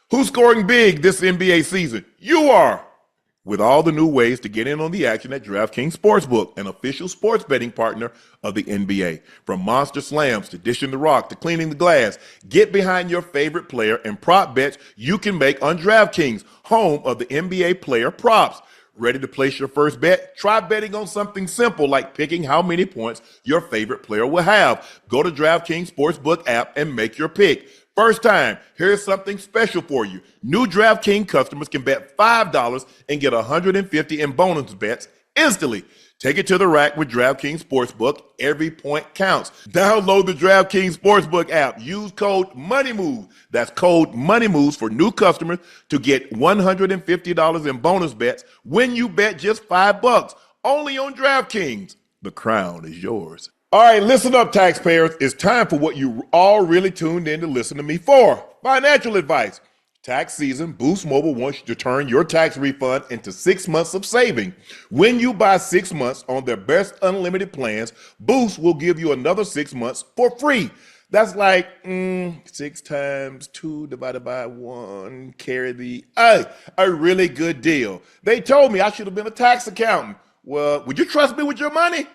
Who's scoring big this NBA season? You are! With all the new ways to get in on the action at DraftKings Sportsbook, an official sports betting partner of the NBA. From monster slams to dishing the rock to cleaning the glass, get behind your favorite player and prop bets you can make on DraftKings, home of the NBA player props. Ready to place your first bet? Try betting on something simple like picking how many points your favorite player will have. Go to DraftKings Sportsbook app and make your pick. First time, here's something special for you. New DraftKings customers can bet $5 and get $150 in bonus bets instantly. Take it to the rack with DraftKings Sportsbook. Every point counts. Download the DraftKings Sportsbook app. Use code MONEYMOVE. That's code MONEYMOVES for new customers to get $150 in bonus bets when you bet just $5. Only on DraftKings. The crown is yours. All right, listen up, taxpayers. It's time for what you all really tuned in to listen to me for. Financial advice. Tax season, Boost Mobile wants you to turn your tax refund into 6 months of saving. When you buy 6 months on their best unlimited plans, Boost will give you another 6 months for free. That's like 6 times 2 divided by 1, carry the, a really good deal. They told me I should have been a tax accountant. Well, would you trust me with your money?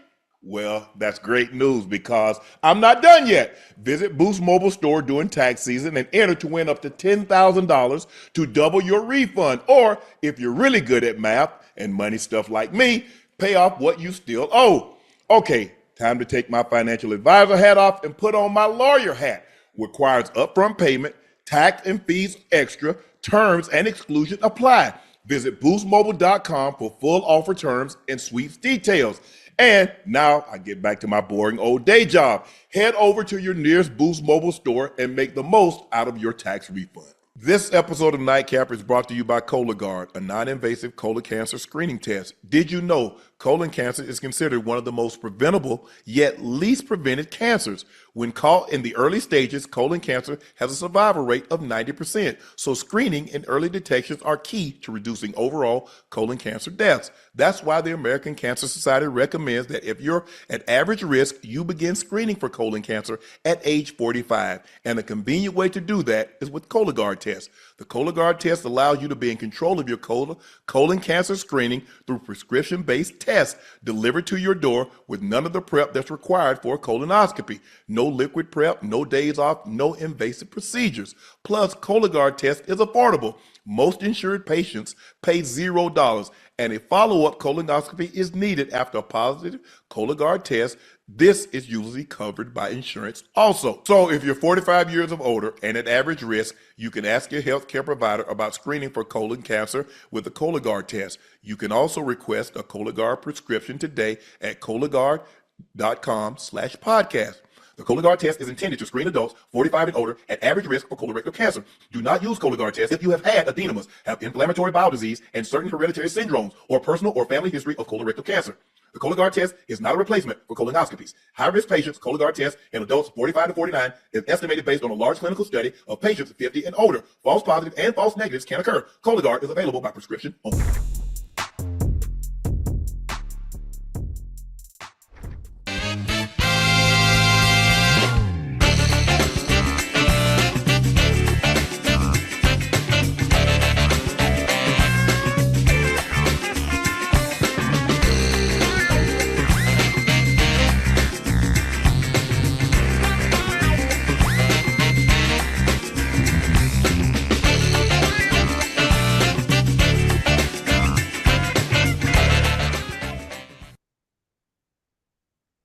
Well, that's great news because I'm not done yet. Visit Boost Mobile store during tax season and enter to win up to $10,000 to double your refund. Or if you're really good at math and money stuff like me, pay off what you still owe. Okay, time to take my financial advisor hat off and put on my lawyer hat. Requires upfront payment, tax and fees extra, terms and exclusion apply. Visit boostmobile.com for full offer terms and sweeps details. And now I get back to my boring old day job. Head over to your nearest Boost Mobile store and make the most out of your tax refund. This episode of Nightcap is brought to you by Cologuard, a non-invasive colon cancer screening test. Did you know colon cancer is considered one of the most preventable yet least prevented cancers? When caught in the early stages, colon cancer has a survival rate of 90%. So screening and early detections are key to reducing overall colon cancer deaths. That's why the American Cancer Society recommends that if you're at average risk, you begin screening for colon cancer at age 45. And a convenient way to do that is with Cologuard test. The Cologuard test allows you to be in control of your colon cancer screening through prescription-based tests delivered to your door with none of the prep that's required for a colonoscopy. No liquid prep, no days off, no invasive procedures. Plus, Cologuard test is affordable. Most insured patients pay $0, and a follow-up colonoscopy is needed after a positive Cologuard test. This is usually covered by insurance also. So if you're 45 years of older and at average risk, you can ask your healthcare provider about screening for colon cancer with the Cologuard test. You can also request a Cologuard prescription today at Cologuard.com/podcast. The Cologuard test is intended to screen adults 45 and older at average risk for colorectal cancer. Do not use Cologuard test if you have had adenomas, have inflammatory bowel disease, and certain hereditary syndromes, or personal or family history of colorectal cancer. The Cologuard test is not a replacement for colonoscopies. High-risk patients' Cologuard test in adults 45 to 49 is estimated based on a large clinical study of patients 50 and older. False positives and false negatives can occur. Cologuard is available by prescription only.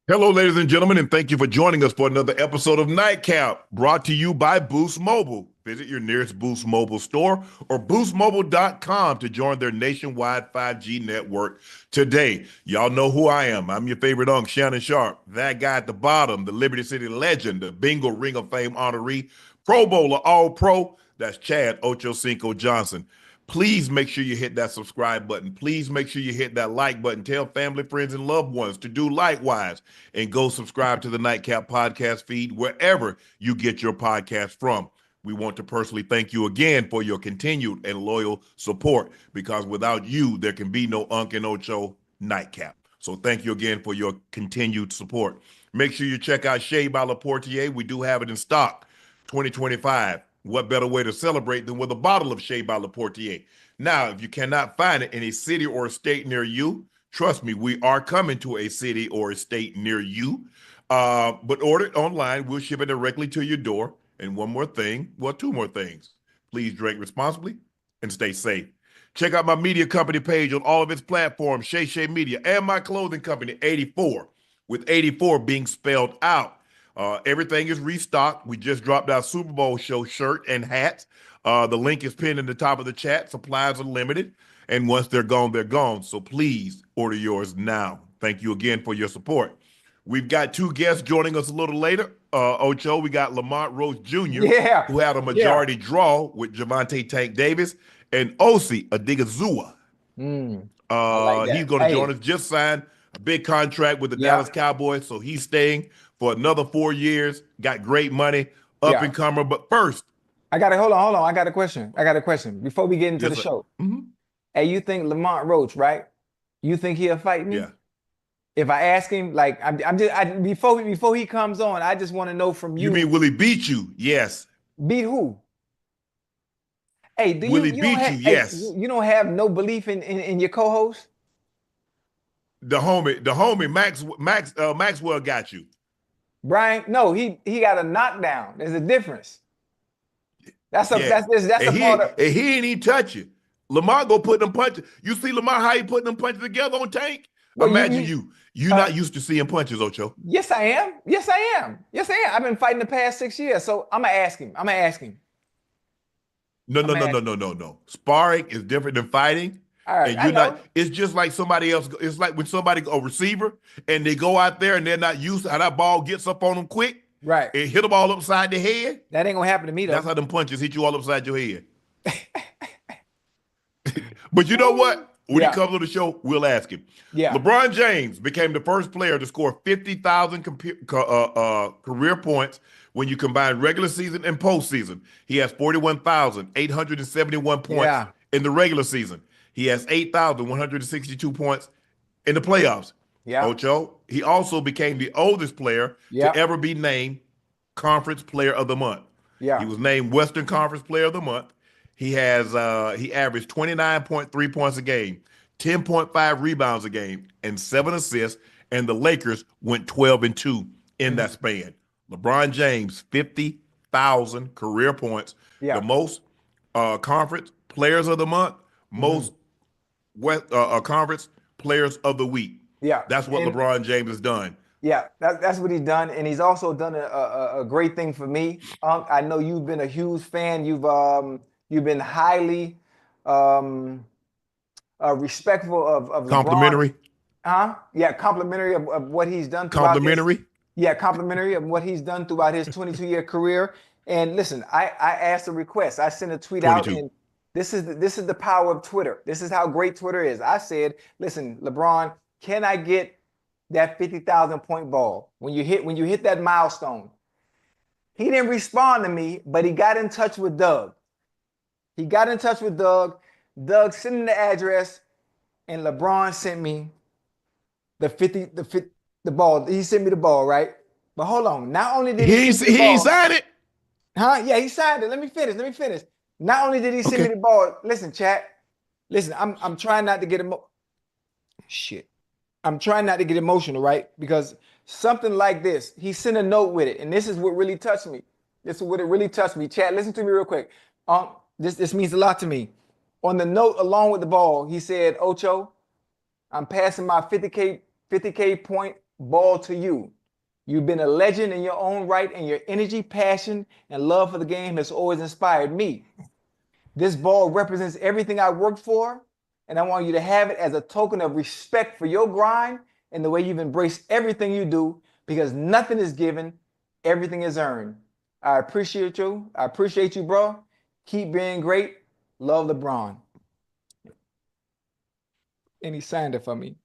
Hello, ladies and gentlemen, and thank you for joining us for another episode of Nightcap, brought to you by Boost Mobile. Visit your nearest Boost Mobile store or boostmobile.com to join their nationwide 5G network today. Y'all know who I am. I'm your favorite Unc, Shannon Sharpe, that guy at the bottom, the Liberty City legend, the Bingo Ring of Fame honoree, Pro Bowler, All-Pro. That's Chad Ochocinco Johnson. Please make sure you hit that subscribe button. Please make sure you hit that like button. Tell family, friends, and loved ones to do likewise. And go subscribe to the Nightcap podcast feed wherever you get your podcast from. We want to personally thank you again for your continued and loyal support, because without you, there can be no Unc and Ocho Nightcap. So thank you again for your continued support. Make sure you check out Shea by LaPortier. We do have it in stock. 2025. what better way to celebrate than with a bottle of Shea by Laportier? Now, if you cannot find it in a city or a state near you, trust me, we are coming to a city or a state near you. But order it online. We'll ship it directly to your door. And one more thing, well, two more things. Please drink responsibly and stay safe. Check out my media company page on all of its platforms, Shay Shay Media, and my clothing company, 84, with 84 being spelled out. Everything is restocked. We just dropped our Super Bowl show shirt and hats. The link is pinned in the top of the chat. Supplies are limited, and once they're gone, they're gone. So please order yours now. Thank you again for your support. We've got two guests joining us a little later. Ocho, we got Lamont Roach Jr., who had a majority draw with Javonte Tank Davis, and Osa Odighizuwa. He's going to join us. Just signed a big contract with the Dallas Cowboys, so he's staying for another 4 years. Got great money, up and comer. But first, hold on. I got a question. Before we get into the show. Hey, you think Lamont Roach, right? You think he'll fight me? Yeah. If I ask him, like, before he comes on, I just want to know from you. You mean will he beat you? Yes. Beat who? Hey, will he beat you? Yes. You don't have no belief in your co-host? The homie Maxwell got you. Brian, no, he got a knockdown. There's a difference. That's a part of. And he ain't even touch you. Lamar go put them punches. You see Lamar how he put them punches together on Tank? Well, imagine you're not used to seeing punches, Ocho. Yes, I am. I've been fighting the past 6 years, so I'm gonna ask him. No. Sparring is different than fighting. All right, and you're not. It's just like somebody else. It's like when a receiver, and they go out there and they're not used to how that ball gets up on them quick. Right. And hit them all upside the head. That ain't gonna happen to me though. That's how them punches hit you all upside your head. But you know what? When he comes on the show, we'll ask him. Yeah. LeBron James became the first player to score 50,000 career points when you combine regular season and postseason. He has 41,871 points in the regular season. He has 8,162 points in the playoffs. Yeah. Ocho. He also became the oldest player to ever be named Conference Player of the Month. Yeah. He was named Western Conference Player of the Month. He averaged 29.3 points a game, 10.5 rebounds a game, and 7 assists. And the Lakers went 12-2 in that span. LeBron James, 50,000 career points, the most conference players of the month, most conference players of the week. Yeah, that's what LeBron James has done. Yeah, that's what he's done, and he's also done a great thing for me. I know you've been a huge fan. You've been highly respectful of complimentary. LeBron. Yeah, complimentary of what he's done. Complimentary. Complimentary of what he's done throughout his 22-year career. And listen, I asked a request. I sent a tweet 22. Out, and this is the power of Twitter. This is how great Twitter is. I said, listen, LeBron, can I get that 50,000 point ball when you hit that milestone? He didn't respond to me, but he got in touch with Doug. Doug sent him the address, and LeBron sent me the ball. He sent me the ball, right? But hold on. Not only did he signed it. Huh? Yeah, he signed it. Let me finish. Not only did he send me the ball. Listen, chat. Listen, I'm trying not to get I'm trying not to get emotional, right? Because something like this, he sent a note with it, and this is what really touched me. This is what it really touched me. Chat, listen to me real quick. This means a lot to me. On the note, along with the ball, he said, Ocho, I'm passing my 50K point ball to you. You've been a legend in your own right, and your energy, passion, and love for the game has always inspired me. This ball represents everything I worked for, and I want you to have it as a token of respect for your grind and the way you've embraced everything you do, because nothing is given, everything is earned. I appreciate you. I appreciate you, bro. Keep being great. Love, LeBron. And he signed it for me.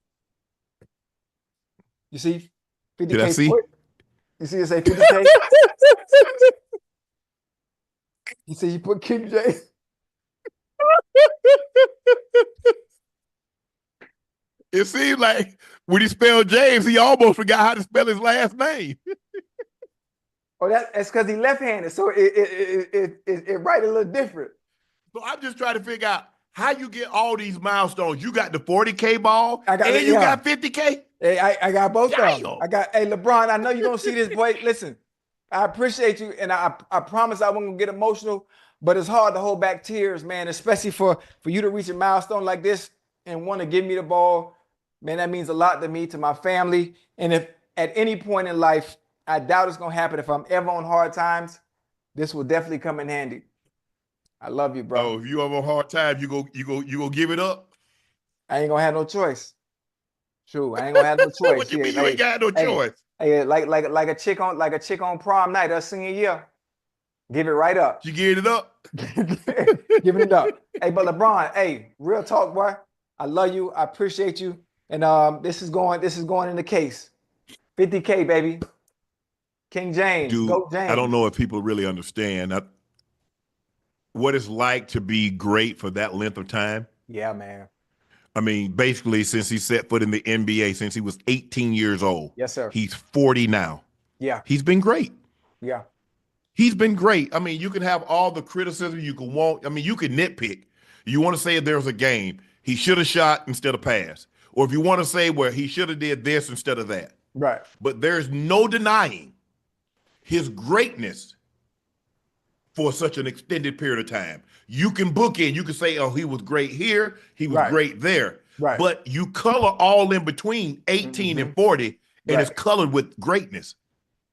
You see? 50K. Did I see? You see it say 50K? You see you put King J. It seems like when he spelled James, he almost forgot how to spell his last name. Oh, that's because he left-handed, so it write a little different. So I'm just trying to figure out how you get all these milestones. You got the 40K ball I got and it, you yeah. got 50K? Hey, I got both of them. Damn. I got, hey, LeBron, I know you're going to see this, boy. Listen, I appreciate you, and I promise I won't gonna get emotional, but it's hard to hold back tears, man, especially for you to reach a milestone like this and want to give me the ball. Man, that means a lot to me, to my family. And if at any point in life, I doubt it's going to happen, if I'm ever on hard times, this will definitely come in handy. I love you, bro. Oh, if you have a hard time, you go give it up? I ain't going to have no choice. True, I ain't gonna have no choice. What you mean you ain't got no choice? Hey, like a chick on prom night, her senior year. Give it right up. You get it up? Giving it up. Hey, but LeBron, hey, real talk, boy. I love you. I appreciate you. And this is going in the case. 50K, baby. King James. Dude, Go James. I don't know if people really understand what it's like to be great for that length of time. Yeah, man. I mean, basically, since he set foot in the NBA, since he was 18 years old. Yes, sir. He's 40 now. Yeah. He's been great. Yeah. He's been great. I mean, you can have all the criticism you can want. I mean, you can nitpick. You want to say if there's a game, he should have shot instead of passed. Or if you want to say where he should have did this instead of that. Right. But there's no denying his greatness for such an extended period of time. You can bookend. You can say, oh, he was great here. He was great there. Right. But you color all in between 18 and 40, and it's colored with greatness.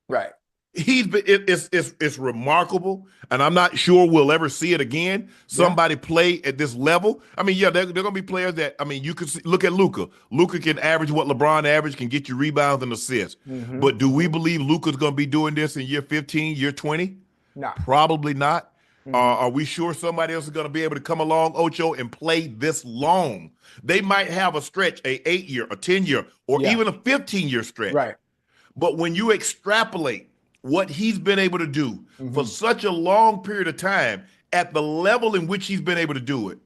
Right. It's remarkable, and I'm not sure we'll ever see it again. Somebody play at this level. I mean, yeah, they're gonna be players that, I mean, you can look at Luka. Luka can average what LeBron averaged, can get you rebounds and assists. But do we believe Luka's gonna be doing this in year 15, year 20? No. Probably not. Are we sure somebody else is going to be able to come along, Ocho, and play this long? They might have a stretch, a 8-year, a 10-year, or even a 15-year stretch. Right. But when you extrapolate what he's been able to do for such a long period of time at the level in which he's been able to do it,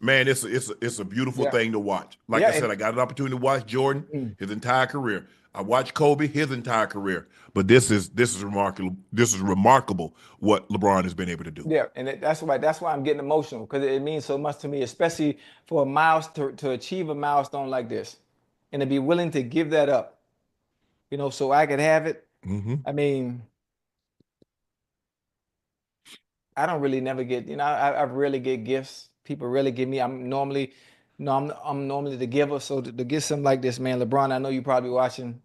man, it's a beautiful thing to watch. Like I said, I got an opportunity to watch Jordan his entire career. I watched Kobe his entire career. But this is remarkable. This is remarkable what LeBron has been able to do. Yeah, and that's why I'm getting emotional, because it means so much to me, especially for to achieve a milestone like this, and to be willing to give that up, so I could have it. I mean, I don't really never get, I rarely get gifts. People really give me. I'm normally the giver. So to get something like this, man, LeBron, I know you're probably watching.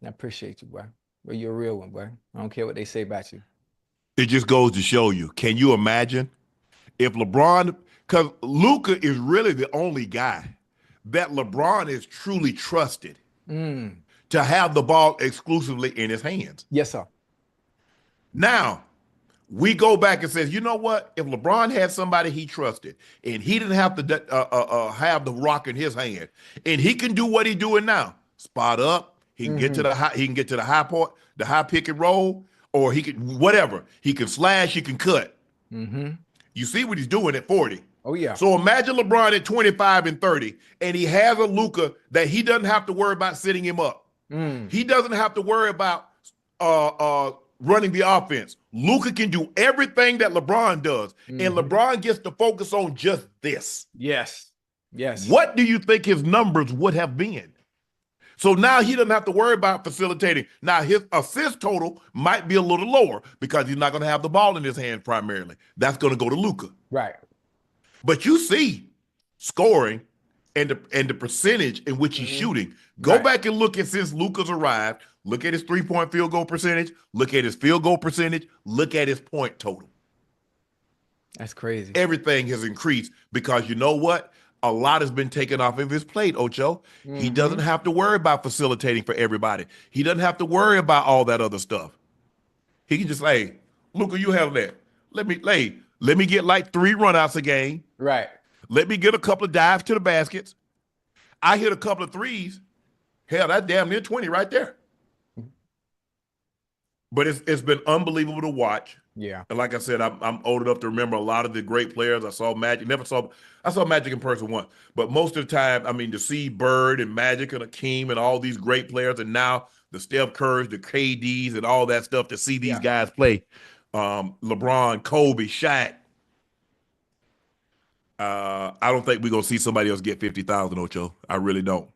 I appreciate you, boy. But you're a real one, boy. I don't care what they say about you. It just goes to show you. Can you imagine if LeBron, because Luka is really the only guy that LeBron is truly trusted to have the ball exclusively in his hands. Yes, sir. Now, we go back and says, you know what? If LeBron had somebody he trusted and he didn't have to have the rock in his hand, and he can do what he's doing now, spot up. He can get to the high. He can get to the high point, the high pick and roll, or he can whatever. He can slash. He can cut. You see what he's doing at 40. Oh yeah. So imagine LeBron at 25 and 30, and he has a Luka that he doesn't have to worry about sitting him up. He doesn't have to worry about running the offense. Luka can do everything that LeBron does, and LeBron gets to focus on just this. Yes. Yes. What do you think his numbers would have been? So now he doesn't have to worry about facilitating. Now his assist total might be a little lower because he's not going to have the ball in his hand primarily. That's going to go to Luka. Right. But you see scoring and the percentage in which he's shooting. Go back and look at since Luka's arrived. Look at his three-point field goal percentage. Look at his field goal percentage. Look at his point total. That's crazy. Everything has increased because you know what? A lot has been taken off of his plate, Ocho. He doesn't have to worry about facilitating for everybody. He doesn't have to worry about all that other stuff. He can just say, Luka, you have that. Let me get like 3 runouts a game. Right. Let me get a couple of dives to the baskets. I hit a couple of threes. Hell, that's damn near 20 right there. But it's been unbelievable to watch. Yeah. And like I said, I'm old enough to remember a lot of the great players. I saw Magic. I saw Magic in person once. But most of the time, I mean, to see Bird and Magic and Akeem and all these great players, and now the Steph Currys, the KDs, and all that stuff to see these guys play. LeBron, Kobe, Shaq. I don't think we're gonna see somebody else get 50,000, Ocho. I really don't.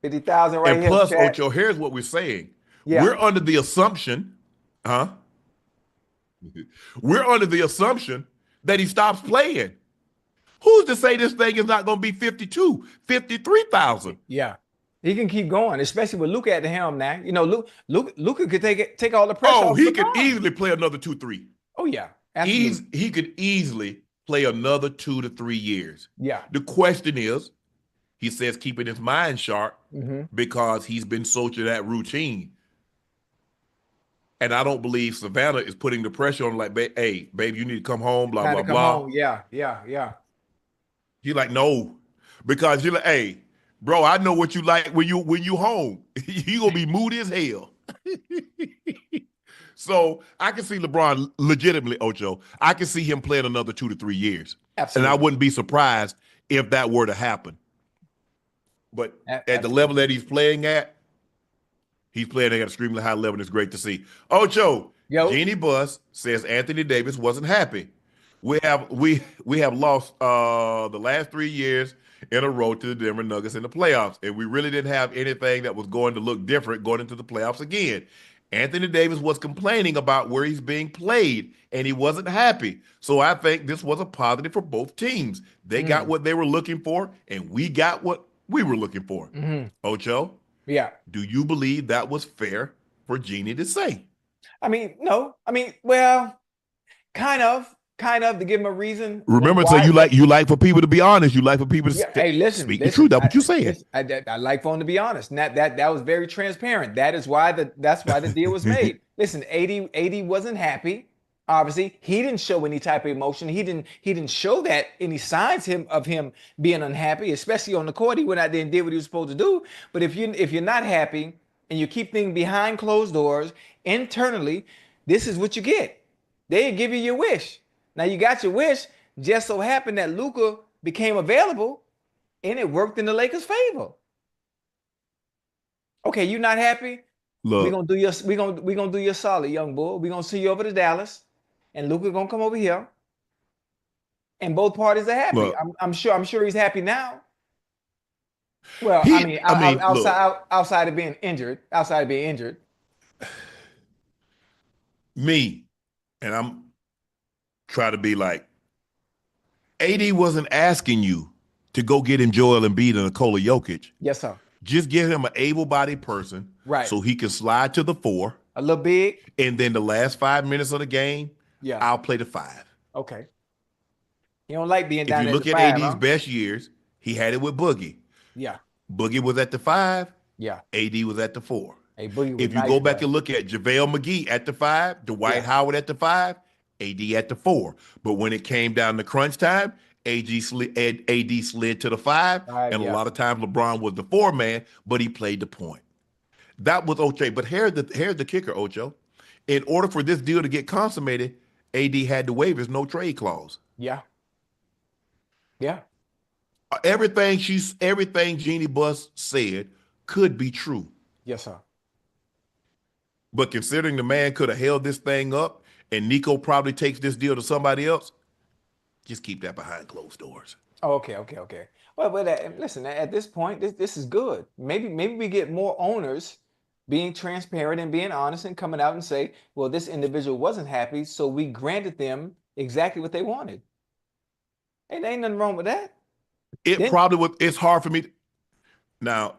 50,000 right And here, plus, Chad. Ocho, here's what we're saying. Yeah. We're under the assumption, We're under the assumption that he stops playing. Who's to say this thing is not going to be 52, 53,000? Yeah. He can keep going, especially with Luka at the helm now. You know, Luka could take all the pressure off he LeBron. could easily play another 2-3. Oh, yeah. Absolutely. He could easily play another 2 to 3 years. Yeah. The question is, he says keeping his mind sharp because he's been so to that routine. And I don't believe Savannah is putting the pressure on like, hey, babe, you need to come home, blah, blah, blah. Home. Yeah. He's like, no. Because you're like, hey, bro, I know what you like when you home. You gonna be moody as hell. So I can see LeBron legitimately, Ocho. I can see him playing another 2 to 3 years. Absolutely. And I wouldn't be surprised if that were to happen. But at the level that he's playing at an extremely high level, and it's great to see. Ocho, Jeanie Buss says Anthony Davis wasn't happy. We have lost the last 3 years in a row to the Denver Nuggets in the playoffs, and we really didn't have anything that was going to look different going into the playoffs again. Anthony Davis was complaining about where he's being played, and he wasn't happy. So I think this was a positive for both teams. They got what they were looking for, and we got what we were looking for. Ocho? Yeah. Do you believe that was fair for Jeanie to say? I mean, no. I mean, well, kind of to give him a reason. Remember, so you like for people to be honest. You like for people to speak the truth. That's what you're saying. I like for him to be honest. And that was very transparent. That's why the deal was made. Listen, AD wasn't happy. Obviously, he didn't show any type of emotion. He didn't show that any signs of him being unhappy, especially on the court. He went out there and did what he was supposed to do. But if you're not happy and you keep things behind closed doors internally, this is what you get. They give you your wish. Now you got your wish. Just so happened that Luka became available, and it worked in the Lakers' favor. Okay, you not happy? Look, we're gonna do you a solid, young bull. We're gonna send you over to Dallas, and Luka gonna come over here, and both parties are happy. Look, I'm sure he's happy now. Well, outside of being injured, me, and I'm trying to be like, AD wasn't asking you to go get him Joel Embiid and Nikola Jokic. Yes, sir. Just give him an able-bodied person, right? So he can slide to the 4, a little big, and then the last 5 minutes of the game, I'll play the 5. Okay. You don't like being down. If you look at 5, AD's best years, he had it with Boogie. Yeah. Boogie was at the 5. Yeah. AD was at the 4. Hey, Boogie was if you go back and look at JaVale McGee at the 5, Dwight Howard at the 5, AD at the 4. But when it came down to crunch time, AD slid to the 5, and a lot of times LeBron was the 4 man, but he played the point. That was okay. But here's the kicker, Ocho. In order for this deal to get consummated, AD had to waive his no trade clause. Yeah. Everything Jeanie Buss said could be true. Yes, sir. But considering the man could have held this thing up, and Nico probably takes this deal to somebody else, just keep that behind closed doors. Oh, okay. Well, but listen, at this point, this is good. Maybe we get more owners being transparent and being honest and coming out and say, well, this individual wasn't happy, so we granted them exactly what they wanted. And there ain't nothing wrong with that. It's hard for me.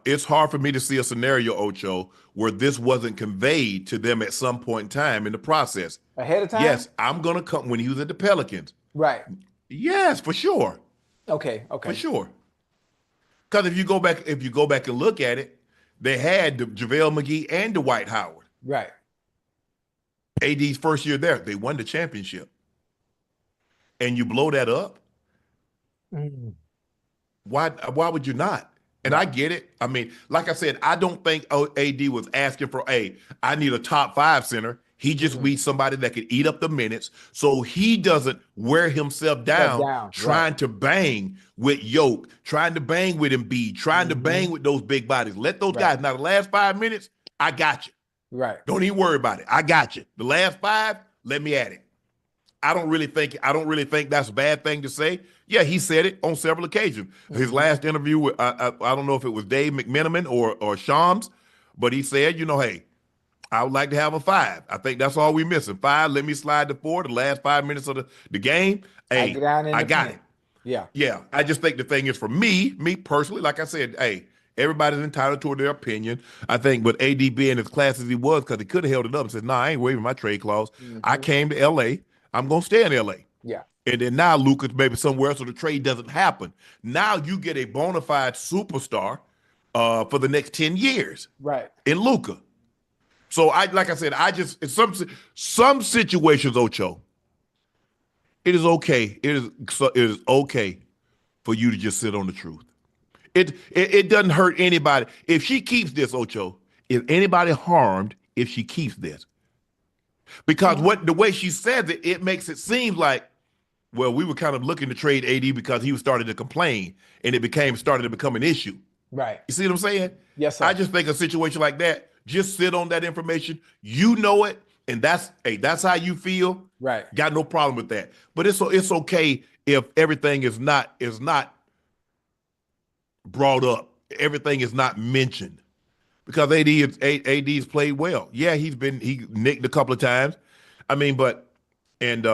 It's hard for me to see a scenario, Ocho, where this wasn't conveyed to them at some point in time in the process. Ahead of time? Yes, I'm going to come when he was at the Pelicans. Right. Yes, for sure. Okay. For sure. Because if you go back and look at it, they had JaVale McGee and Dwight Howard. Right. AD's first year there, they won the championship. And you blow that up? Why would you not? And I get it. I mean, like I said, I don't think AD was asking for, I need a top 5 center. He just needs somebody that could eat up the minutes so he doesn't wear himself down trying to bang with Yoke, trying to bang with Embiid, trying to bang with those big bodies. Let those guys. Now, the last 5 minutes, I got you. Right. Don't even worry about it. I got you. The last 5, let me at it. I don't really think that's a bad thing to say. Yeah, he said it on several occasions. His last interview with I don't know if it was Dave McMenamin or Shams, but he said, hey, I would like to have a 5. I think that's all we missing. 5, let me slide to 4. The last 5 minutes of the game. I get Hey, down in I the got paint. it. Yeah. Yeah, I just think the thing is for me personally, like I said, hey, everybody's entitled to their opinion. I think with AD being as class as he was, because he could have held it up and said, "Nah, I ain't waiving my trade clause. I came to LA. I'm gonna stay in LA." Yeah. And then now Luka's maybe somewhere else, so the trade doesn't happen. Now you get a bona fide superstar for the next 10 years Right. in Luka. So like I said, I just in some situations, Ocho, it is okay. It is okay for you to just sit on the truth. It doesn't hurt anybody. If she keeps this, Ocho, is anybody harmed if she keeps this? Because the way she says it, it makes it seem like, well, we were kind of looking to trade AD because he was starting to complain and it started to become an issue. Right. You see what I'm saying? Yes, sir. I just think a situation like that, just sit on that information. You know it, and that's how you feel. Right. Got no problem with that. But it's okay if everything is not brought up. Everything is not mentioned. Because AD's played well. Yeah, he nicked a couple of times. I mean, it ain't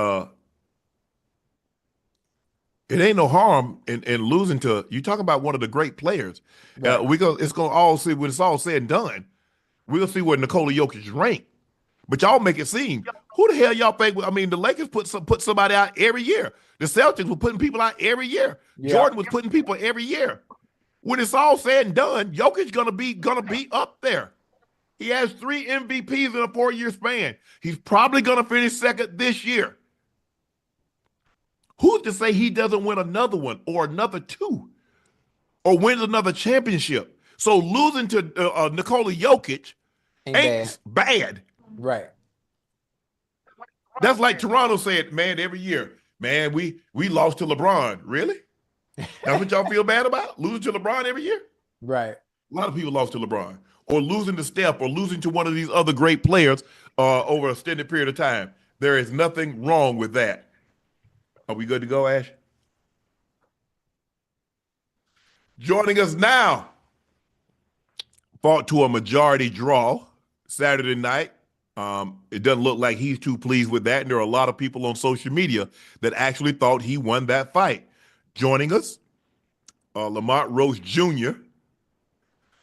no harm in losing to you. Talk about one of the great players. Right. It's gonna all see when it's all said and done. We'll see where Nikola Jokic rank. But y'all make it seem who the hell y'all think? I mean, the Lakers put somebody out every year. The Celtics were putting people out every year. Yeah. Jordan was putting people every year. When it's all said and done, Jokic gonna be up there. He has 3 MVPs in a 4-year span. He's probably gonna finish second this year. Who's to say he doesn't win another one or another 2 or wins another championship? So losing to Nikola Jokic ain't bad. Right. That's like Toronto said, man, every year, man, we lost to LeBron. Really? That's what y'all feel bad about? Losing to LeBron every year? Right. A lot of people lost to LeBron or losing to Steph or losing to one of these other great players over an extended period of time. There is nothing wrong with that. Are we good to go, Ash? Joining us now, fought to a majority draw Saturday night. It doesn't look like he's too pleased with that, and there are a lot of people on social media that actually thought he won that fight. Joining us, Lamont Roach Jr.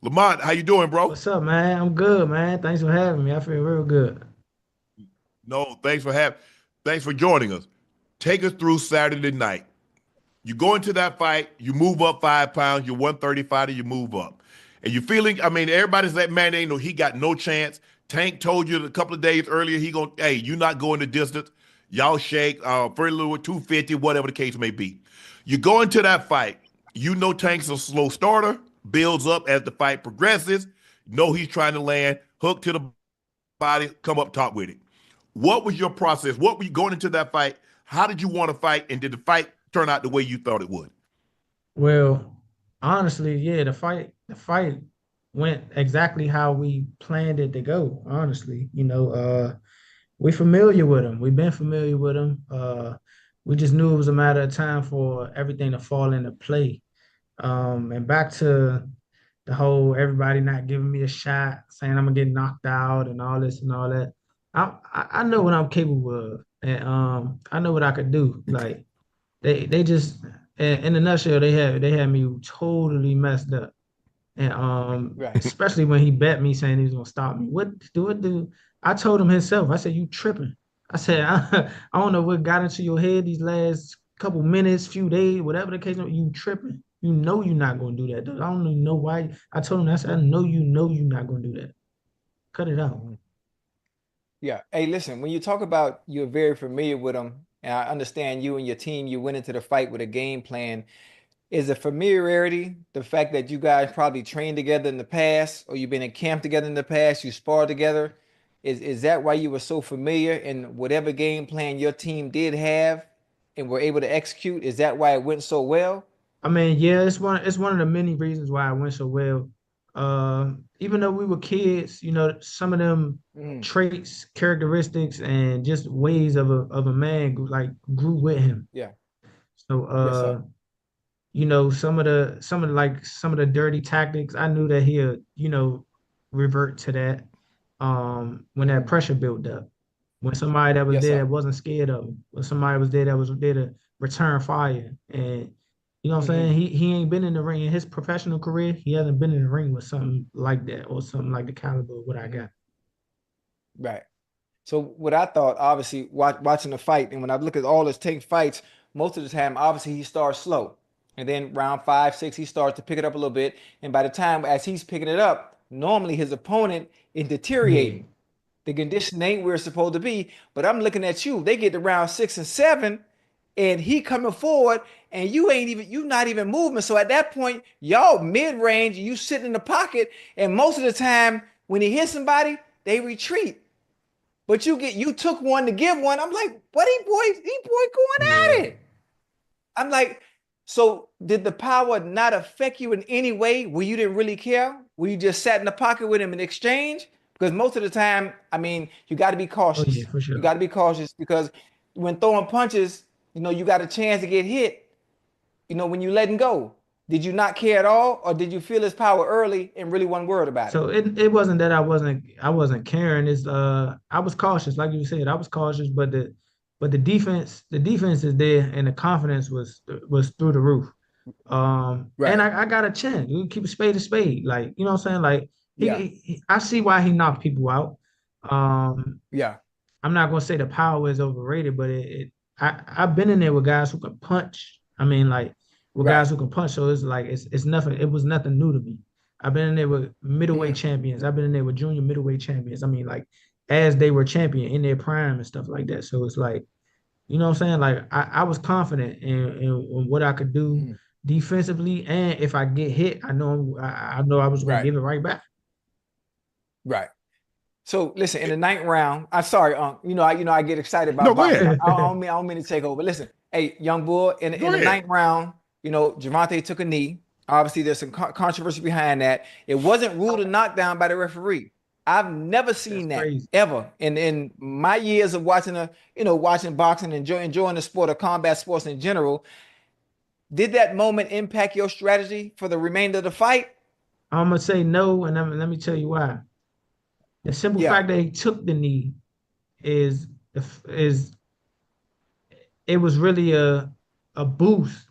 Lamont, how you doing, bro? What's up, man? I'm good, man. Thanks for having me. I feel real good. No, thanks for joining us. Take us through Saturday night. You go into that fight, you move up 5 pounds, you're 135, and you move up. And you're feeling, I mean, everybody's like, man, he got no chance. Tank told you a couple of days earlier, hey, you're not going the distance. Y'all shake, pretty little 250, whatever the case may be. You go into that fight, you know Tank's a slow starter, builds up as the fight progresses. Know he's trying to land, hook to the body, come up top with it. What was your process? What were you going into that fight? How did you want to fight, and did the fight turn out the way you thought it would? Well, honestly, yeah, the fight went exactly how we planned it to go. Honestly, we familiar with him. We've been familiar with him. We just knew it was a matter of time for everything to fall into play. And back to the whole everybody not giving me a shot, saying I'm gonna get knocked out and all this and all that. I know what I'm capable of, and I know what I could do. Like they just in a nutshell, they had me totally messed up. And Right. especially when he bet me saying he was gonna stop me. What do I told him himself, I said, you tripping. I said, I don't know what got into your head these last couple minutes, few days, whatever the case, you tripping. You know you're not gonna do that. Dude. I don't even know why. I told him, I said, I know you're not gonna do that. Cut it out. Yeah. Hey, listen, when you talk about you're very familiar with him, and I understand you and your team, you went into the fight with a game plan. Is the familiarity the fact that you guys probably trained together in the past, or you've been in camp together in the past, you sparred together? Is that why you were so familiar in whatever game plan your team did have and were able to execute? Is that why it went so well? I mean, yeah, it's one of the many reasons why it went so well. even though we were kids, some of them traits, characteristics, and just ways of a man grew with him. Yeah. So Yes, sir. some of the dirty tactics, I knew that he'll, revert to that when that pressure built up. When somebody that was Yes, there sir. that wasn't scared of him, when somebody was there that was there to return fire. And you know what I'm saying? He ain't been in the ring in his professional career. He hasn't been in the ring with something like that or something like the caliber of what I got. Right. So what I thought, obviously, watching the fight, and when I look at all his take fights, most of the time, obviously, he starts slow. And then round 5, 6, he starts to pick it up a little bit. And by the time as he's picking it up, normally his opponent is deteriorating. Yeah. The condition ain't where it's supposed to be. But I'm looking at you. They get to round 6 and 7, and he coming forward, and you not even moving. So at that point, y'all mid-range, you sitting in the pocket, and most of the time when he hits somebody, they retreat. But you took one to give one. I'm like, what he boy going at it? I'm like, so did the power not affect you in any way where you didn't really care? Where you just sat in the pocket with him in exchange? Because most of the time, I mean, you got to be Oh yeah, cautious. for sure. You got to be cautious because when throwing punches, you got a chance to get hit, when you letting go. Did you not care at all, or did you feel his power early and really wasn't worried about it? So it wasn't that I wasn't caring. It's I was cautious, like you said, I was cautious, but the defense is there and the confidence was through the roof. And Right. I got a chin. You keep a spade a spade. Like, you know what I'm saying? Like Yeah. I see why he knocked people out. Um, Yeah. I'm not gonna say the power is overrated, but I've been in there with guys who can punch. I mean, like with Right. guys who can punch. So it's like it's nothing. It was nothing new to me. I've been in there with middleweight champions. I've been in there with junior middleweight champions. I mean, like as they were champion in their prime and stuff like that. So it's like, you know what I'm saying? Like I was confident in what I could do defensively, and if I get hit, I know I was gonna Right. give it right back. Right. So listen, in the ninth round, I'm sorry, Unc. I get excited No, about go boxing. ahead. I don't mean to take over. Listen, hey, young boy, in Go the ahead. ninth round, Javante took a knee. Obviously, there's some controversy behind that. It wasn't ruled a knockdown by the referee. I've never That's seen that crazy. ever in my years of watching boxing and enjoying the sport of combat sports in general. Did that moment impact your strategy for the remainder of the fight? I'm gonna say no, and let me tell you why. The simple Yeah. fact that he took the knee is is it was really a boost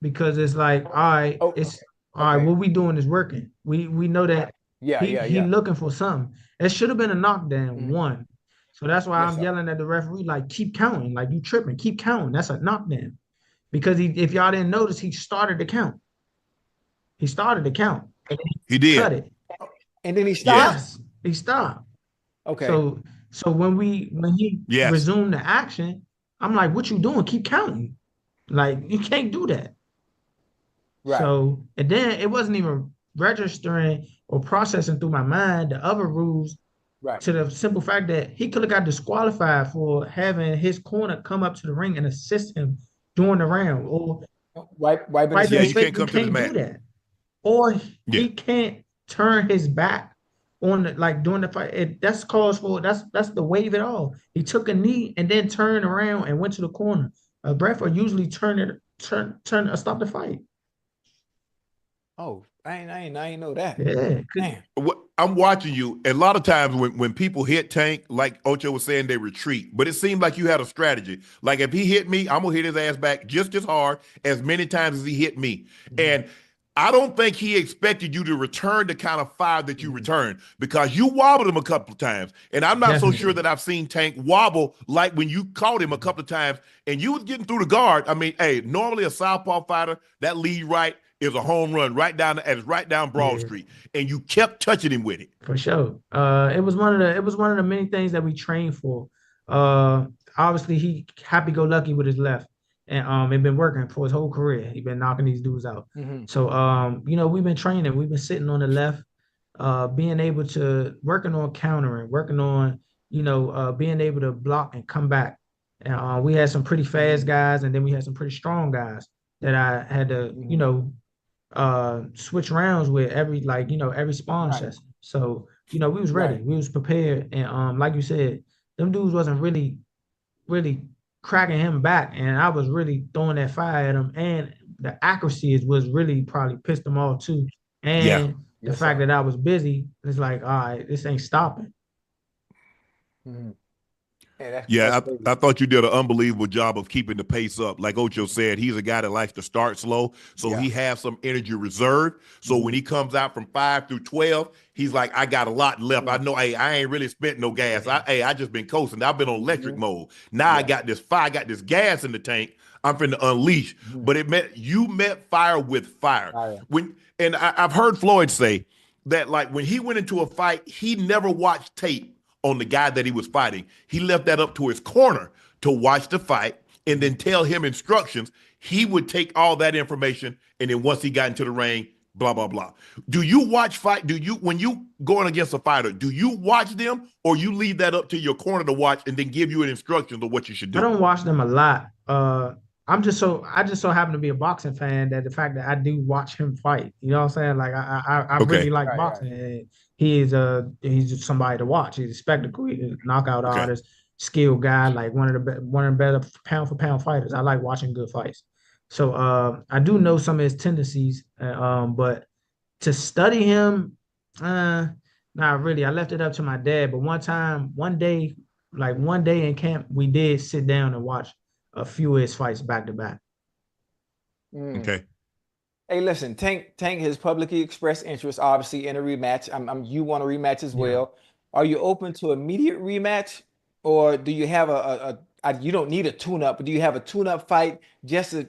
because it's like, all right, Oh, it's all right, okay. what we doing is working. We know that Yeah, yeah, he yeah. looking for something. It should have been a knockdown one. So that's why Yes, I'm sir. yelling at the referee, like, keep counting, like you tripping, keep counting. That's a knockdown. Because if y'all didn't notice, he started the count. He started the count and then He he cut did. it. And then he stopped? Yes. Yes, he stopped. Okay. So when he Yes. resumed the action, I'm like, what you doing? Keep counting. Like you can't do that. Right. So and then it wasn't even registering or processing through my mind the other rules Right. to the simple fact that he could have got disqualified for having his corner come up to the ring and assist him during the round or Wiping his wiping Yeah, his you face. face. can't You come to this can't do mat. that. Or Yeah. he can't turn his back on during the fight. That's cause for that's the wave it all. He took a knee and then turned around and went to the corner. A ref will usually stop the fight. Oh, I ain't know that. Yeah, Damn. I'm watching you. A lot of times when people hit Tank, like Ocho was saying, they retreat. But it seemed like you had a strategy. Like if he hit me, I'm gonna hit his ass back just as hard as many times as he hit me. And I don't think he expected you to return the kind of fire that you returned because you wobbled him a couple of times. And I'm not so sure definitely. that I've seen Tank wobble like when you caught him a couple of times and you was getting through the guard. I mean, hey, normally a southpaw fighter, that lead right is a home run right down Broad Yeah, Street. And you kept touching him with it. for sure. It was one of the many things that we trained for. Uh, Obviously he happy go lucky with his left, and it been working for his whole career. He been knocking these dudes out. So we've been training. We've been sitting on the left, being able to working on countering, working on being able to block and come back. And we had some pretty fast guys, and then we had some pretty strong guys that I had to switch rounds with every every sparring Right. session. So, we was ready. Right. We was prepared. And like you said, them dudes wasn't really cracking him back. And I was really throwing that fire at him. And the accuracy was really probably pissed him off too. Yeah. And the Yes, fact sir. that I was busy, it's like, all right, this ain't stopping. Mm-hmm. Yeah, that's Yeah, crazy. I thought you did an unbelievable job of keeping the pace up. Like Ocho said, he's a guy that likes to start slow, so Yeah. he has some energy reserved. So when he comes out from 5 through 12, he's like, I got a lot left. I know, hey, I ain't really spent no gas. I just been coasting. I've been on electric mode. Now I Yeah. got this fire, I got this gas in the tank. I'm finna unleash. But you met fire with fire. Fire. I've heard Floyd say that like when he went into a fight, he never watched tape on the guy that he was fighting. He left that up to his corner to watch the fight and then tell him instructions. He would take all that information, and then once he got into the ring, blah, blah, blah. Do you watch fight? When you going against a fighter, do you watch them, or you leave that up to your corner to watch and then give you an instructions of what you should I do? don't watch them a lot. I just so happen to be a boxing fan that the fact that I do watch him fight, you know what I'm saying? Like I really Okay. like Right. boxing. And he's just somebody to watch. He's a spectacle. He's a knockout Okay. artist, skilled guy, like one of the better pound for pound fighters. I like watching good fights. So I do know some of his tendencies, but to study him, not really. I left it up to my dad. But one day in camp, we did sit down and watch a few of his fights back to back. Okay. Hey, listen, Tank has publicly expressed interest, obviously, in a rematch. You want a rematch as well. Are you open to immediate rematch, or do you have you don't need a tune-up, but do you have a tune-up fight just to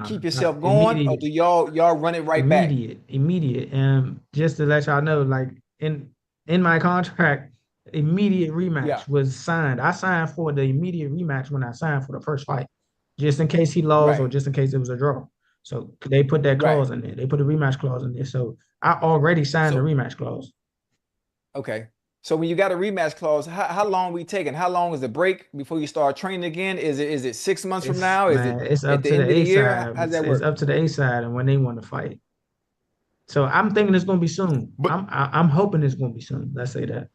keep yourself going, or do y'all run it right back? Immediate. And just to let y'all know, like in my contract, immediate rematch was signed. I signed for the immediate rematch when I signed for the first fight, just in case he lost or Right. just in case it was a draw. So they put that Right. clause in there. They put a rematch clause in there. So I already signed the rematch clause. Okay. So when you got a rematch clause, how long we taking? How long is the break before you start training again? Is it 6 months from now? Is it It's at up the to end the of the A year? side. How's that It's work? up to the A side and when they want to fight. So I'm thinking it's gonna be soon. But I'm hoping it's gonna be soon. Let's say that.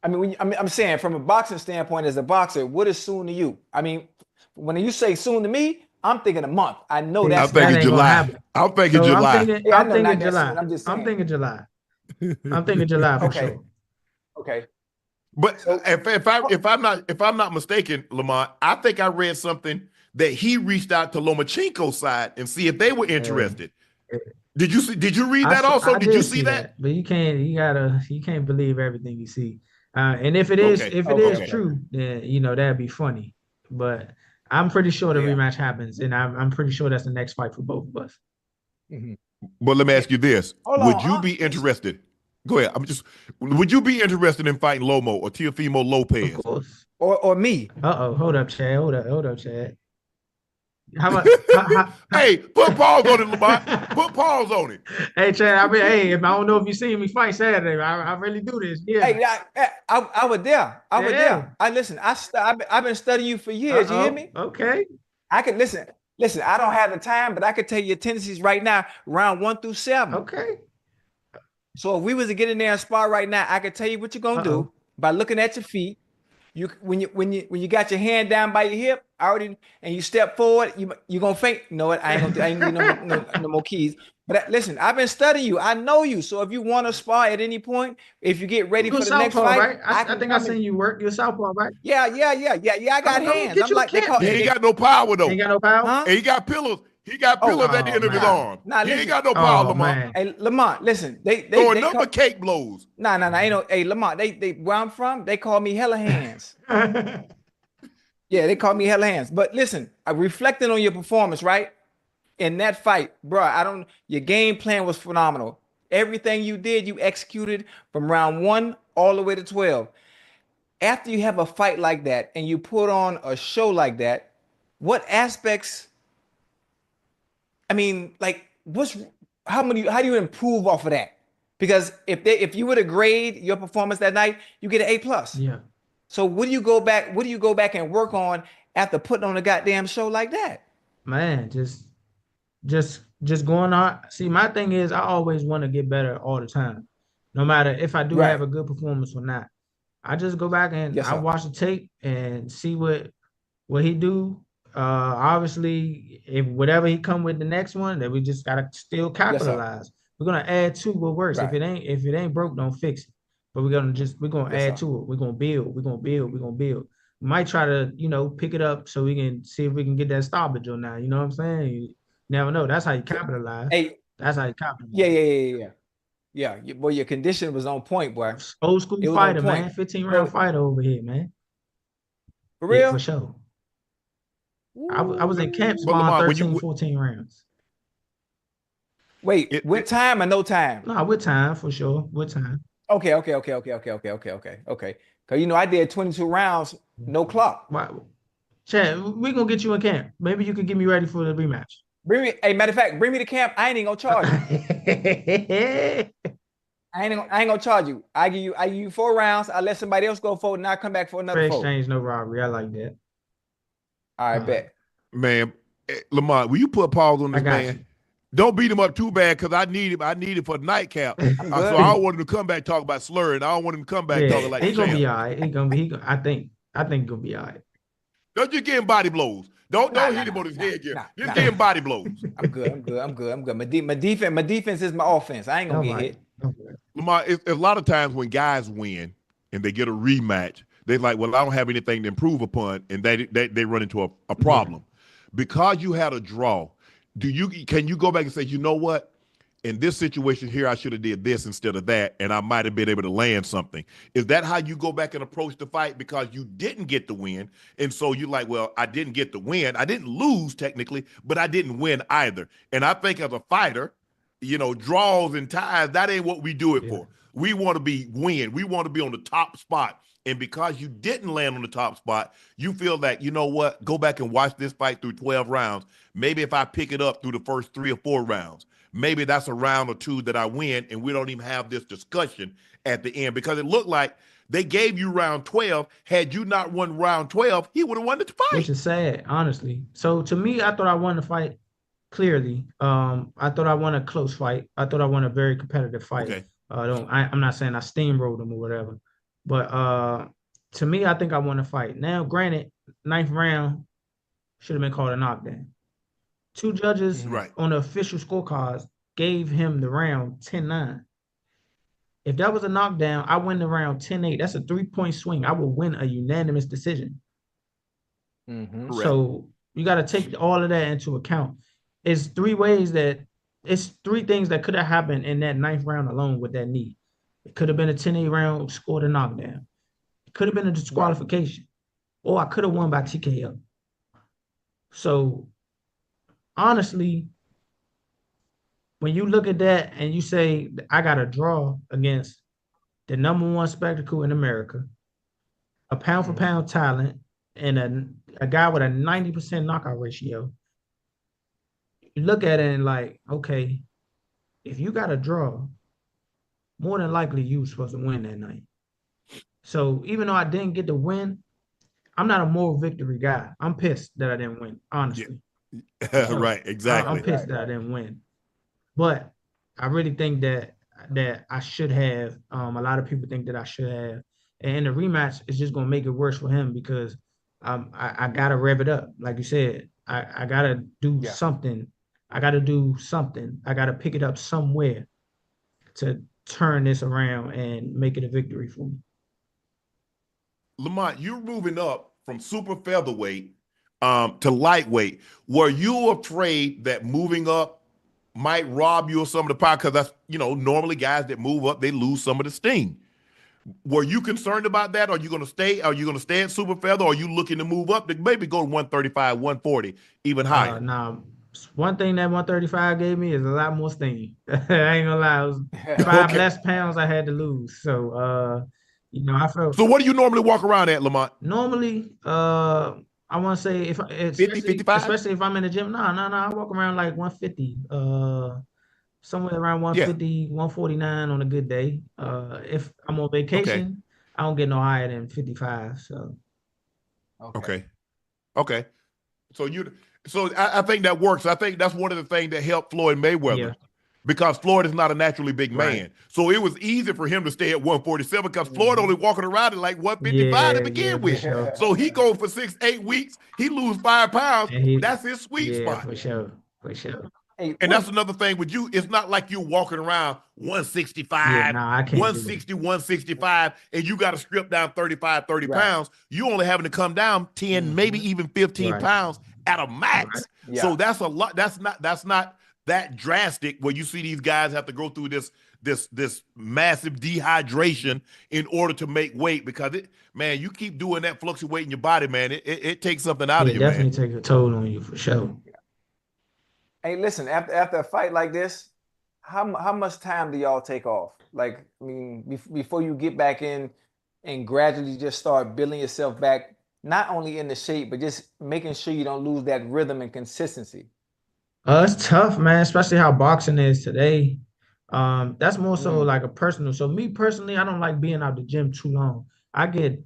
I mean, I'm saying from a boxing standpoint, as a boxer, what is soon to you? I mean, when you say soon to me, I'm thinking a month. I know See, I'm that's that thinking not ain't soon. gonna July. happen. I'm thinking So July. Yeah, I I'm know thinking not that July. soon. I'm just I'm saying. thinking July. I'm thinking July for Okay. sure. Okay. But So, if I'm not mistaken, Lamont, I think I read something that he reached out to Lomachenko's side and see if they were Hey, interested. Did you read that also? I Did you did see see that? that, but you can't believe everything you see. And if Okay. it okay, is okay. true, then that'd be funny. But I'm pretty sure the Yeah. rematch happens, and I'm pretty sure that's the next fight for both of us. Mhm. But let me Hey, ask you this. hold Would on, you Unc. be interested? Go ahead. Would you be interested in fighting Lomo or Teofimo Of Lopez? course. Or me. Uh-oh, hold up, Chad. Hold up, Chad. How about Hey, put pause on it, Lamont. Put pause on it. Hey, Chad, hey, if I don't know if you seen me fight Saturday, I really do this. Yeah. Hey, I was there. I was Yeah. there. I've been studying you for years. You hear Uh-oh. me? Okay. I could listen. Listen, I don't have the time, but I could tell you your tendencies right now, round 1 through 7. Okay. So if we was to get in there and spar right now, I could tell you what you're gonna Uh-oh. do by looking at your feet. When you got your hand down by your hip, already, and you step forward, you gonna faint. You know what? I ain't need no more keys. But listen, I've been studying you. I know you. So if you want to spar at any point, if you get ready You're for the next southpaw, fight, right? I I can think I come in. seen you work. You're southpaw, right? Yeah. I got I'm gonna hands. get I'm you a like they camp call He they, ain't then. they got no power Ain't though. got no power? huh? And he got pillars. He got Oh, pillars at the Oh end of his nah, man. arm. nah. He ain't Listen, got no power, Oh Lamont. man. hey Lamont, listen. Throwing They number call cake blows. nah. Ain't no. Hey Lamont, they where I'm from, they call me hella hands. Yeah, they call me hella hands. But listen, I reflecting on your performance, right? In that fight, bro, your game plan was phenomenal. Everything you did, you executed from round 1 all the way to 12. After you have a fight like that and you put on a show like that, what aspects, I mean, like how do you improve off of that? Because if you were to grade your performance that night, you get an A plus. Yeah. So what do you go back and work on after putting on a goddamn show like that? Man, just just going on. See, my thing is I always want to get better all the time, no matter if I do have Right. a good performance or not. I just go back and Yes, I sir. watch the tape and see what he do. Obviously, if whatever he come with the next one, that we just gotta still Yes, sir. capitalize. We're gonna add to what works. Right. If it ain't broke, don't fix it. But we're gonna Yes, add sir. to it. We're gonna build. We're gonna build. We're gonna build. We might try to pick it up so we can see if we can get that stoppage on now. You know what I'm saying? You never know. That's how you capitalize. Hey, That's how you capitalize. yeah. Boy, your condition was on point, boy. Old school It was on fighter, point. man. 15 round So fighter over here, man. for Yeah, for real? sure. I was in camp But spawn Lamont, when 13, you 14 rounds. Wait, it, with it time or no time? No, with time for sure. With time. Okay. Because I did 22 rounds, no clock. Why, Chad, we gonna get you in camp. Maybe you can get me ready for the rematch. Matter of fact, bring me to camp. I ain't even gonna charge you. I ain't gonna charge you. I give you 4 rounds. I let somebody else go for it, and I come back for another Fair 4. exchange, no robbery. I like that. I All right, bet. man, Lamont, will you put a pause on I this got you. man? Don't beat him up too bad because I need him. I need him for the nightcap. I'm So good. I don't want him to come back talking about slurring. I don't want him to come back Yeah, talking like he the gonna be champ. all right. I think he'll be all right. Don't just give him body blows. Don't hit him on his head here. Just give him body blows. I'm good. My defense is my offense. I ain't gonna All get right. hit. Okay. Lamont, it's a lot of times when guys win and they get a rematch, they're like, well, I don't have anything to improve upon, and they run into a problem. Because you had a draw, can you go back and say, you know what? In this situation here, I should have did this instead of that, and I might have been able to land something. Is that how you go back and approach the fight because you didn't get the win? And so you're like, well, I didn't get the win. I didn't lose technically, but I didn't win either. And I think as a fighter, draws and ties, that ain't what we do it Yeah. for. We want to win. We want to be on the top spot. And because you didn't land on the top spot, you feel that, you know what, go back and watch this fight through 12 rounds. Maybe if I pick it up through the first 3 or 4 rounds, maybe that's a round or 2 that I win, and we don't even have this discussion at the end because it looked like they gave you round 12. Had you not won round 12, he would have won the Which fight. is sad, honestly. So to me, I thought I won the fight clearly. I thought I won a close fight. I thought I won a very competitive fight. Okay. I'm not saying I steamrolled him or whatever, but to me, I think I won the fight. Now, granted, 9th round should have been called a knockdown. 2 judges Mhm. Right. on the official scorecards gave him the round 10-9. If that was a knockdown, I win the round 10-8. That's a 3-point swing. I will win a unanimous decision. Mhm. Correct. So you got to take all of that into account. It's 3 things that could have happened in that 9th round alone with that knee. It could have been a 10-8 round, scored a knockdown. It could have been a Right. disqualification, or I could have won by TKO. So honestly, when you look at that and you say, I got a draw against the #1 spectacle in America, a pound for Mhm. pound talent, and a guy with a 90% knockout ratio, you look at it and like, okay, if you got a draw, more than likely you were supposed to win that night. So even though I didn't get the win, I'm not a moral victory guy. I'm pissed that I didn't win, honestly. For sure. Right. I'm Exactly. pissed that I didn't win. But I really think that I should have. A lot of people think that I should have. And the rematch is just gonna make it worse for him because I gotta rev it up. Like you said, I gotta do Yeah. something. I gotta do something. I gotta pick it up somewhere to turn this around and make it a victory for me. Lamont, you're moving up from super featherweight to lightweight. Were you afraid that moving up might rob you of some of the power? Because that's, normally guys that move up, they lose some of the sting. Were you concerned about that? Are you going to stay? Are you going to stay at super feather? Or are you looking to move up to maybe go to 135, 140, even higher? Now, one thing that 135 gave me is a lot more stinging. I ain't gonna lie, it was 5 Okay. less pounds I had to lose. So, I felt So what do you normally walk around at, Lamont? normally, I want to say if 50, 55? especially if I'm in the gym, no, I walk around like 150, somewhere around Yeah. 150, 149 on a good day. If I'm on Okay. vacation, I don't get no higher than 55. So Okay. Okay. Okay. So So I think that works. I think that's one of the things that helped Floyd Mayweather. Yeah. Because Floyd is not a naturally big Right. man. So it was easy for him to stay at 147 because Floyd only walking around at like 155 to begin for with. sure. So he go for 6-8 weeks, he lose 5 pounds. And That's his sweet yeah, spot. for sure. For sure. Hey, And that's another thing with you. It's not like you're walking around 165, Yeah, nah, I can't 160, 165, and you got to strip down 35, 30 Right. pounds. You only having to come down 10, maybe even 15 Right. pounds at a max. Yeah. So that's a lot. That's not that drastic where you see these guys have to go through this massive dehydration in order to make weight because man, you keep doing that fluctuating your body, man. It takes something out of you, definitely man. take a toll on you for sure. Hey, listen, after a fight like this, how much time do y'all take off? Like, I mean, before you get back in and gradually just start building yourself back, not only in the shape, but just making sure you don't lose that rhythm and consistency. It's tough, man, especially how boxing is today. That's more so like a personal. So me personally, I don't like being out the gym too long. I get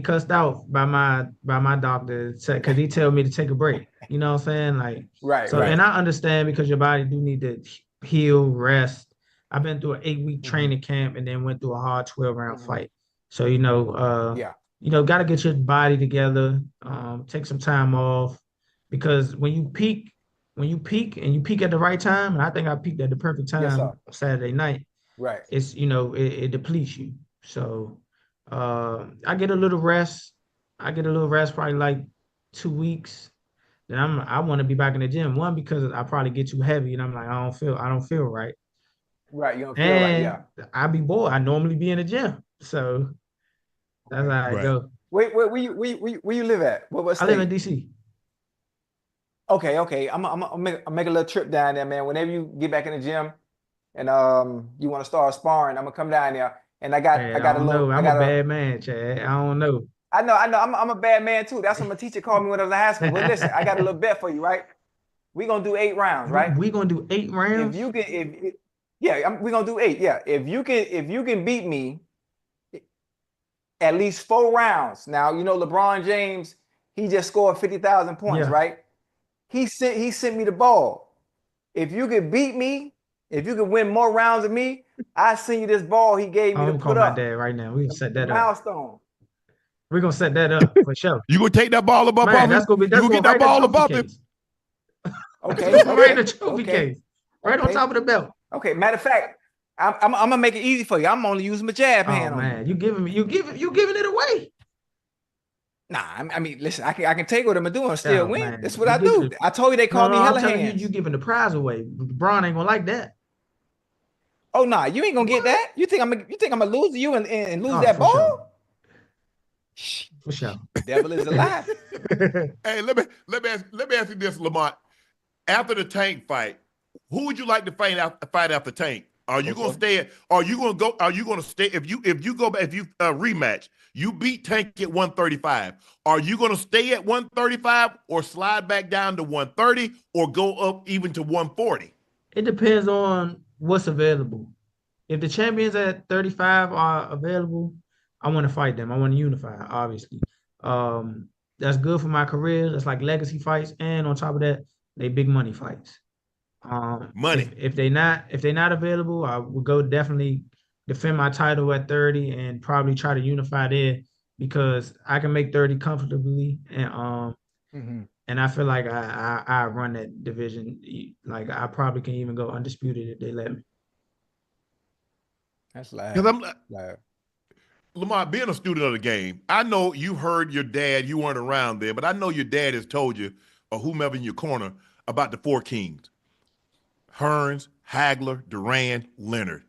cussed out by my doctor because he tell me to take a break. You know what I'm saying? Like, Right, so, right. and I understand because your body do need to heal, rest. I've been through an 8-week training camp and then went through a hard 12-round fight. So, Yeah. got to get your body together, take some time off because when you peak and you peak at the right time, and I think I peaked at the perfect Yes, time sir. Saturday night, Right. it's, it depletes you. So I get a little rest. Probably like 2 weeks. Then I want to be back in the gym. One, because I probably get too heavy and I'm like, I don't feel right. Right. You don't feel right. Yeah. I be bored. I normally be in the gym. So that's how I go. Wait, where you live at? What I state? live in DC. Okay. I'm make a little trip down there, man. Whenever you get back in the gym and you want to start sparring, I'm gonna come down there. And I got a don't little. know. I'm a bad man, Chad. I don't know. I know. I'm a bad man too. That's what my teacher called me when I was in high school. But listen, I got a little bet for you, right? We're gonna do 8 rounds, right? We gonna do 8 rounds? If you can, we're gonna do 8. Yeah. If you can beat me at least 4 rounds. Now, LeBron James, he just scored 50,000 points, right? He sent me the ball. If you could beat me, if you could win more rounds than me, I send you this ball he gave me to I'm put calling my up. dad right now. We can set that up. Milestone. We're gonna set that up for sure. You gonna take that ball above him? That's gonna get that ball above him? Okay. Right in the trophy case. Right on top of the belt. Okay. Matter of fact, I'm gonna make it easy for you. I'm only using my jab hand on man. You giving it away. Nah, I mean, listen, I can take what I'm doing and still win. Man. That's what I do. I told you they call me hella hands. You giving the prize away. LeBron ain't gonna like that. Oh nah, you ain't gonna get that. You think I'm gonna lose to you and lose that ball? Sure. For sure. Devil is alive. Hey, let me ask you this, Lamont. After the Tank fight, who would you like to fight after Tank? Are you gonna stay? Are you gonna stay? If you rematch, you beat Tank at 135. Are you gonna stay at 135 or slide back down to 130 or go up even to 140? It depends on what's available. If the champions at 35 are available, I want to fight them. I want to unify, obviously. That's good for my career. That's like legacy fights, and on top of that, they big money fights. Money. If they're not available, I would go definitely defend my title at 30 and probably try to unify there because I can make 30 comfortably, and and I feel like I run that division. Like I probably can even go undisputed if they let me. That's live. Because I'm live. Lamont, being a student of the game, I know you heard your dad. You weren't around there, but I know your dad has told you or whomever in your corner about the 4 kings. Hearns, Hagler, Durant, Leonard,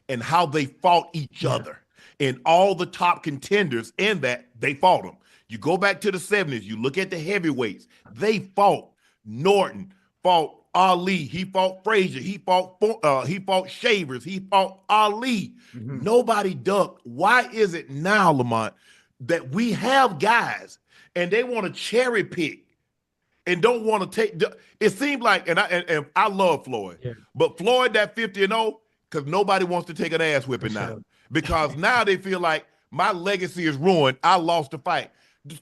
and how they fought each other. And all the top contenders in that, they fought them. You go back to the 70s, you look at the heavyweights, they fought. Norton fought Ali, he fought Frazier, he fought Shavers, he fought Ali. Nobody ducked. Why is it now, Lamont, that we have guys and they want to cherry pick and don't want to take? It seems like, and I love Floyd, but Floyd that 50-0 because nobody wants to take an ass whipping now because now they feel like my legacy is ruined. I lost the fight.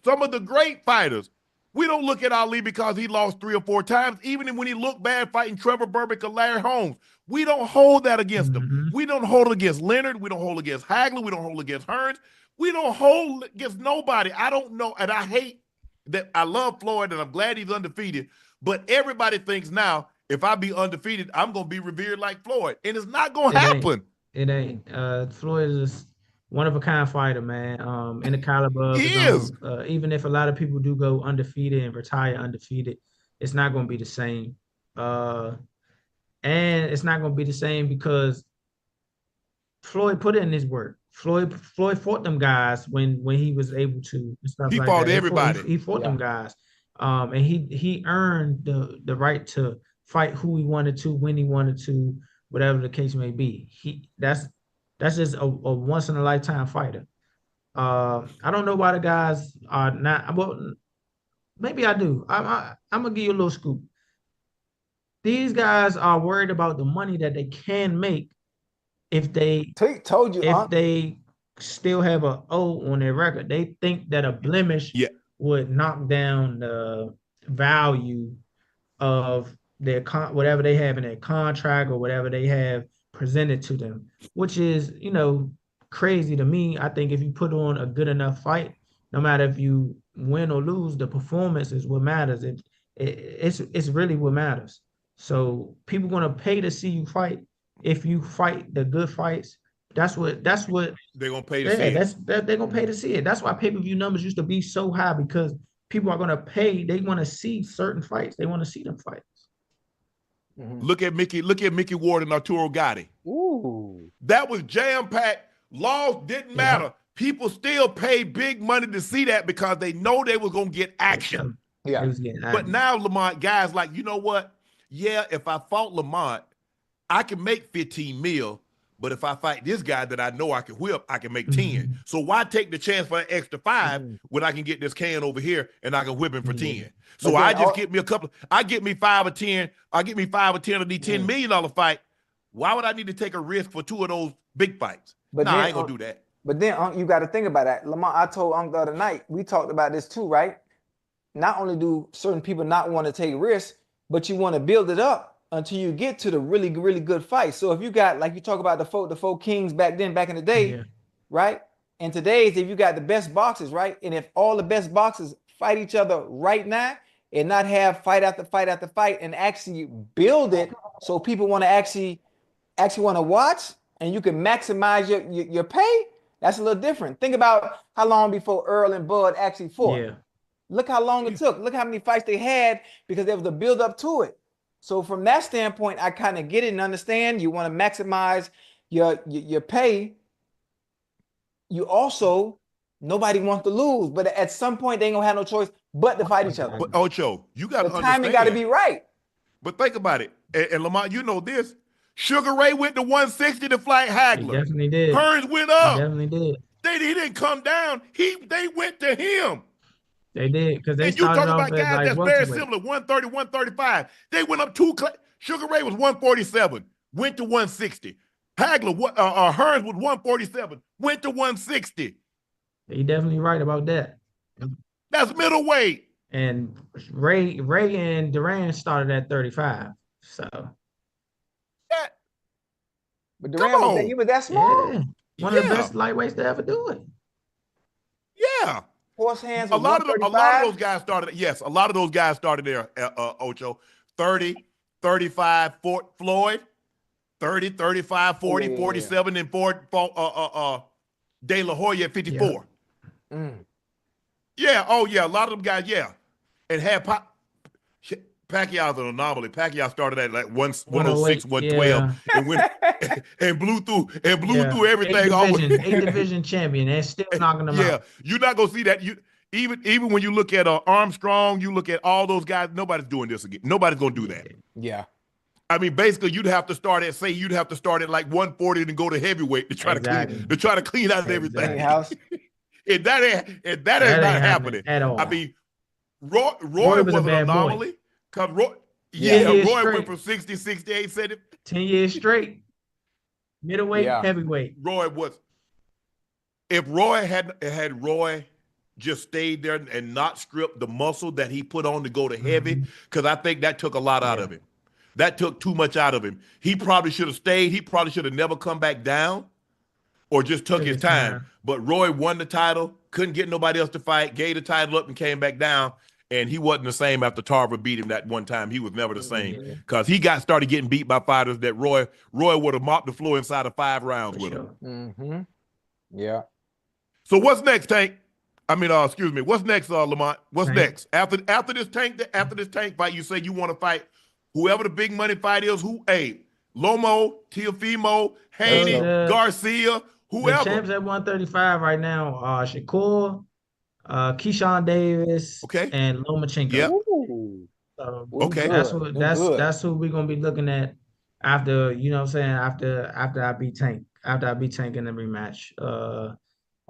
Some of the great fighters We don't look at Ali because he lost 3 or 4 times. Even when he looked bad fighting Trevor Burbick or Larry Holmes, we don't hold that against him. Mm-hmm. We don't hold it against Leonard. We don't hold it against Hagler. We don't hold it against Hearns. We don't hold it against nobody. I don't know, and I hate that. I love Floyd, and I'm glad he's undefeated. But everybody thinks now, if I be undefeated, I'm going to be revered like Floyd, and it's not going to happen. It ain't. Floyd is one of a kind fighter, man. In the caliber of He his is. own. Even if a lot of people do go undefeated and retire undefeated, it's not going to be the same. And it's not going to be the same because Floyd put in his work. Floyd fought them guys when he was able to and stuff He like fought that. everybody. He fought them guys. And he earned the right to fight who he wanted to, when he wanted to, whatever the case may be. That's just a once in a lifetime fighter. I don't know why the guys are not. Well, maybe I do. I'm gonna give you a little scoop. These guys are worried about the money that they can make if they told you if they still have a O on their record. They think that a blemish would knock down the value of their whatever they have in their contract or whatever they have presented to them, which is, crazy to me. I think if you put on a good enough fight, no matter if you win or lose, the performance is what matters. It's really what matters. So people gonna pay to see you fight. If you fight the good fights, that's what they're gonna pay to see it. They're gonna pay to see it. That's why pay-per-view numbers used to be so high, because people are gonna pay. They want to see certain fights. They want to see them fights. Mm-hmm. Look at Mickey Ward and Arturo Gatti. Ooh, that was jam-packed. Laws didn't matter. People still pay big money to see that because they know they was gonna get action. But now, Lamont, guys like, you know what? Yeah, if I fought Lamont, I can make 15 mil, but if I fight this guy that I know I can whip, I can make 10. So why take the chance for an extra 5 when I can get this can over here and I can whip him for 10? So I just get me I get me 5 or 10, I get me 5 or 10 of these $10 million fight. Why would I need to take a risk for 2 of those big fights? I ain't gonna do that. But then, Unc, you got to think about that. Lamont, I told Unc the other night, we talked about this too, right? Not only do certain people not want to take risks, but you want to build it up until you get to the really, really good fight. So if you got, like you talk about the four kings back in the day, right? And today's, if you got the best boxers, right? And if all the best boxers fight each other right now and not have fight after fight after fight and actually build it so people want to actually want to watch and you can maximize your pay, that's a little different. Think about how long before Earl and Bud actually fought. Yeah. Look how long it took. Look how many fights they had because there was a build up to it. So from that standpoint, I kind of get it and understand. You want to maximize your pay. You also, nobody wants to lose, but at some point they ain't gonna have no choice but to fight each other. But Ocho, you got to understand. The timing got to be right. But think about it, and Lamont, you know this. Sugar Ray went to 160 to fight Hagler. He definitely did. Hearns went up. He definitely did. He didn't come down. They went to him. They did, because they started off about guys that's very similar, 130, 135. They went up 2. Sugar Ray was 147, went to 160. Hagler, Hearns was 147, went to 160. You're definitely right about that. That's middleweight. And Ray and Durant started at 35. So. But Durant he was that small. Yeah. One of the best lightweights to ever do it. Yeah. Horse hands. A lot of those guys started. Yes, a lot of those guys started there. Ocho, 30, 35, Floyd, 30, 35, 40, 47, and De La Hoya at 54. Yeah. Oh yeah. A lot of them guys. Yeah, and had Pacquiao's an anomaly. Pacquiao started at like 106, 112, and went and blew through everything. Eight division champion, and still knocking them out. Yeah, you're not gonna see that. Even when you look at Armstrong, you look at all those guys. Nobody's doing this again. Nobody's gonna do that. Yeah. I mean, basically, you'd have to start at like 140 and go to heavyweight to try to clean out everything. And that ain't not happening at all. I mean, Roy was an anomaly. Because Roy went from 60, 68, 70. 10 years straight. Middleweight, heavyweight. Roy was. If Roy had Roy just stayed there and not stripped the muscle that he put on to go to heavy, because I think that took a lot out of him. That took too much out of him. He probably should have stayed. He probably should have never come back down or just took his time. But Roy won the title, couldn't get nobody else to fight, gave the title up and came back down. And he wasn't the same after Tarver beat him that one time. He was never the same because he started getting beat by fighters that Roy would have mopped the floor inside of 5 rounds with him. Yeah. So what's next, Tank? I mean, excuse me. What's next, Lamont? What's next after this Tank fight? You say you want to fight whoever the big money fight is. Lomo, Teofimo, Haney, Garcia, whoever. The champs at 135 right now are Shakur, Keyshawn Davis, and Lomachenko. Yep. So okay. That's who we're gonna be looking at after, you know what I'm saying, after I beat Tank. After I beat Tank in the rematch.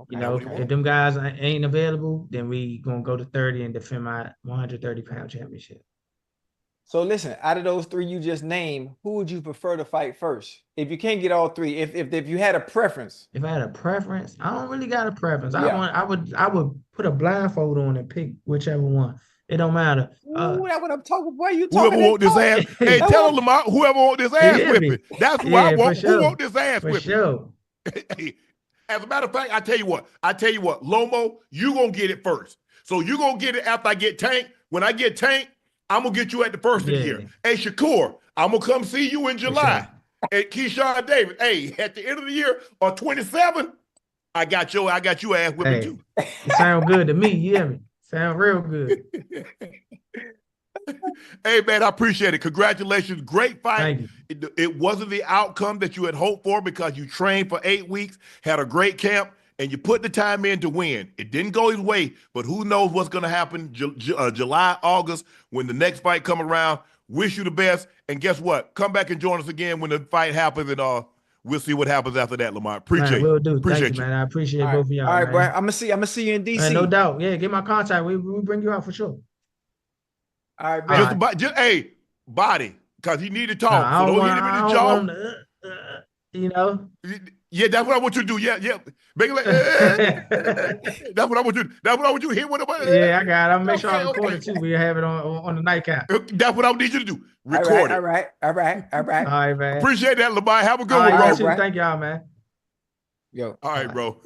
You know, if them guys ain't available, then we gonna go to 30 and defend my 130-pound championship. So listen, out of those 3 you just named, who would you prefer to fight first? If you can't get all 3, if you had a preference. If I had a preference, I don't really got a preference. I would put a blindfold on and pick whichever one. It don't matter. Ooh, that's what I'm talking about. You talking whoever want this ass. Hey, tell him, Lamont, whoever want this ass whipping. That's who I want. Who want this ass whipping? For sure. Hey, as a matter of fact, I tell you what, Lomo, you gonna get it first. So you gonna get it after I get Tank. When I get Tank, I'm gonna get you at the first of the year. Hey, Shakur, I'm gonna come see you in July. And Keyshawn Davis, hey, at the end of the year or 27, I got you ass whipping too. It sound good to me, you hear me? Sound real good. Hey, man, I appreciate it. Congratulations. Great fight. Thank you. It wasn't the outcome that you had hoped for because you trained for 8 weeks, had a great camp, and you put the time in to win. It didn't go his way, but who knows what's going to happen July, August, when the next fight come around. Wish you the best. And guess what? Come back and join us again when the fight happens, and we'll see what happens after that, Lamont. Appreciate it. Will do. Appreciate Thank you, man. I appreciate both of y'all. All right, man. bro. I'm gonna see you in DC. Man, no doubt. Yeah, get my contact. We bring you out for sure. All right, man. Hey, body, because you need to talk. So don't hit him in the jaw. You know? Yeah, that's what I want you to do. Yeah. Make it like, that's what I want you to do. That's what I want you to hit with the Yeah, I got it. I'll make sure I record it too. We have it on the nightcap. That's what I need you to do. Record it. All right. All right, man. Appreciate that, Lamont. Have a good one, bro. Thank y'all, man. Yo. All right, bro.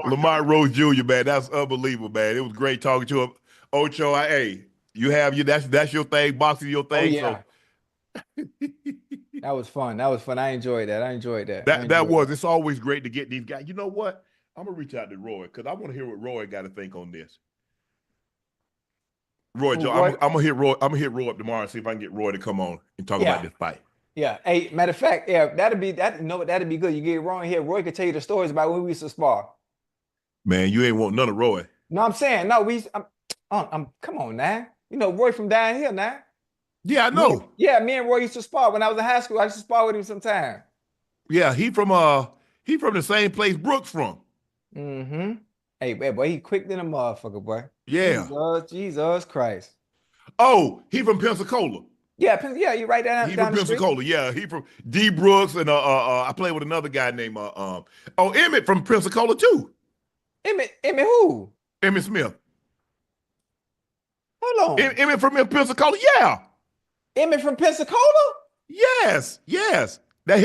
Lamont Roach Jr., man. That's unbelievable, man. It was great talking to him. Ocho, that's your thing, boxing your thing. Oh, yeah. So That was fun. I enjoyed that. It's always great to get these guys. You know what? I'm gonna reach out to Roy because I want to hear what Roy got to think on this. Roy, I'm gonna hit Roy up tomorrow and see if I can get Roy to come on and talk about this fight. Yeah. Hey, matter of fact, that'd be good. You get Roy in here. Roy could tell you the stories about when we used to spar. Man, you ain't want none of Roy. No, I'm saying no. Come on now. You know Roy from down here now. Yeah, I know. Me and Roy used to spar when I was in high school. I used to spar with him sometime. Yeah, he from the same place Brooks from. Mm-hmm. Hey, boy, he quick than a motherfucker, boy. Yeah. Jesus Christ. Oh, he from Pensacola. Yeah, you right down. He down from the Pensacola. street. Yeah, he from D Brooks and I played with another guy named Emmett from Pensacola too. Emmett who? Emmett Smith. Hold on. Emmett from Pensacola. Yeah. Emmett from Pensacola? Yes. That's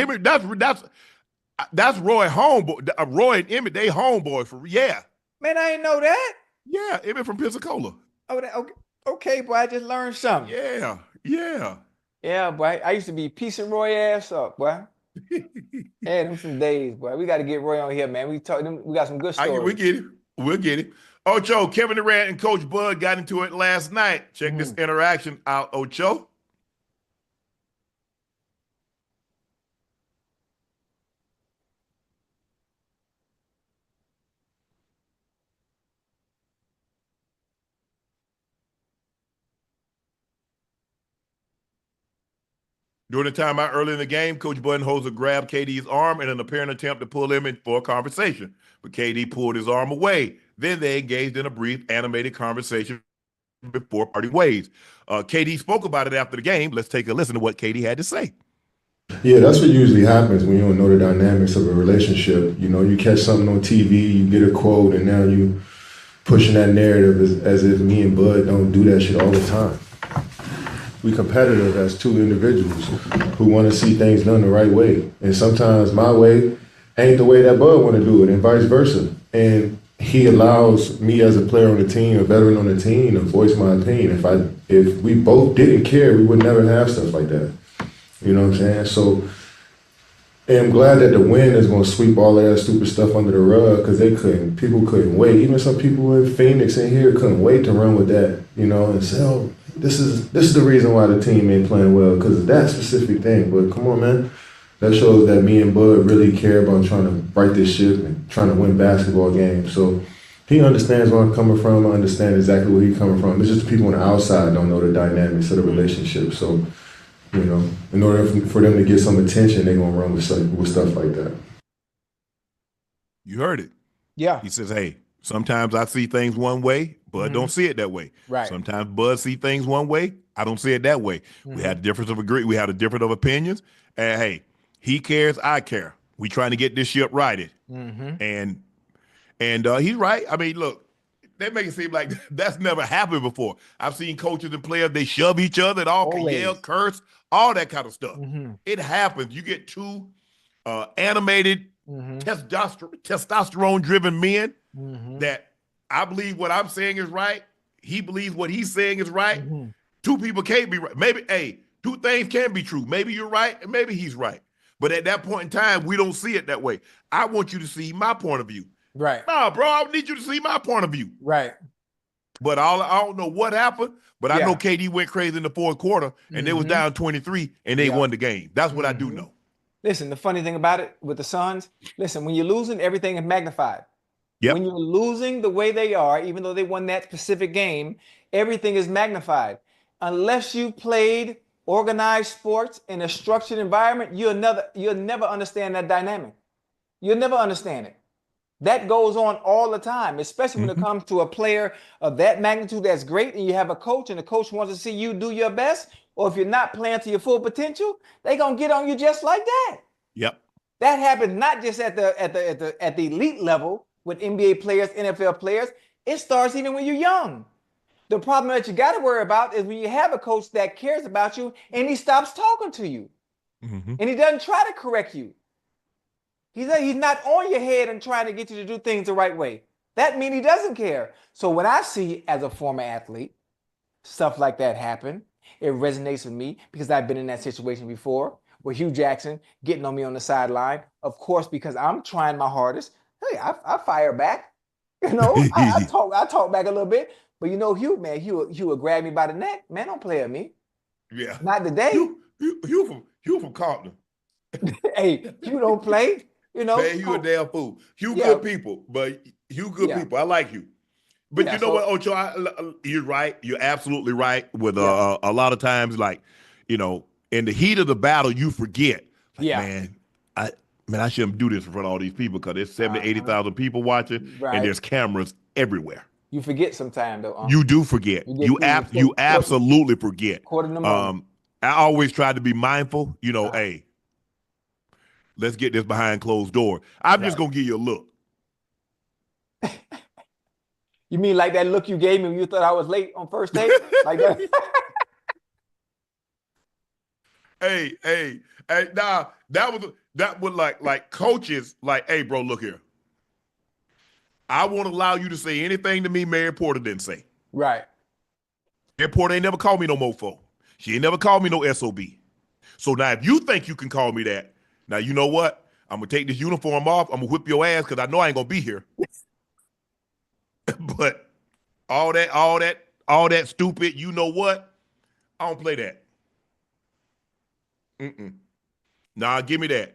Roy homeboy. Roy and Emmett, they homeboys for Man, I didn't know that. Yeah, Emmett from Pensacola. Oh, okay, boy. I just learned something. Yeah. Yeah, boy. I used to be piecing Roy ass up, boy. Yeah, them some days, boy. We got to get Roy on here, man. We got some good stories. We'll get it. Ocho, Kevin Durant and Coach Bud got into it last night. Check this interaction out, Ocho. During the timeout early in the game, Coach Budenholzer grabbed KD's arm in an apparent attempt to pull him in for a conversation, but KD pulled his arm away. Then they engaged in a brief, animated conversation before parting ways. KD spoke about it after the game. Let's take a listen to what KD had to say. Yeah, that's what usually happens when you don't know the dynamics of a relationship. You know, you catch something on TV, you get a quote, and now pushing that narrative as if me and Bud don't do that shit all the time. We competitive as two individuals who want to see things done the right way. And sometimes my way ain't the way that Bud want to do it, and vice versa. And he allows me as a player on the team, a veteran on the team, to voice my opinion. If we both didn't care, we would never have stuff like that. You know what I'm saying? So, and I'm glad that the win is going to sweep all of that stupid stuff under the rug, because people couldn't wait. Even some people in Phoenix in here couldn't wait to run with that, you know, and say, oh, this is the reason why the team ain't playing well, because of that specific thing. But come on, man. That shows that me and Bud really care about trying to right this ship and trying to win basketball games. So he understands where I'm coming from. I understand exactly where he's coming from. It's just the people on the outside don't know the dynamics of the relationship. So, you know, in order for them to get some attention, they're going to run with stuff like that. You heard it. Yeah. He says, hey, sometimes I see things one way, Bud don't see it that way. Right. Sometimes Bud see things one way, I don't see it that way. We had a difference of we had a difference of opinions. And hey, he cares, I care. We trying to get this ship righted. And he's right. I mean, look, they make it seem like that's never happened before. I've seen coaches and players, they shove each other and all can yell, curse, all that kind of stuff. It happens. You get two animated, testosterone-driven men that I believe what I'm saying is right. He believes what he's saying is right. Two people can't be right. Maybe, two things can be true. Maybe you're right and maybe he's right. But at that point in time, we don't see it that way. I want you to see my point of view. Right. No, bro, I need you to see my point of view. Right. But I don't know what happened, but I know KD went crazy in the fourth quarter and they was down 23 and they won the game. That's what I do know. Listen, the funny thing about it with the Suns, listen, when you're losing, everything is magnified. Yep. When you're losing the way they are, even though they won that specific game, everything is magnified. Unless you played organized sports in a structured environment, you'll never understand that dynamic. You'll never understand it. That goes on all the time, especially when it comes to a player of that magnitude that's great and you have a coach and the coach wants to see you do your best, or if you're not playing to your full potential, they're going to get on you just like that. Yep. That happens not just at the elite level with NBA players, NFL players. It starts even when you're young. The problem that you got to worry about is when you have a coach that cares about you and he stops talking to you and he doesn't try to correct you. He's not on your head and trying to get you to do things the right way. That means he doesn't care. So when I see, as a former athlete, stuff like that happen, it resonates with me because I've been in that situation before with Hugh Jackson getting on me on the sideline. Of course, because I'm trying my hardest. Hey, I fire back. You know, I talk back a little bit. But you know, Hugh, man, Hugh would grab me by the neck. Man, don't play at me. Yeah. Not today. Hugh from Compton. Hey, Hugh don't play. You know, man, Hugh a damn fool. Hugh good people, but Hugh good people. I like you. But you know what, Ocho, you're right. You're absolutely right with a lot of times, like, you know, in the heat of the battle, you forget. Like, man, I shouldn't do this in front of all these people because there's 70,000 to 80,000 people watching and there's cameras everywhere. You forget sometimes, though. You do forget. You absolutely forget. I always try to be mindful. You know, hey, let's get this behind closed door. I'm just gonna give you a look. You mean like that look you gave me when you thought I was late on first date? Like that? hey, nah, that was like coaches, like, hey, bro, look here. I won't allow you to say anything to me Mary Porter didn't say. Right. Mary Porter ain't never called me no mofo. She ain't never called me no SOB. So now if you think you can call me that, now you know what? I'm going to take this uniform off. I'm going to whip your ass because I know I ain't going to be here. But all that stupid, you know what? I don't play that. Nah, give me that.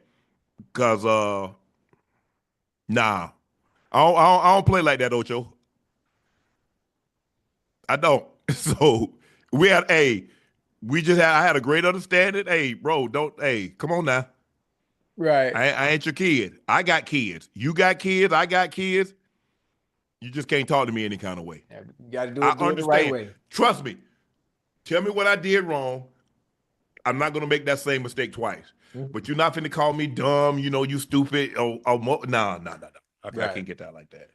Because, nah. I don't play like that, Ocho. I don't. So I had a great understanding. Hey, bro, come on now. Right. I ain't your kid. I got kids. You got kids. I got kids. You just can't talk to me any kind of way. Yeah, you got to do it the right way. Trust me. Tell me what I did wrong. I'm not going to make that same mistake twice. But you're not finna call me dumb, you know, you stupid. Nah. I can't get that like that.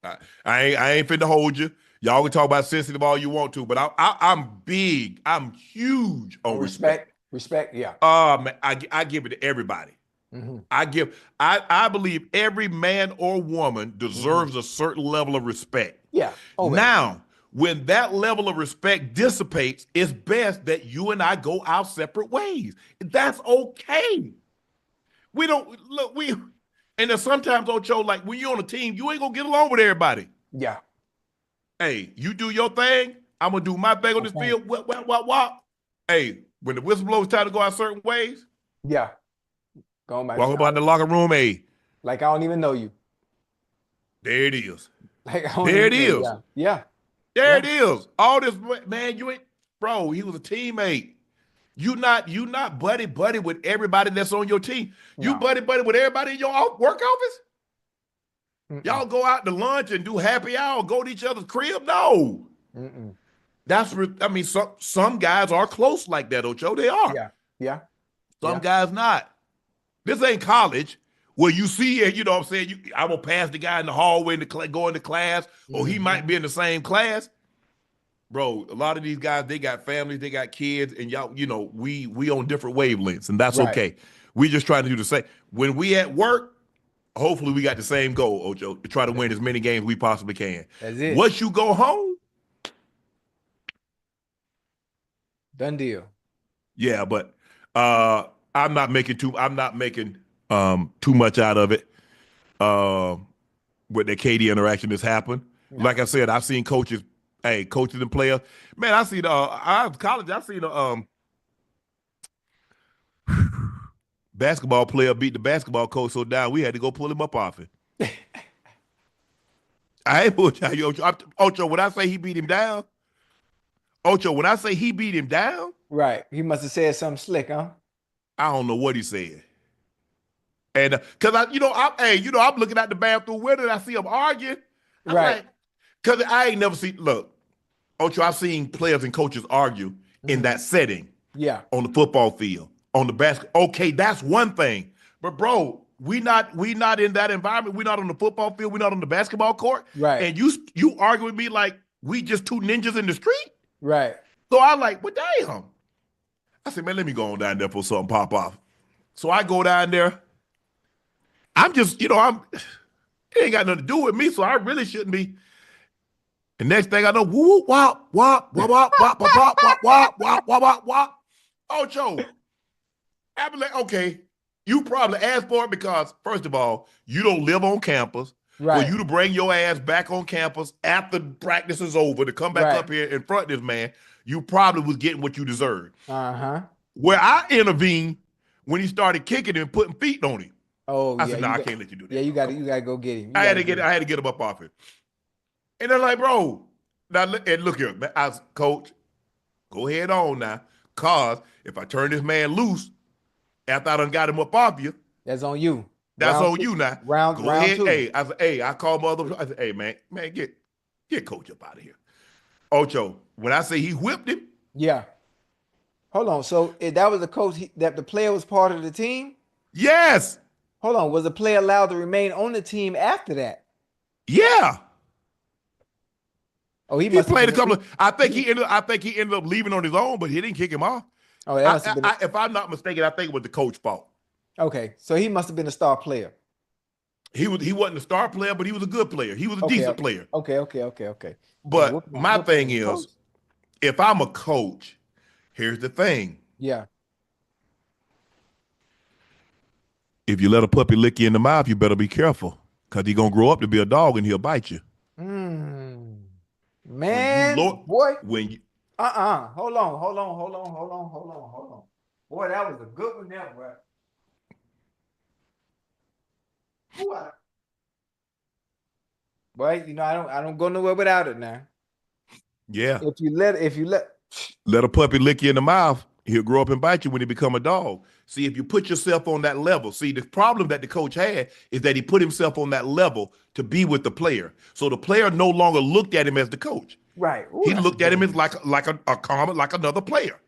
I ain't finna hold you. Y'all can talk about sensitive all you want to, but I'm big. I'm huge on respect. Respect, yeah. Man, I give it to everybody. Mm-hmm. I believe every man or woman deserves a certain level of respect. Yeah. Now, when that level of respect dissipates, it's best that you and I go our separate ways. That's okay. We don't look, and then sometimes, Ocho, like when you're on a team, you ain't gonna get along with everybody. Yeah. Hey, you do your thing, I'm gonna do my thing on this field. What? Hey, when the whistle blows time to go out certain ways, yeah. Going back. walk about the locker room, hey. Like I don't even know you. There it is. Like I don't there it even is. know. Yeah. There it is. All this, man, you ain't, bro, he was a teammate. You not buddy with everybody that's on your team. You buddy with everybody in your work office? Y'all go out to lunch and do happy hour, go to each other's crib? No. I mean, some guys are close like that, Ocho. They are. Yeah. Some guys not. This ain't college where you see, you know what I'm saying, I will pass the guy in the hallway go into class, or he might be in the same class. Bro, a lot of these guys, they got families, they got kids, and y'all, you know, we on different wavelengths, and that's okay. We just trying to do the same. When we at work, hopefully we got the same goal, Ocho, to try to win as many games we possibly can. That's it. Once you go home, done deal. Yeah, but I'm not making too much out of it. With the KD interaction that's happened. Yeah. Like I said, I've seen coaches and players. Man, I see I was college. I seen basketball player beat the basketball coach so down we had to go pull him up off it. I ain't bullshit you, Ocho. When I say he beat him down, right? He must have said something slick, huh? I don't know what he said. And because I'm looking at the bathroom window and I see them arguing. I'm like, because I ain't never seen. Look, Ocho, I've seen players and coaches argue in that setting. Yeah. On the football field, on the basketball. Okay, that's one thing. But bro, we not in that environment. We're not on the football field. We're not on the basketball court. Right. And you argue with me like we just two ninjas in the street. Right. So I like, but damn. I said, man, let me go on down there for something pop off. So I go down there. I'm just, it ain't got nothing to do with me, so I really shouldn't be. The next thing I know, whoop, wop, wop, wop, wop, wop, wop, wop, wop, wop, wop, wop, wop, wop. Ocho, I be like, okay, you probably asked for it because, first of all, you don't live on campus. Right. For you to bring your ass back on campus after practice is over to come back up here in front of this man, you probably was getting what you deserved. Where I intervened when he started kicking and putting feet on him. Oh, I said, no, I can't let you do that. Yeah, you got to go get him. I had to get him up off it. And they're like, bro, now look here, man, I was, coach, go ahead on now. Cause if I turn this man loose after I done got him up off you, that's on you. That's on you now. Round ahead. Two. Hey, I said, I called my other. I said, hey, man, get coach up out of here. Ocho, when I say he whipped him. Yeah. Hold on. So if that was the coach that the player was part of the team? Yes. Hold on. Was the player allowed to remain on the team after that? Yeah. Oh, he played a couple of. I think he ended up leaving on his own, but he didn't kick him off. Oh, that must have been if I'm not mistaken, I think it was the coach's fault. Okay, so he must have been a star player. He wasn't a star player, but he was a good player. He was a decent player. Okay. But my thing is, if I'm a coach, here's the thing. Yeah. If you let a puppy lick you in the mouth, you better be careful, because he's gonna grow up to be a dog and he'll bite you. Man, boy. When you Hold on. Boy, that was a good one there, bro. Boy, I don't go nowhere without it now. Yeah. If you let a puppy lick you in the mouth, he'll grow up and bite you when he become a dog. See, if you put yourself on that level, the problem that the coach had is that he put himself on that level to be with the player. So the player no longer looked at him as the coach. Right. Ooh, he looked at him as like a common, like another player.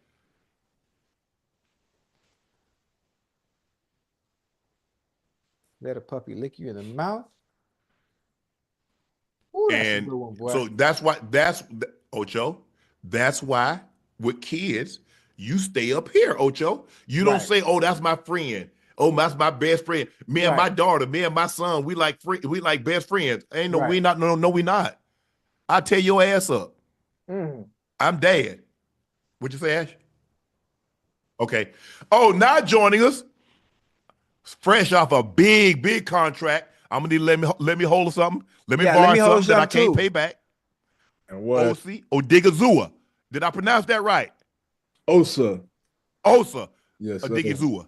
Let a puppy lick you in the mouth? Ooh, that's a And good one, boy. so Ocho, that's why with kids, you stay up here, Ocho. You don't Right. say, oh, that's my friend. Oh, that's my best friend. Me and my Right. daughter, me and my son, we like best friends. Ain't no, we Right. not, no, we not. I tear your ass up. Mm. I'm dad. What'd you say, Ash? Okay. Oh, now joining us, fresh off a big contract. I'm gonna need to let me hold something. Let me Yeah, let borrow me hold something that I something can't too. pay back. And what? Osa Odighizuwa. Did I pronounce that right? Osa. Osa Yes, sir. Odighizuwa.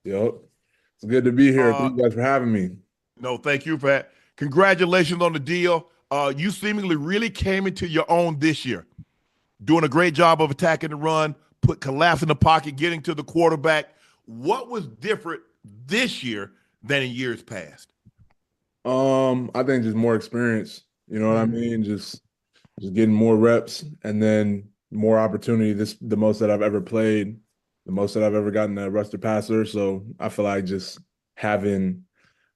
Yep. It's good to be here. Thank you guys for having me. No, thank you for that. Congratulations on the deal. You seemingly really came into your own this year, doing a great job of attacking the run, collapsing the pocket, getting to the quarterback. What was different this year than in years past? I think just more experience. You know what I mean? Just getting more reps and then more opportunity. The most that I've ever played, the most that I've ever gotten a rusher passer. So I feel like just having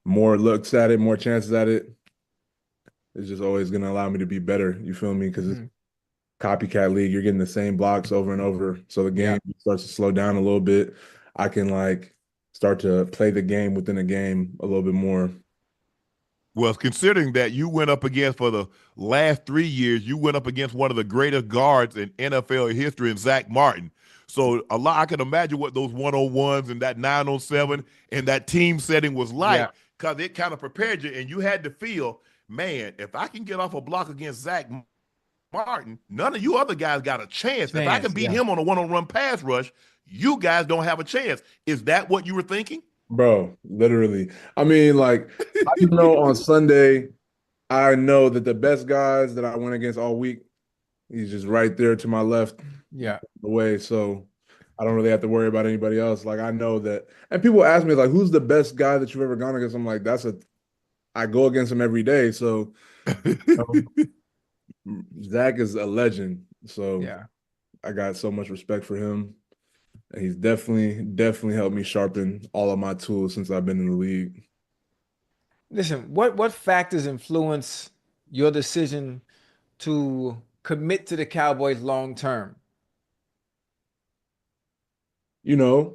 more looks at it, more chances at it, is just always going to allow me to be better. You feel me? Because it's copycat league. You're getting the same blocks over and over. So the game starts to slow down a little bit. I can start to play the game within a game a little bit more. Well, considering that you went up against, for the last 3 years, you went up against one of the greatest guards in NFL history in Zach Martin. So I can imagine what those 1-on-1s and that 9-on-7 and that team setting was like, because it kind of prepared you, and you had to feel, man, if I can get off a block against Zach Martin, none of you other guys got a chance. If I can beat him on a one-on-one pass rush, you guys don't have a chance. Is that what you were thinking? Bro, literally. I mean, I know on Sunday, I know that the best guys that I went against all week, he's just right there to my left. Yeah. Away. So I don't really have to worry about anybody else. I know that. And people ask me, who's the best guy that you've ever gone against? I'm like, I go against him every day. So Zach is a legend. So I got so much respect for him. And he's definitely helped me sharpen all of my tools since I've been in the league. Listen, what factors influence your decision to commit to the Cowboys long term? I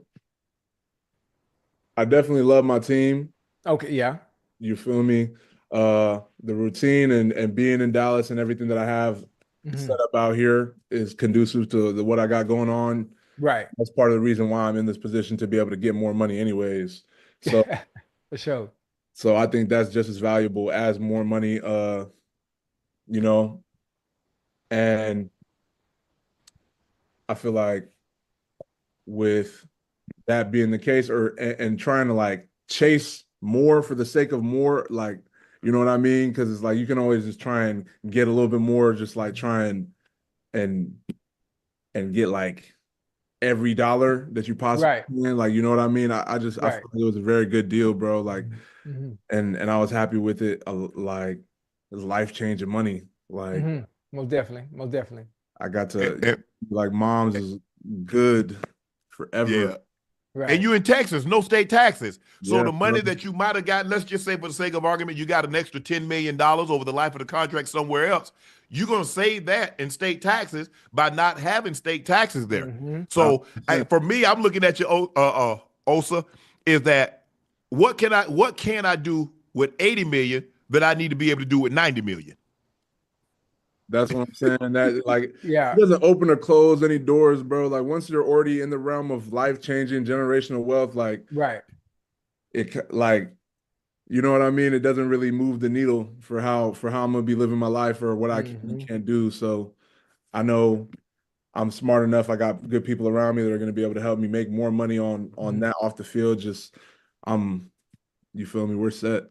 definitely love my team. Okay, yeah. You feel me? The routine and being in Dallas and everything that I have set up out here is conducive to what I got going on. Right. That's part of the reason why I'm in this position, to be able to get more money anyways. So for sure. So I think that's just as valuable as more money, and I feel like with that being the case, and trying to chase more for the sake of more, you know what I mean? Because it's you can always just try and get a little bit more, just try and get every dollar that you possibly can, you know what I mean? I feel like it was a very good deal, bro. And I was happy with it. It was life-changing money. Most definitely. I got to mom's is good forever. Yeah. Right. And you in Texas, no state taxes. So the money that you might have gotten, let's just say for the sake of argument, you got an extra $10 million over the life of the contract somewhere else. You're going to save that in state taxes by not having state taxes there. So for me, I'm looking at your Osa, is that what can I do with 80 million that I need to be able to do with 90 million? That's what I'm saying. That it doesn't open or close any doors, bro. Once you're already in the realm of life-changing generational wealth, it you know what I mean? It doesn't really move the needle for how I'm gonna be living my life or what I can and can't do. So I know I'm smart enough. I got good people around me that are gonna be able to help me make more money on that off the field. Just you feel me? We're set.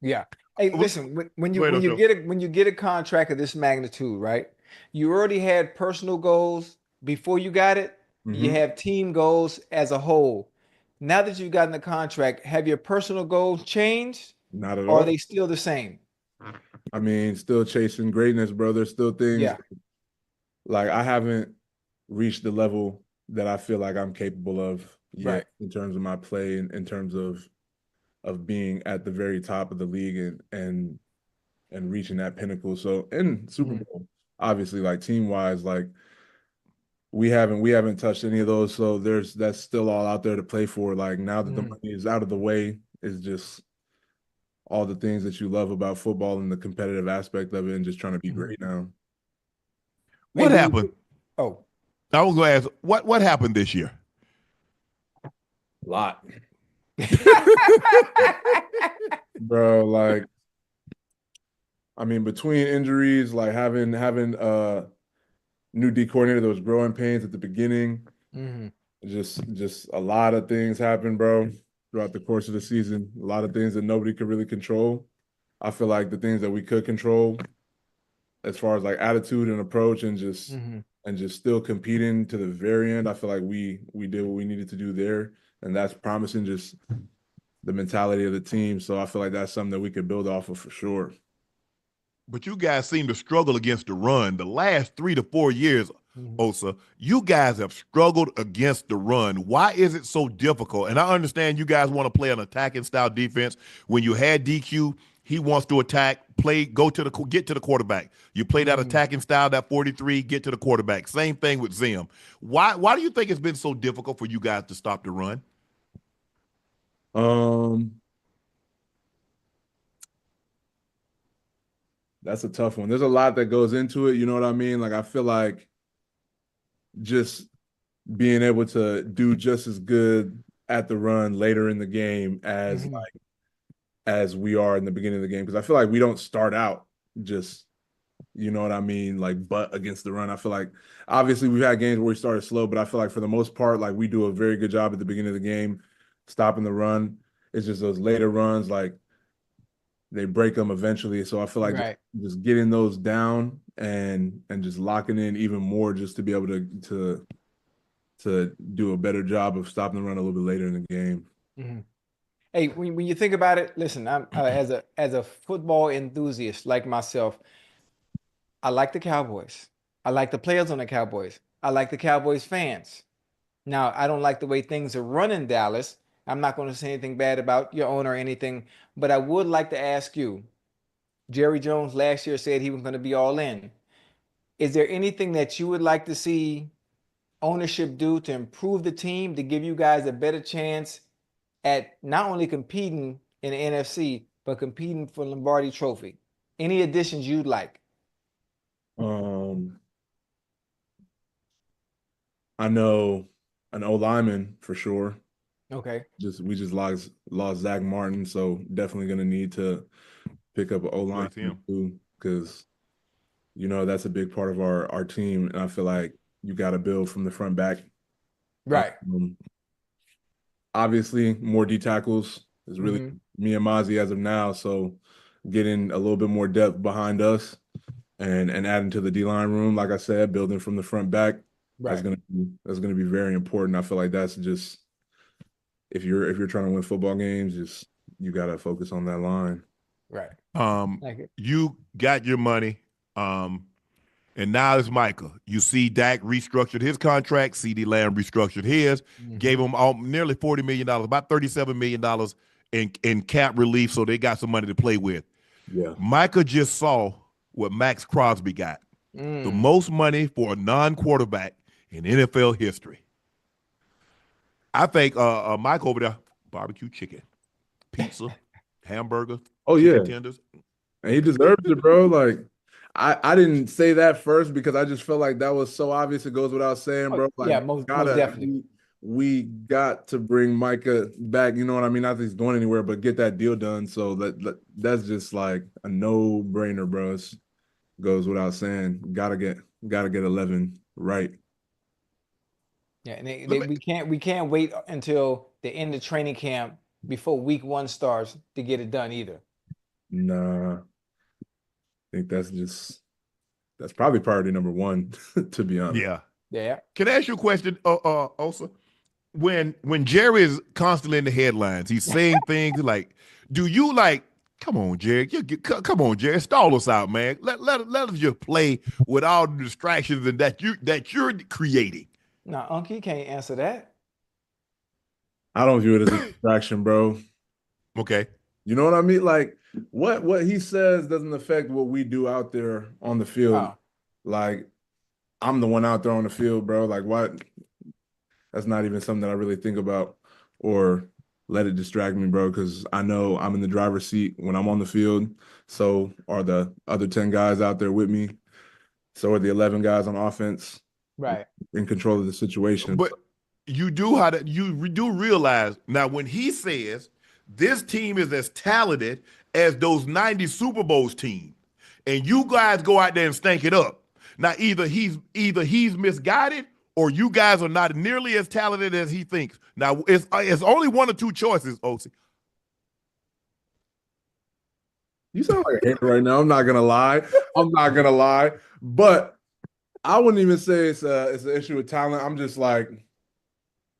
Yeah. Hey, listen, when you get a contract of this magnitude, right? You already had personal goals before you got it. You have team goals as a whole. Now that you've gotten the contract, have your personal goals changed? Not at all. Or are they still the same? I mean, still chasing greatness, bro. There's still things I haven't reached the level that I feel like I'm capable of yet in terms of my play and in terms of being at the very top of the league and and reaching that pinnacle. So in Super Bowl, obviously, like team wise, like we haven't touched any of those. So that's still all out there to play for. Like now that the money is out of the way, it's just all the things that you love about football and the competitive aspect of it and just trying to be great now. What happened? Oh, I was going to ask, what happened this year? A lot. Bro, like, I mean, between injuries, like having new D coordinator that was growing pains at the beginning, just a lot of things happened, bro, throughout the course of the season. A lot of things that nobody could really control. I feel like the things that we could control, as far as like attitude and approach and just still competing to the very end, I feel like we did what we needed to do there. And that's promising, just the mentality of the team. So I feel like that's something that we could build off of for sure. But you guys seem to struggle against the run. The last 3 to 4 years, Osa, you guys have struggled against the run. Why is it so difficult? And I understand you guys want to play an attacking style defense. When you had DQ, he wants to attack, get to the quarterback. You play that attacking style, that 43, get to the quarterback. Same thing with Zim. Why do you think it's been so difficult for you guys to stop the run? That's a tough one. There's a lot that goes into it. You know what I mean? Like, I feel like just being able to do just as good at the run later in the game as we are in the beginning of the game. Because I feel like we don't start out just, you know what I mean, like butt against the run. I feel like obviously we've had games where we started slow, but I feel like for the most part, like we do a very good job at the beginning of the game stopping the run. It's just those later runs, like they break them eventually. So I feel like just getting those down and just locking in even more just to be able to do a better job of stopping the run a little bit later in the game. Hey, when you think about it, listen, I'm as a football enthusiast like myself, I like the Cowboys. I like the players on the Cowboys. I like the Cowboys fans. Now, I don't like the way things are run in Dallas. I'm not going to say anything bad about your owner or anything, but I would like to ask you, Jerry Jones last year said he was going to be all in. Is there anything that you would like to see ownership do to improve the team, to give you guys a better chance at not only competing in the NFC, but competing for Lombardi Trophy? Any additions you'd like? I know an O-lineman for sure. Okay. We just lost Zach Martin, so definitely going to need to pick up an O-lineman too, because you know that's a big part of our team, and I feel like you got to build from the front back. Right. Obviously, more D tackles is really me and Mozzie as of now, so getting a little bit more depth behind us and adding to the D-line room, like I said, building from the front back. That's gonna be very important. I feel like that's just if you're trying to win football games, you gotta focus on that line. Right. You got your money, and now it's Micah. You see Dak restructured his contract, CD Lamb restructured his, gave him nearly $40 million, about $37 million in cap relief, so they got some money to play with. Yeah. Micah just saw what Maxx Crosby got. The most money for a non-quarterback in NFL history. I think Mike over there, barbecue chicken, pizza, hamburger, chicken tenders. And he deserves it, bro. Like, I didn't say that first because I just felt like that was so obvious. It goes without saying, bro. Like, yeah, most definitely. We got to bring Micah back. You know what I mean? Not that he's going anywhere, but get that deal done. So that's just like a no-brainer, bro. It goes without saying. Gotta get 11 right. Yeah, and we can't wait until the end of training camp before week 1 starts to get it done either. Nah, I think that's probably priority number 1, to be honest. Yeah. Can I ask you a question, Osa? When Jerry is constantly in the headlines, he's saying things like, "Do you like? Come on, Jerry. Come on, Jerry. Stall us out, man. Let us just play with all the distractions and that you're creating." No, Unc, he can't answer that. I don't view it as a distraction, bro. Okay. You know what I mean? Like, what he says doesn't affect what we do out there on the field. Oh. Like, I'm the one out there on the field, bro. Like, what? That's not even something that I really think about or let it distract me, bro, because I know I'm in the driver's seat when I'm on the field. So are the other 10 guys out there with me. So are the 11 guys on offense. Right. In control of the situation. But you do realize now when he says this team is as talented as those 90 Super Bowls team, and you guys go out there and stank it up. Now either he's misguided or you guys are not nearly as talented as he thinks. Now it's only one or two choices, Osi. You sound like a hater right now. I'm not gonna lie. But I wouldn't even say it's an issue with talent. I'm just like,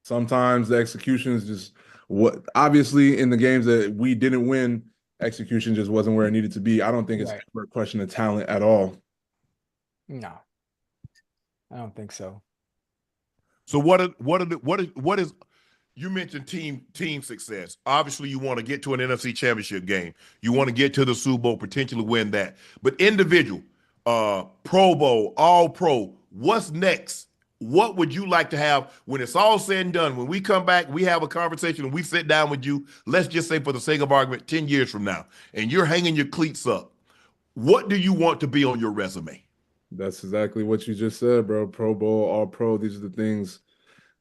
sometimes the execution is just what. Obviously, in the games that we didn't win, execution just wasn't where it needed to be. I don't think it's ever a question of talent at all. No, I don't think so. So what is you mentioned team success. Obviously, you want to get to an NFC Championship game. You want to get to the Super Bowl, potentially win that. But individual, Pro Bowl, All Pro, what's next? What would you like to have when it's all said and done? When we come back, we have a conversation and we sit down with you, let's just say for the sake of argument, 10 years from now, and you're hanging your cleats up. What do you want to be on your resume? That's exactly what you just said, bro. Pro Bowl, All Pro, these are the things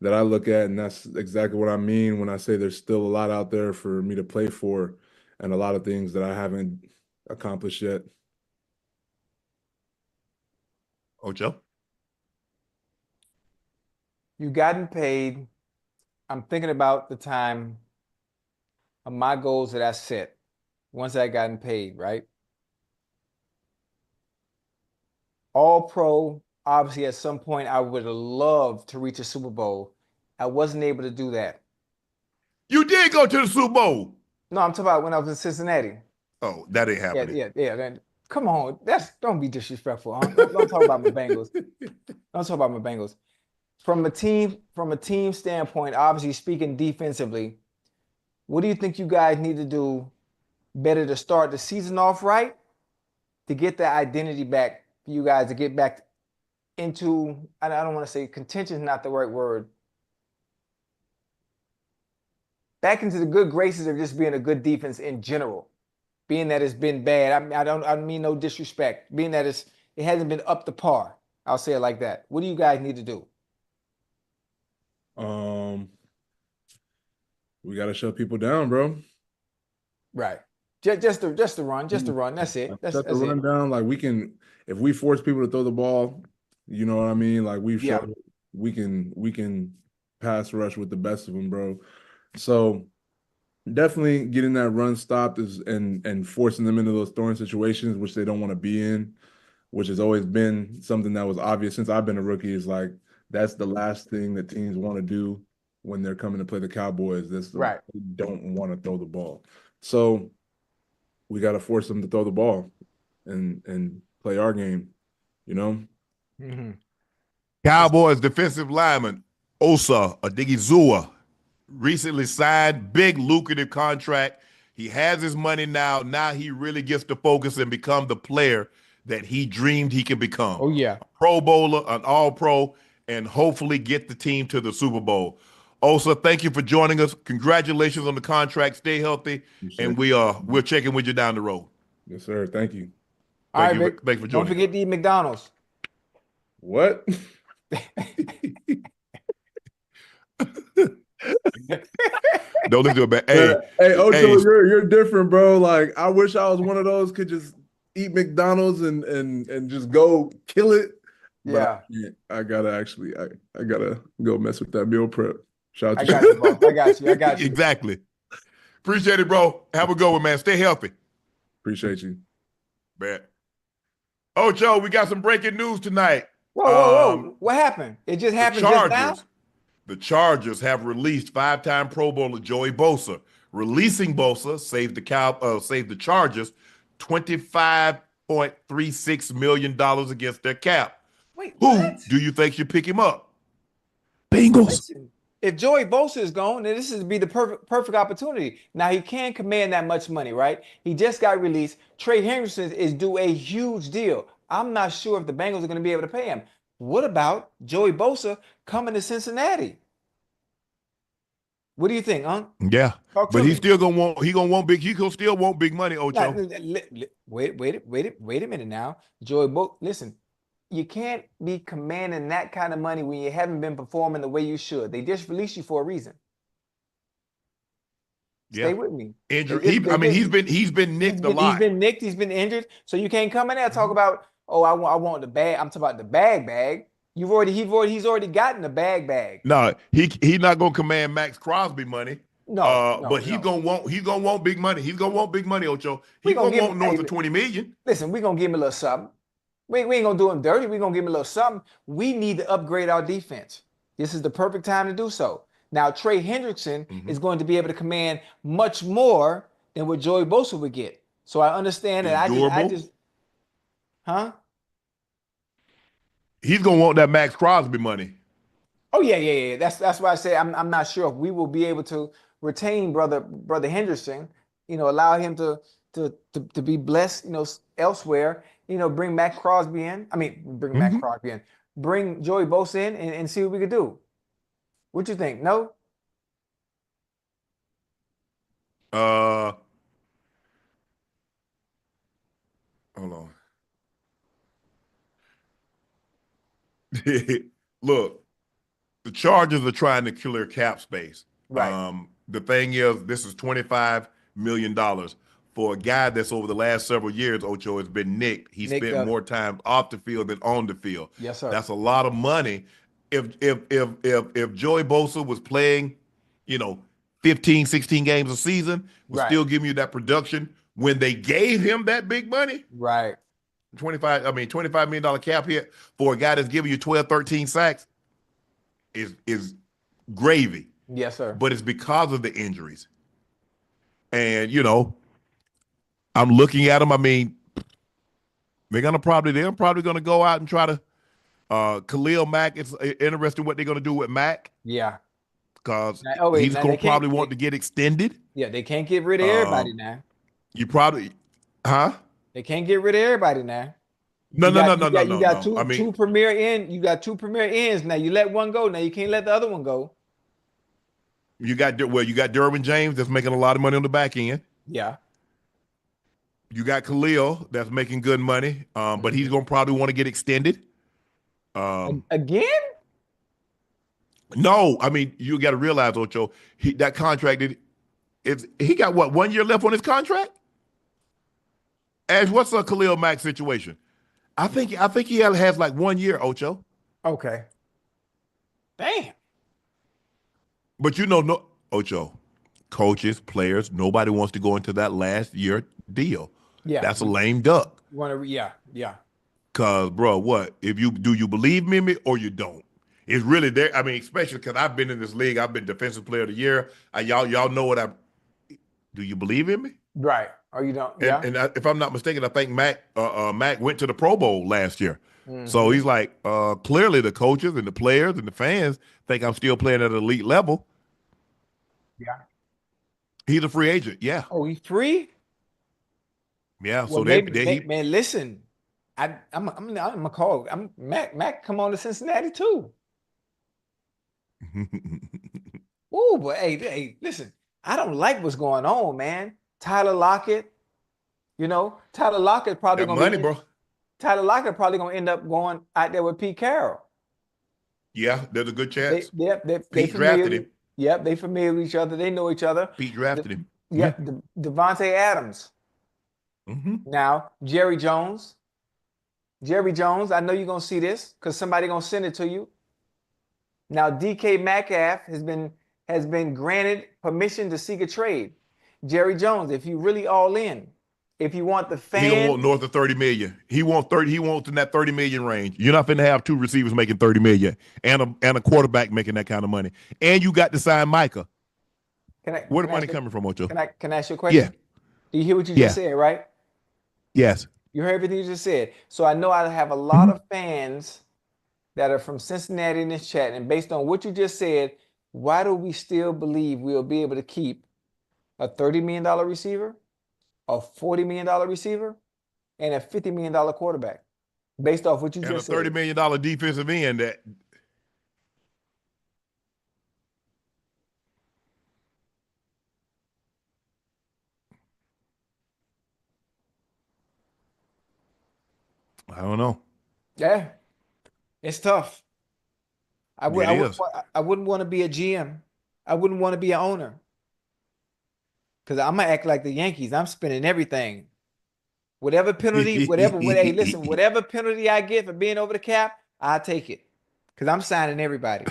that I look at, and that's exactly what I mean when I say there's still a lot out there for me to play for and a lot of things that I haven't accomplished yet. Ocho? You gotten paid. I'm thinking about the time of my goals that I set once I gotten paid, right? All Pro, obviously at some point I would have loved to reach a Super Bowl. I wasn't able to do that. You did go to the Super Bowl. No, I'm talking about when I was in Cincinnati. Oh, that ain't happening. Yeah. Come on, don't be disrespectful. Huh? Don't talk about my Bengals. Don't talk about my Bengals. From a team standpoint, obviously speaking defensively, what do you think you guys need to do better to start the season off right to get that identity back for you guys to get back into, I don't want to say contention is not the right word, back into the good graces of just being a good defense in general, being that it's been bad. I don't mean no disrespect, being that it hasn't been up to par. I'll say it like that. What do you guys need to do? We got to shut people down, bro. Right. Just the run. That's it. That's the run down. Like, we can, if we force people to throw the ball, you know what I mean? Like, we've shown we can pass rush with the best of them, bro. So definitely getting that run stopped and forcing them into those throwing situations, which they don't want to be in, which has always been something that was obvious since I've been a rookie, is like, that's the last thing that teams want to do when they're coming to play the Cowboys. They don't want to throw the ball. So we got to force them to throw the ball and play our game, you know? Mm-hmm. Cowboys defensive lineman Osa Odighizuwa recently signed big lucrative contract. He has his money now. Now he really gets to focus and become the player that he dreamed he could become. Oh, yeah. A Pro Bowler, an All-Pro, and hopefully get the team to the Super Bowl. Osa, thank you for joining us. Congratulations on the contract. Stay healthy, and we'll check in with you down the road. Yes, sir. Thank you. Thank you for joining. Don't forget to eat McDonald's. What? Don't listen to it, man. Hey, Ocho, you're different, bro. Like, I wish I was one of those could just eat McDonald's and just go kill it. Yeah. But I gotta go mess with that meal prep. Shout out I got you, bro. I got you. Exactly. Appreciate it, bro. Have a good one, man. Stay healthy. Appreciate you. Bet. Ocho, we got some breaking news tonight. Whoa. What happened? It just happened just now? The Chargers have released 5-time Pro Bowler Joey Bosa. Releasing Bosa saved the Chargers $25.36 million against their cap. Wait, Who what? do you think should pick him up? Bengals. Listen, if Joey Bosa is gone, then this is be the perfect opportunity. Now he can command that much money, right? He just got released. Trey Hendrickson is due a huge deal. I'm not sure if the Bengals are going to be able to pay him. What about Joey Bosa coming to Cincinnati? What do you think, Unc? Yeah, Talk to but me. he's still gonna want. He gonna still want big money, Ocho. Wait a minute now. Listen, you can't be commanding that kind of money when you haven't been performing the way you should. They just released you for a reason. Yeah. Stay with me. Injured. He's been nicked a lot. He's been nicked. He's been injured. So you can't come in there and talk about, oh, I want the bag. I'm talking about the bag. He's already gotten the bag. No, he's not gonna command Maxx Crosby money. But he's gonna want big money. He's gonna want big money, Ocho. He's gonna want north of 20 million. Listen, we're gonna give him a little something. We ain't gonna do him dirty. We're gonna give him a little something. We need to upgrade our defense. This is the perfect time to do so. Now, Trey Hendrickson is going to be able to command much more than what Joey Bosa would get. So I understand that. He's gonna want that Maxx Crosby money. Oh yeah. That's why I say I'm not sure if we will be able to retain brother Henderson. Allow him to be blessed. Elsewhere. Bring Maxx Crosby in. Maxx Crosby in. Bring Joey Bosa in and see what we could do. What you think? No? Hold on. Look, the Chargers are trying to clear cap space. Right. The thing is, this is $25 million for a guy that's over the last several years, Ocho, has been nicked. He spent more time off the field than on the field. Yes, sir. That's a lot of money. If Joey Bosa was playing, 15, 16 games a season, was still giving you that production when they gave him that big money. Right. $25 million cap hit for a guy that's giving you 12, 13 sacks is gravy. Yes, sir. But it's because of the injuries. And, I'm looking at them. They're probably gonna go out and try to Khalil Mack. It's interesting what they're gonna do with Mack. Yeah. Because he's gonna probably want to get extended. Yeah, they can't get rid of everybody now. You probably They can't get rid of everybody now. No. You got two premier ends. You got two premier ends now. You let one go. Now you can't let the other one go. You got Derwin James that's making a lot of money on the back end. Yeah. You got Khalil that's making good money, but he's gonna probably want to get extended. Again? No, you got to realize, Ocho, that contract he got what, 1 year left on his contract? Ash, what's a Khalil Mack situation? I think he has like 1 year, Ocho. Okay. Damn. But no, Ocho, coaches, players, nobody wants to go into that last year deal. Yeah. That's a lame duck. Yeah. Cause, bro, what? Do you believe me or you don't? It's really there. Especially because I've been in this league. I've been defensive player of the year. Y'all know what do you believe in me? Right. Or you don't? Yeah. And if I'm not mistaken, I think Mac went to the Pro Bowl last year. Mm-hmm. So he's like, clearly the coaches and the players and the fans think I'm still playing at an elite level. Yeah. He's a free agent. Yeah. Oh, he's free? Yeah. Well, man, listen. I'm gonna call. Mac come on to Cincinnati too. Ooh, but hey, listen. I don't like what's going on, man. Tyler Lockett, Tyler Lockett probably gonna money, bro. Tyler Lockett probably gonna end up going out there with Pete Carroll. Yeah, there's a good chance. They drafted him. Yep, they familiar with each other. They know each other. Pete drafted him. Yep, Devontae Adams. Mm-hmm. Now, Jerry Jones, I know you're gonna see this because somebody gonna send it to you. Now, DK Metcalf has been granted permission to seek a trade. Jerry Jones, if you really all in, if you want the fan, he don't want north of 30 million. He wants in that 30 million range. You're not finna have two receivers making 30 million and a quarterback making that kind of money. And you got to sign Micah. Where the money coming from, Ocho? Can I ask you a question? Yeah. Do you hear what you just said, right? Yes. You heard everything you just said. So I know I have a lot of fans that are from Cincinnati in this chat, and based on what you just said, why do we still believe we'll be able to keep a $30 million receiver, a $40 million receiver, and a $50 million quarterback based off what you And a just $30 said? million defensive end that I don't know. Yeah, it's tough. It is. I wouldn't want to be a GM. I wouldn't want to be an owner. Because I'm gonna act like the Yankees. I'm spending everything. Whatever penalty, hey, listen, whatever penalty I get for being over the cap, I'll take it. Because I'm signing everybody.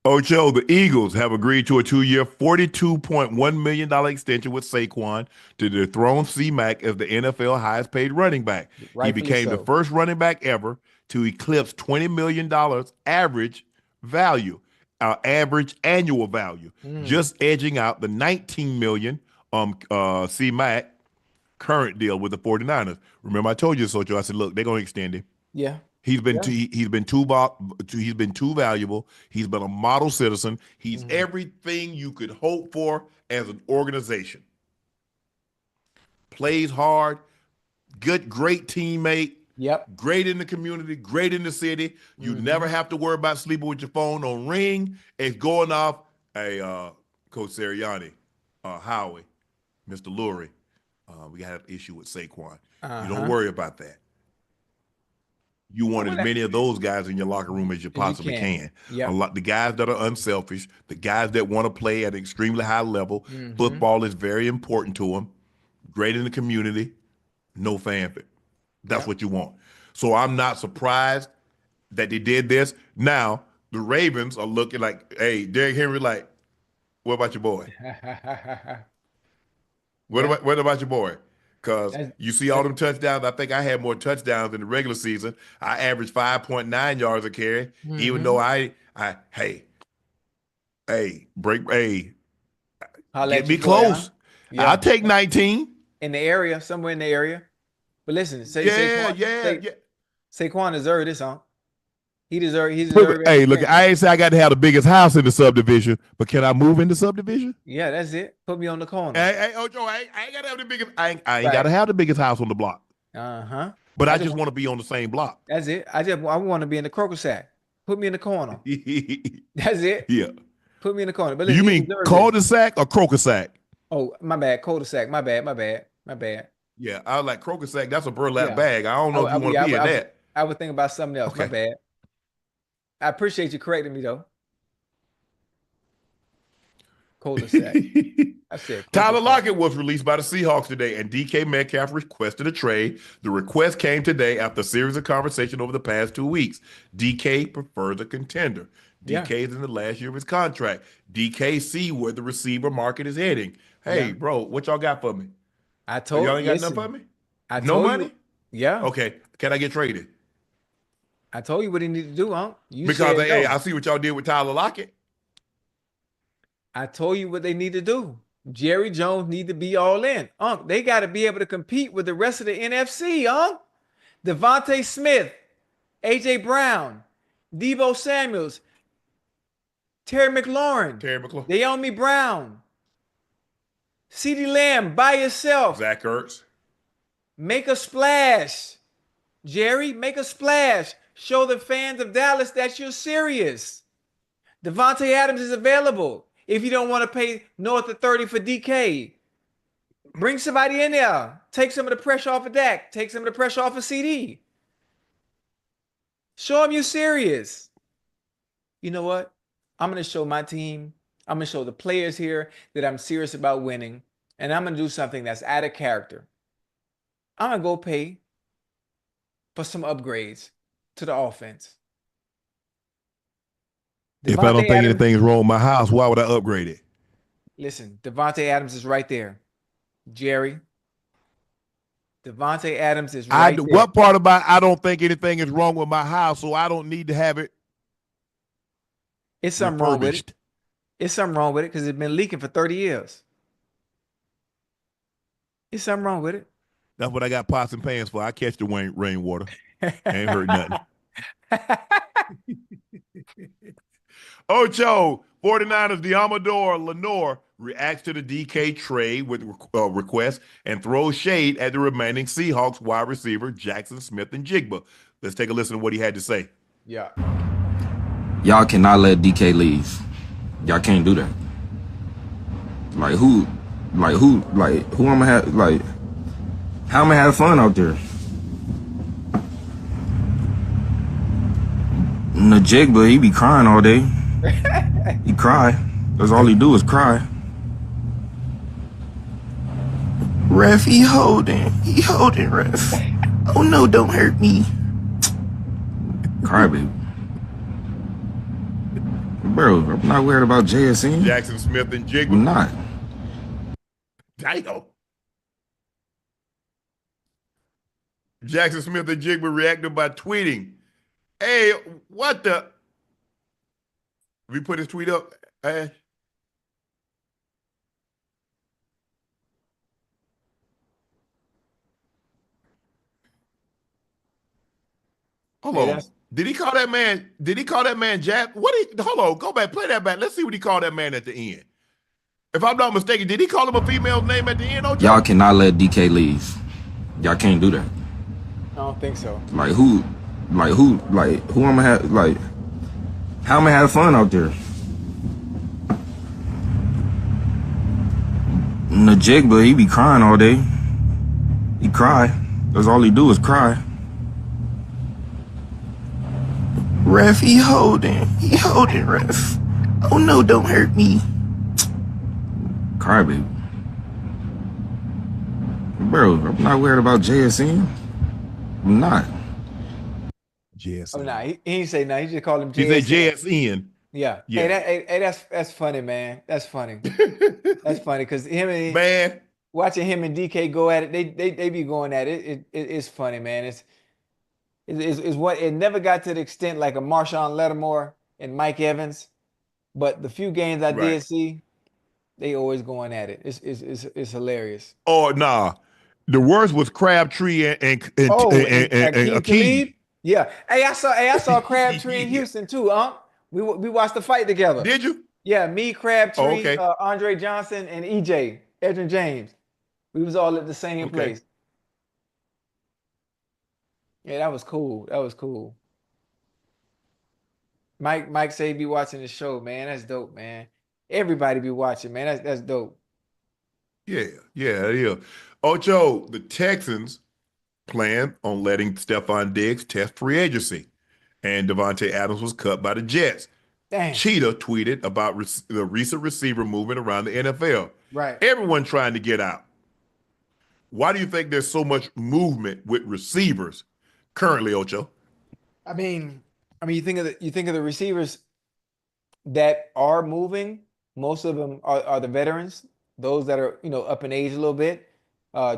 Ocho, the Eagles have agreed to a 2-year, $42.1 million extension with Saquon to dethrone C-Mac as the NFL highest paid running back. He Rightfully became the so. first running back ever to eclipse $20 million average value, average annual value, just edging out the $19 million C-Mac current deal with the 49ers. Remember, I told you this, Ocho. I said, look, they're going to extend him. Yeah. He's been too valuable. He's been a model citizen. He's everything you could hope for as an organization. Plays hard, great teammate. Yep. Great in the community, great in the city. You never have to worry about sleeping with your phone on ring. It's going off. Hey, Coach Sirianni, Howie, Mr. Lurie, we got an issue with Saquon. You don't worry about that. You want as many of those guys in your locker room as you possibly can. Yep. The guys that are unselfish, the guys that want to play at an extremely high level. Football is very important to them. Great in the community, no fanfare. That's what you want. So I'm not surprised that they did this. Now, the Ravens are looking like, hey, Derrick Henry, like, what about your boy? What about your boy? Because you see all them touchdowns. I think I had more touchdowns in the regular season. I averaged 5.9 yards a carry, even though get me close. I'll take 19. In the area, somewhere in the area. But listen, Saquon deserved this, huh? He deserved Hey, look, I ain't say I got to have the biggest house in the subdivision, but can I move in the subdivision? Yeah, that's it. Put me on the corner. Hey, Ocho, I ain't got to have the biggest. I ain't got to have the biggest house on the block. But I just want to be on the same block. That's it. I want to be in the croquet sack. Put me in the corner. That's it. Yeah. Put me in the corner. But listen, you mean cul-de-sac or croquet sack? Oh, my bad. Cul-de-sac. My bad. Yeah, I was like croquet sack. That's a burlap bag. I don't know if you want to be in that. I would think about something else. Okay. My bad. I appreciate you correcting me though. Cul-de-sac. I said Tyler Lockett was released by the Seahawks today, and DK Metcalf requested a trade. The request came today after a series of conversation over the past 2 weeks. DK prefers a contender. DK is in the last year of his contract. DK see where the receiver market is heading. Hey, bro, what y'all got for me? I told y'all ain't got nothing for me? No money? Yeah. Okay. Can I get traded? I told you what he needed to do, huh? Because hey, I see what y'all did with Tyler Lockett. I told you what they need to do. Jerry Jones need to be all in. Unc, they got to be able to compete with the rest of the NFC, Unc. Devontae Smith, A.J. Brown, Deebo Samuels, Terry McLaurin, De'Ami Brown, CeeDee Lamb by yourself. Zach Ertz. Make a splash. Jerry, make a splash. Show the fans of Dallas that you're serious. Devontae Adams is available. If you don't want to pay north of 30 for DK, bring somebody in there. Take some of the pressure off of Dak. Take some of the pressure off of CD. Show them you're serious. You know what? I'm going to show my team. I'm going to show the players here that I'm serious about winning. And I'm going to do something that's out of character. I'm going to go pay for some upgrades to the offense. If I don't think anything's wrong with my house, why would I upgrade it? Listen, Devontae Adams is right there. Jerry. Devontae Adams is right there. What part about I don't think anything is wrong with my house, so I don't need to have it? It's something wrong with it. It's something wrong with it because it's been leaking for 30 years. It's something wrong with it. That's what I got pots and pans for. I catch the rainwater. Ain't hurt nothing. Ocho, 49ers Diamador Lenore reacts to the DK trade with request and throws shade at the remaining Seahawks wide receiver Jackson Smith and Jigba. Let's take a listen to what he had to say. Yeah. Y'all cannot let DK leave. Y'all can't do that. Like who I'm gonna have, like, how am I have fun out there? Najigba, he be crying all day. He cry. That's all he do is cry. Ref, he holding, ref. Oh no, don't hurt me. Cry, baby. Bro, I'm not worried about JSN. Jackson Smith and Jigba. I'm not. Damn. Jackson Smith and Jigba reacted by tweeting, "Hey, what the?" We put his tweet up. Ash. Hold on. Did he call that man? Did he call that man Jack? Hold on. Go back. Play that back. Let's see what he called that man at the end. If I'm not mistaken, did he call him a female's name at the end? Y'all cannot let DK leave. Y'all can't do that. I don't think so. Like who I'm gonna have, like, how am I have fun out there? Najigba, he be crying all day. He cry. That's all he do is cry. Ref, he holding, ref. Oh no, don't hurt me. Cry, baby. Bro, I'm not worried about JSN. I'm not. JSN. Oh, nah, he didn't say no. He just called him JSN. He said JSN. Yeah. Yeah. Hey, that's funny, man. That's funny. That's funny because Man, watching him and DK go at it, they be going at it. It's funny, man. It's what it never got to the extent like a Marshawn Lattimore and Mike Evans, but the few games I did see, they always going at it. It's hilarious. Oh nah, the worst was Crabtree and Akeem Akeem. Talib? Yeah. Hey, I saw Crabtree in Houston too, huh? We watched the fight together. Did you? Yeah, me, Crabtree, Oh, okay. Andre Johnson, and EJ, Edrin James. We was all at the same place. Yeah, that was cool. That was cool. Mike say he be watching the show, man. That's dope, man. Everybody be watching, man. That's dope. Yeah. Ocho, the Texans plan on letting Stefon Diggs test free agency, and Davante Adams was cut by the Jets. Dang. Cheetah tweeted about the recent receiver movement around the NFL. Right. Everyone trying to get out. Why do you think there's so much movement with receivers currently, Ocho? I mean, you think of the receivers that are moving. Most of them are the veterans, those that are up in age a little bit,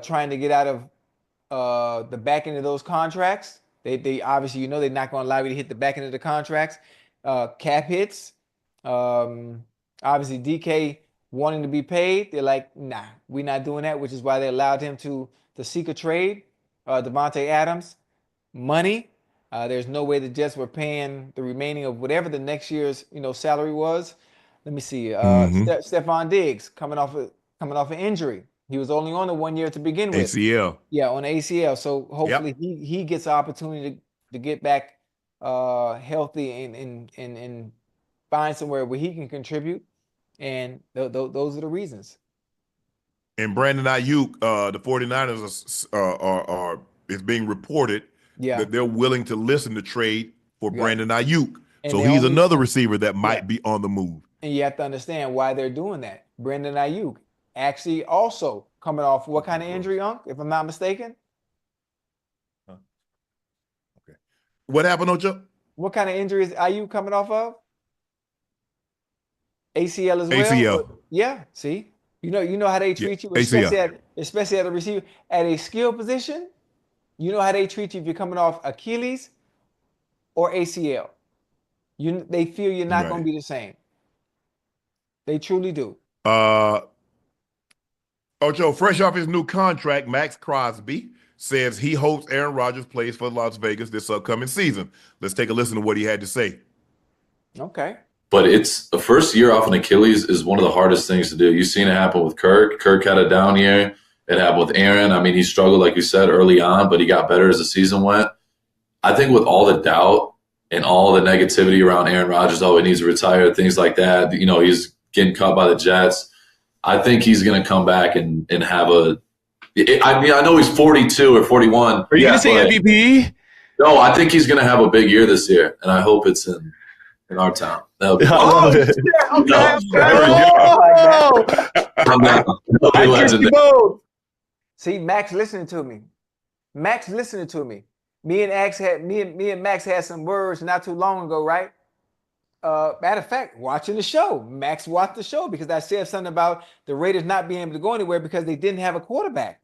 trying to get out of the back end of those contracts. They obviously they're not going to allow you to hit the back end of the contracts. Cap hits. Obviously DK wanting to be paid. They're like, nah, we're not doing that, which is why they allowed him to seek a trade. Davante Adams, money. There's no way the Jets were paying the remaining of whatever the next year's salary was. Let me see. Stefon Diggs coming off an injury. He was only on the 1 year to begin with. ACL. Yeah, on ACL. So hopefully he gets an opportunity to get back healthy and find somewhere where he can contribute. And those are the reasons. And Brandon Ayuk, the 49ers are it's being reported that they're willing to listen to trade for Brandon Ayuk. And so he's another receiver that might be on the move. And you have to understand why they're doing that. Brandon Ayuk actually also coming off what kind of injury, Unc, if I'm not mistaken? Okay. What happened, Ocho? What kind of injury is Ayuk coming off of? ACL as well? ACL. Yeah, see? You know how they treat you, especially at a receiver. At a skill position, you know how they treat you if you're coming off Achilles or ACL. They feel you're not going to be the same. They truly do. Ocho, fresh off his new contract, Maxx Crosby says he hopes Aaron Rodgers plays for Las Vegas this upcoming season. Let's take a listen to what he had to say. Okay. But it's the first year off an Achilles is one of the hardest things to do. You've seen it happen with Kirk. Kirk had a down year. It happened with Aaron. I mean, he struggled, like you said, early on, but he got better as the season went. I think with all the doubt and all the negativity around Aaron Rodgers, he needs to retire, things like that. You know, he's getting cut by the Jets. I think he's going to come back and have a – I mean, I know he's 42 or 41. Are you going to say MVP? No, I think he's going to have a big year this year, and I hope it's in our town. That'll be I love it. See, Max listening to me. Max listening to me. Me and Max had some words not too long ago, right? Matter of fact, watching the show. Max watched the show because I said something about the Raiders not being able to go anywhere because they didn't have a quarterback.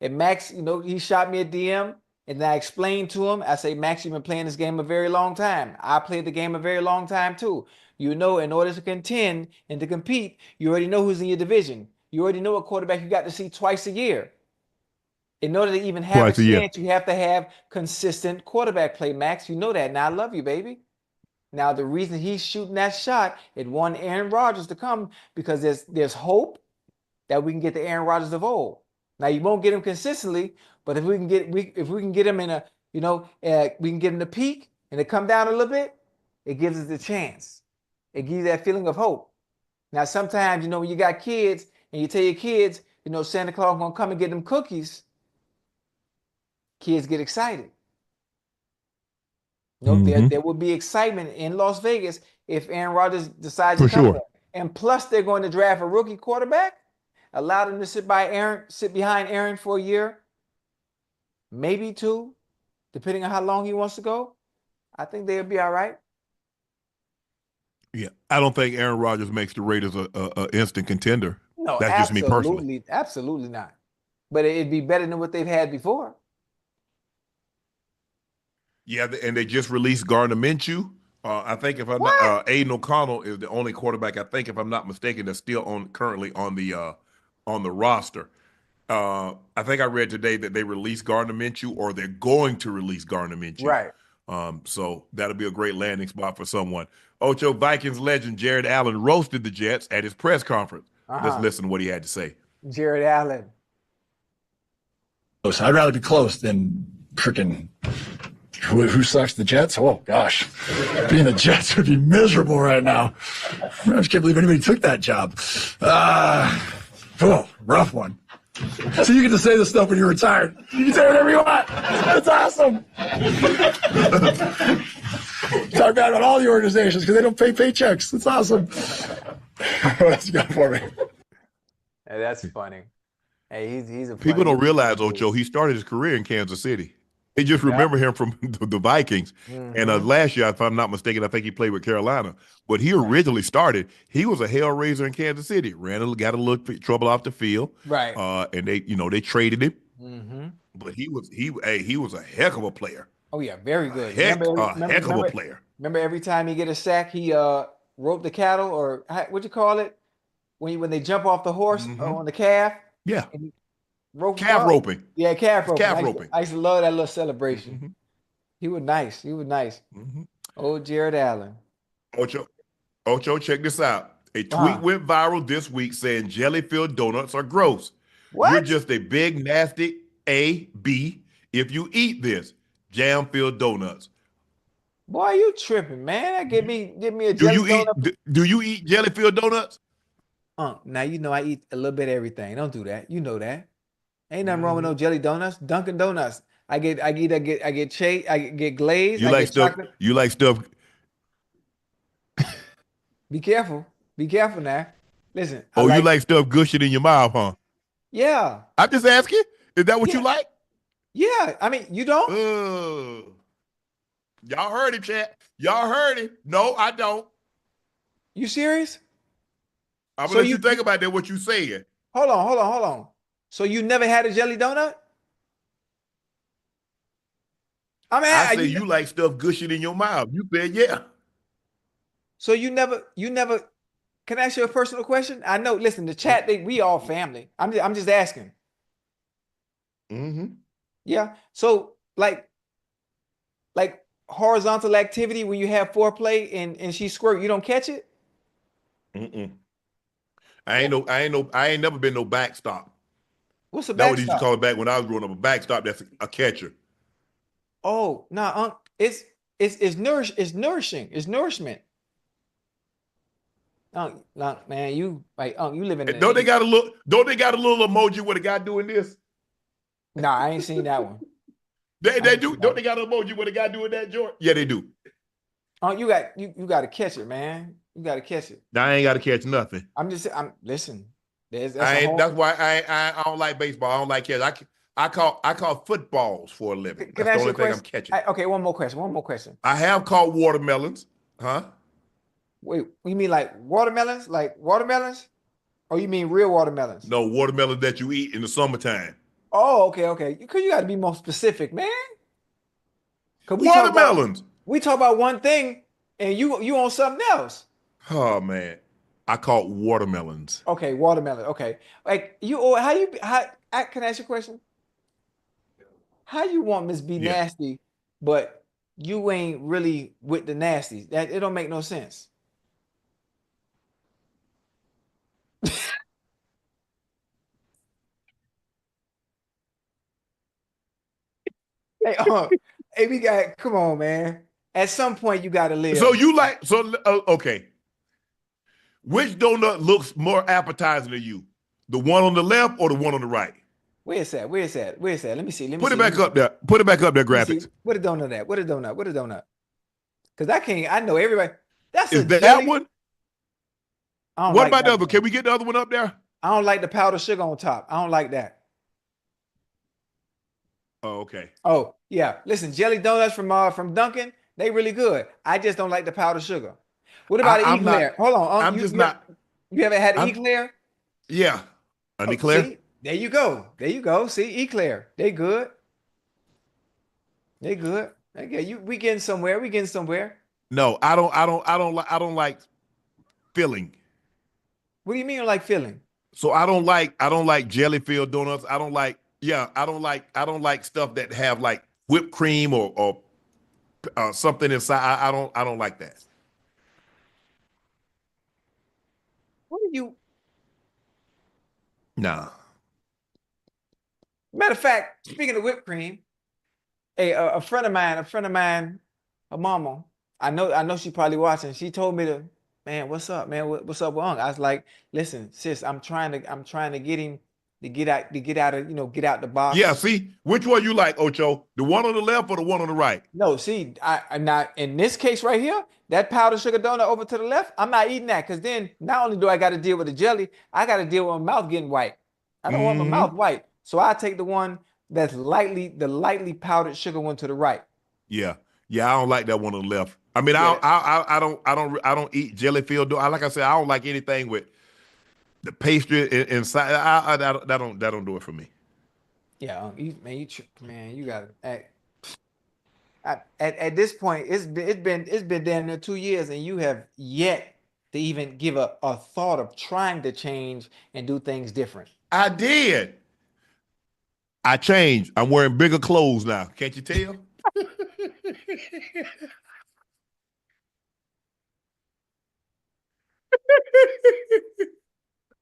And Max, you know, he shot me a DM and I explained to him, I say, Max, you've been playing this game a very long time. I played the game a very long time too. You know, in order to contend and to compete, you already know who's in your division. You already know what quarterback you got to see twice a year. In order to even have a chance, you have to have consistent quarterback play, Max. You know that. Now, I love you, baby. Now, the reason he's shooting that shot, it won Aaron Rodgers to come because there's hope that we can get the Aaron Rodgers of old. Now, you won't get him consistently, but if we can get him in a, you know, we can get him to peak and to come down a little bit, it gives us the chance. It gives you that feeling of hope. Now, sometimes, you know, when you got kids and you tell your kids, you know, Santa Claus gonna come and get them cookies, kids get excited. You know, there will be excitement in Las Vegas if Aaron Rodgers decides to come there. And plus, they're going to draft a rookie quarterback, allow them to sit behind Aaron for a year, maybe two, depending on how long he wants to go. I think they'll be all right. Yeah, I don't think Aaron Rodgers makes the Raiders a instant contender. No, that's just me personally. Absolutely not. But it'd be better than what they've had before. Yeah, and they just released Gardner Minshew. I think if I'm not, Aiden O'Connell is the only quarterback, I think, if I'm not mistaken, that's still currently on the roster. I think I read today that they released Gardner Minshew, or they're going to release Gardner Minshew. Right. So that'll be a great landing spot for someone. Ocho, Vikings legend Jared Allen roasted the Jets at his press conference. Let's listen to what he had to say. Jared Allen. I'd rather be close than freaking who sucks, the Jets? Oh, gosh. Being the Jets would be miserable right now. I just can't believe anybody took that job. Rough one. So you get to say this stuff when you're retired. You can say whatever you want. That's awesome. Talk bad about all the organizations because they don't pay paychecks. It's awesome. What else you got for me? Hey, that's funny. Hey, he's a People don't realize, Ocho, he started his career in Kansas City. They just remember him from the Vikings. And last year, if I'm not mistaken, I think he played with Carolina. But he originally started, he was a hellraiser in Kansas City. Got a little trouble off the field. Right. And they traded him. But he was a heck of a player. Oh, yeah, very good. Heck of a player. Remember every time he get a sack, he roped the cattle, or what'd you call it? When they jump off the horse on the calf? Yeah. Calf roping. Yeah, calf roping. Calf roping. I used to love that little celebration. He was nice. Oh, Jared Allen. Ocho, check this out. A tweet went viral this week saying jelly-filled donuts are gross. What? You're just a big, nasty A-B if you eat this. Jam-filled donuts. Boy, you tripping, man. Give me a jelly donut. Do you eat jelly-filled donuts? Now you know I eat a little bit of everything. Don't do that. You know that. Ain't nothing wrong with no jelly donuts. Dunkin' Donuts. I get glazed. You like stuff. Chocolate. You like stuff. Be careful. Be careful now. Listen. You like stuff gushing in your mouth, huh? Yeah. I'm just asking. Is that what you like? Yeah. I mean, you don't? Y'all heard him, chat. Y'all heard him. No, I don't. You serious? I'm gonna let you think about that. What you saying? Hold on. So you never had a jelly donut? I say you like stuff gushing in your mouth. You said yeah. So you never. Can I ask you a personal question? I know. Listen, the chat. We all family. I'm just asking. Yeah. So like horizontal activity when you have foreplay and she squirt, you don't catch it? I ain't never been no backstop. What's a That's what they used to backstop? call it back when I was growing up. A backstop, that's a catcher. Oh, no, it's nourishing. It's nourishment. No, man, you live in Don't they got a little emoji with a guy doing this? Nah, I ain't seen that one. They do. Don't they got an emoji with a guy doing that, George? Yeah, they do. You got to catch it, man. You got to catch it. I ain't got to catch nothing. Listen. That's why I don't like baseball. I don't like catch. I call footballs for a living. Can That's I the ask only you a thing question? I'm catching. Okay, one more question. I have caught watermelons. Huh? Wait, you mean like watermelons? Like watermelons? Or you mean real watermelons? No, watermelons that you eat in the summertime. Oh, okay. Because you got to be more specific, man. Watermelons. We talk about one thing and you on something else. Oh man, I caught watermelons. Okay, watermelon. Okay, like can I ask you a question? How you want Miss B nasty, but you ain't really with the nasties? That it don't make no sense. Hey, come on, man. At some point, you got to live. Okay. Which donut looks more appetizing to you? The one on the left or the one on the right? Where's that? Let me see. Put it back up there, graphics. What a donut at? What a donut. Because I know everybody. Is that one? What about the other? One. Can we get the other one up there? I don't like the powdered sugar on top. I don't like that. Oh, okay. Oh, yeah. Listen, jelly donuts from Dunkin', they really good. I just don't like the powdered sugar. What about an eclair? Hold on. You ever had an eclair? Yeah. An eclair? See? There you go. See, eclair. They good. Okay, we getting somewhere. No, I don't like filling. What do you mean you like filling? So I don't like jelly filled donuts. I don't like stuff that have like whipped cream or something inside. I don't like that. What are you? Nah. Matter of fact, speaking of whipped cream, a friend of mine, her mama, I know she probably watching. She told me man, what's up, man? What's up with Unc? I was like, listen, sis, I'm trying to get him to get out the box. Yeah, see, which one you like, Ocho? The one on the left or the one on the right? No, see, I'm not in this case right here. That powdered sugar donut over to the left, I'm not eating that because then not only do I got to deal with the jelly, I got to deal with my mouth getting white. I don't want my mouth white, so I take the one that's lightly powdered sugar one to the right. Yeah, I don't like that one on the left. I mean, yeah. I don't eat jelly filled donut. Like I said, I don't like anything with the pastry inside. That don't do it for me. Yeah, you got to at this point, it's been damn near 2 years, and you have yet to even give a thought of trying to change and do things different. I did. I changed. I'm wearing bigger clothes now. Can't you tell?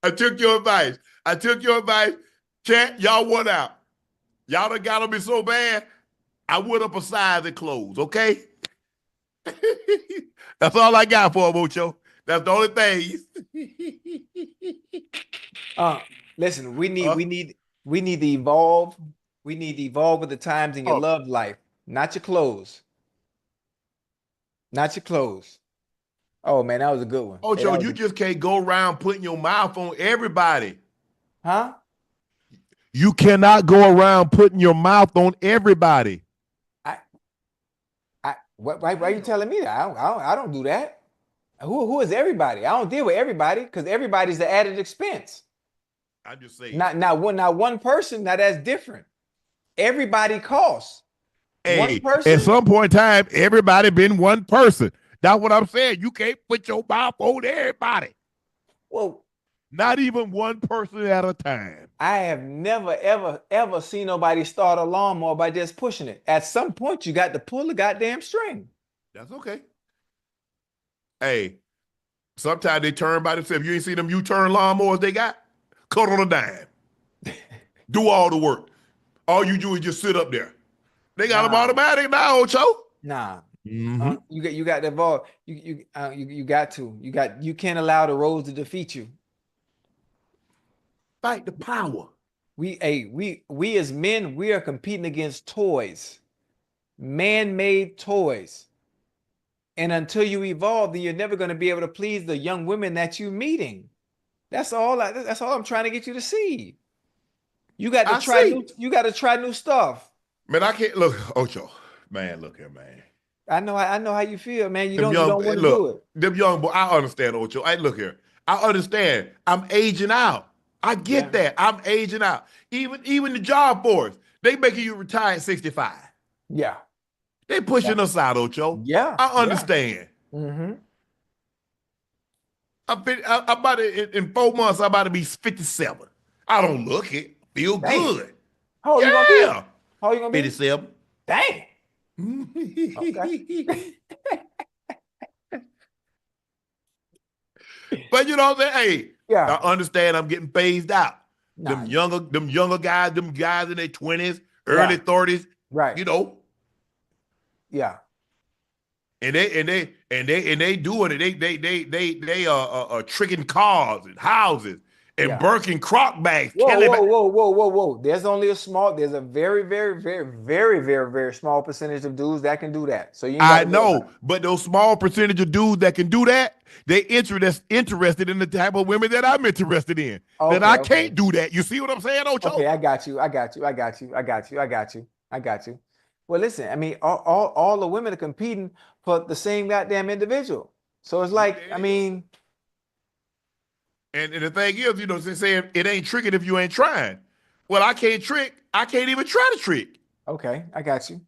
I took your advice. Chat, y'all won out. Y'all done got on me so bad, I went up a size in clothes, okay? That's all I got for him, Ocho. That's the only thing. Listen, we need to evolve. We need to evolve with the times in your love life, not your clothes. Not your clothes. Oh man, that was a good one. Ocho, you just can't go around putting your mouth on everybody. Huh? You cannot go around putting your mouth on everybody. Why are you telling me that? I don't do that. Who is everybody? I don't deal with everybody because everybody's the added expense. I'm just saying. Not one person. Now that's different. Everybody costs. Hey, one person. At some point in time, everybody been one person. That's what I'm saying. You can't put your mouth on everybody. Well, Not even one person at a time. I have never, ever seen nobody start a lawnmower by just pushing it. At some point, you got to pull the goddamn string. That's okay. Hey, sometimes they turn by themselves. You ain't see them U-turn lawnmowers they got? Cut on a dime. Do all the work. All you do is just sit up there. They got them automatic now, Ocho. Nah. Mm-hmm. You got the ball. You got to. You can't allow the roads to defeat you. Fight the power. We as men, we are competing against toys, man-made toys. And until you evolve, then you're never going to be able to please the young women that you're meeting. That's all I'm trying to get you to see. You got to try new stuff. Man, I can't look, Ocho. Man, look here, man. I know how you feel, man. You don't want to do it. Them young boys, I understand, Ocho. Hey, look here. I understand. I'm aging out. I get that. I'm aging out. Even the job force, they making you retire at 65. Yeah. They pushing us out, Ocho. Yeah. I understand. Mm-hmm. I'm about to, in 4 months, I'm about to be 57. I don't look it. Feel good. How old you gonna be? How old you gonna be? 57. Dang. Okay. But you know what I'm saying? Hey, Yeah. I understand I'm getting phased out. Nah. Them younger guys, them guys in their 20s, early 30s, Right. you know. Yeah. And they doing it. They are tricking cars and houses and Birkin crock bags. Whoa. There's a very, very, very, very, very, very small percentage of dudes that can do that. So I know, but those small percentage of dudes that can do that, they interested in the type of women that I'm interested in. Okay, that I can't do that. You see what I'm saying, Ocho? Okay, I got you. Well, listen, I mean, all the women are competing for the same goddamn individual. So it's like, I mean. And the thing is, you know, they're saying it ain't tricking if you ain't trying. Well, I can't trick. I can't even try to trick. Okay, I got you.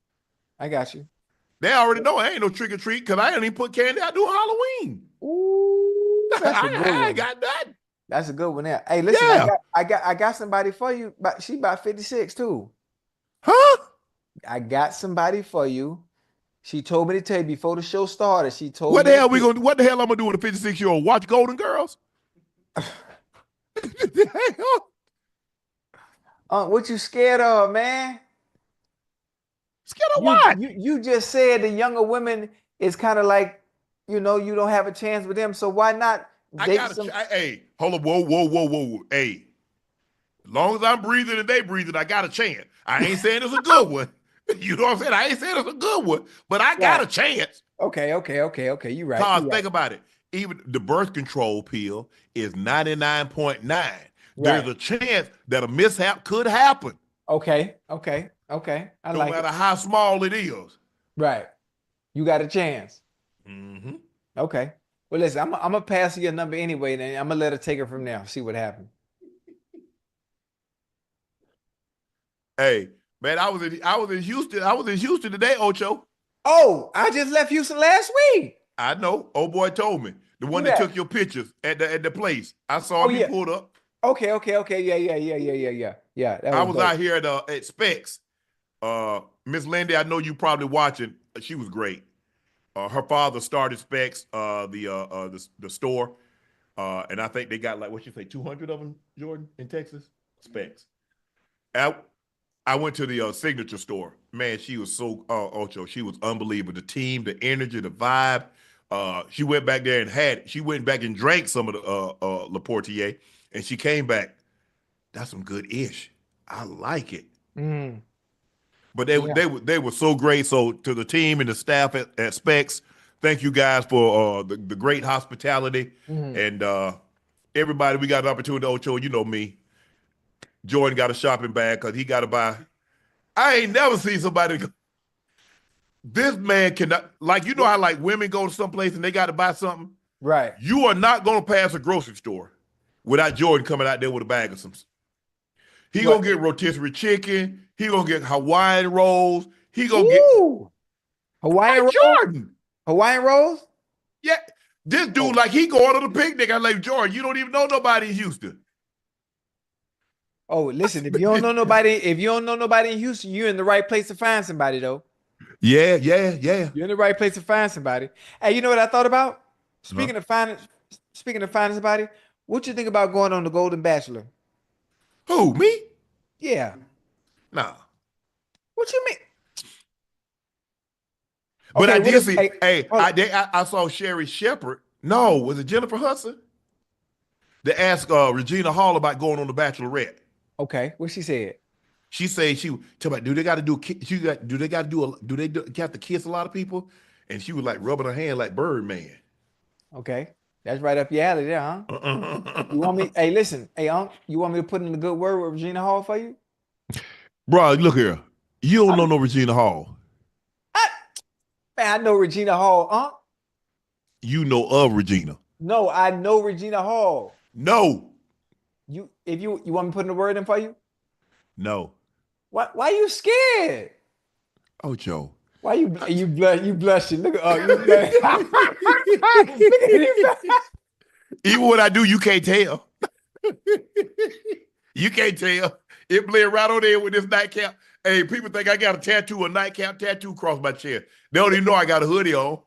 They already know I ain't no trick or treat because I ain't even put candy out doing Halloween. Ooh, that's a good one. I ain't got that. That's a good one there. Hey, listen, I got somebody for you, but she about 56 too. Huh? I got somebody for you. She told me to tell you before the show started. She told What me. What the hell I'm gonna do with a 56-year-old? Watch Golden Girls? What you scared of, man? Scared of what? You just said the younger women is kind of like, you know, you don't have a chance with them. So why not date hey, hold on, whoa. Hey, as long as I'm breathing and they breathing, I got a chance. I ain't saying it's a good one. You know what I'm saying? I ain't saying it's a good one, but I got a chance. Okay. You right. Cause think about it. Even the birth control pill is 99.9. There's a chance that a mishap could happen. Okay. No matter how small it is. Right. You got a chance. Mm-hmm. Okay. Well, listen, I'm gonna pass you a number anyway, then I'm gonna let her take her from there. See what happens. Hey, man, I was in Houston. I was in Houston today, Ocho. Oh, I just left Houston last week. I know. Old boy told me. The one that took your pictures at the place. I saw him. He pulled up. Okay. Yeah. I was out here at Specs. Miss Lindy, I know you probably watching. She was great. Her father started Specs, the store, and I think they got like 200 of them, Jordan, in Texas. Specs. I went to the signature store. Man, she was so Ocho. She was unbelievable. The team, the energy, the vibe. She went back there and she went back and drank some of the Le Portier, and she came back. That's some good ish. I like it. Mm. But they were so great. So to the team and the staff at Specs, thank you guys for the great hospitality. And everybody, we got an opportunity. Ocho, you know me. Jordan got a shopping bag because he got to buy. I ain't never seen somebody go. This man cannot, like, you know how like women go to someplace and they got to buy something? Right. You are not going to pass a grocery store without Jordan coming out there with a bag of some. He going to get rotisserie chicken. He going to get Hawaiian rolls. He going to get Hawaiian rolls? Jordan. Hawaiian rolls? Yeah. This dude, like, he going on a picnic. I'm like, Jordan, you don't even know nobody in Houston. Oh, listen, if you don't know nobody in Houston, you're in the right place to find somebody, though. Yeah. You're in the right place to find somebody. Hey, you know what I thought about? Speaking of finding somebody, what you think about going on the Golden Bachelor? Who, me? Yeah. Nah. What you mean? But Okay, I what did if- see, hey, hold on. I saw Sherry Shepard. No, was it Jennifer Hudson? To ask Regina Hall about going on the Bachelorette. Okay, what she said? She said tell me, do they got to do have to kiss a lot of people? And she was like rubbing her hand like Birdman. Okay, that's right up your alley there, huh? You want me? Hey, listen, hey, Unc, you want me to put in a good word with Regina Hall for you? Bro, look here. You don't know no Regina Hall. Man, I know Regina Hall, Unc. You know of Regina. No, I know Regina Hall. No. You want me to put in a word in for you? No. Why you scared? Ocho. Why you blushing? Look at you blushing. Look at you. Even when I do, you can't tell. You can't tell. It bled right on there with this nightcap. Hey, people think I got a nightcap tattoo across my chest. They don't even know I got a hoodie on.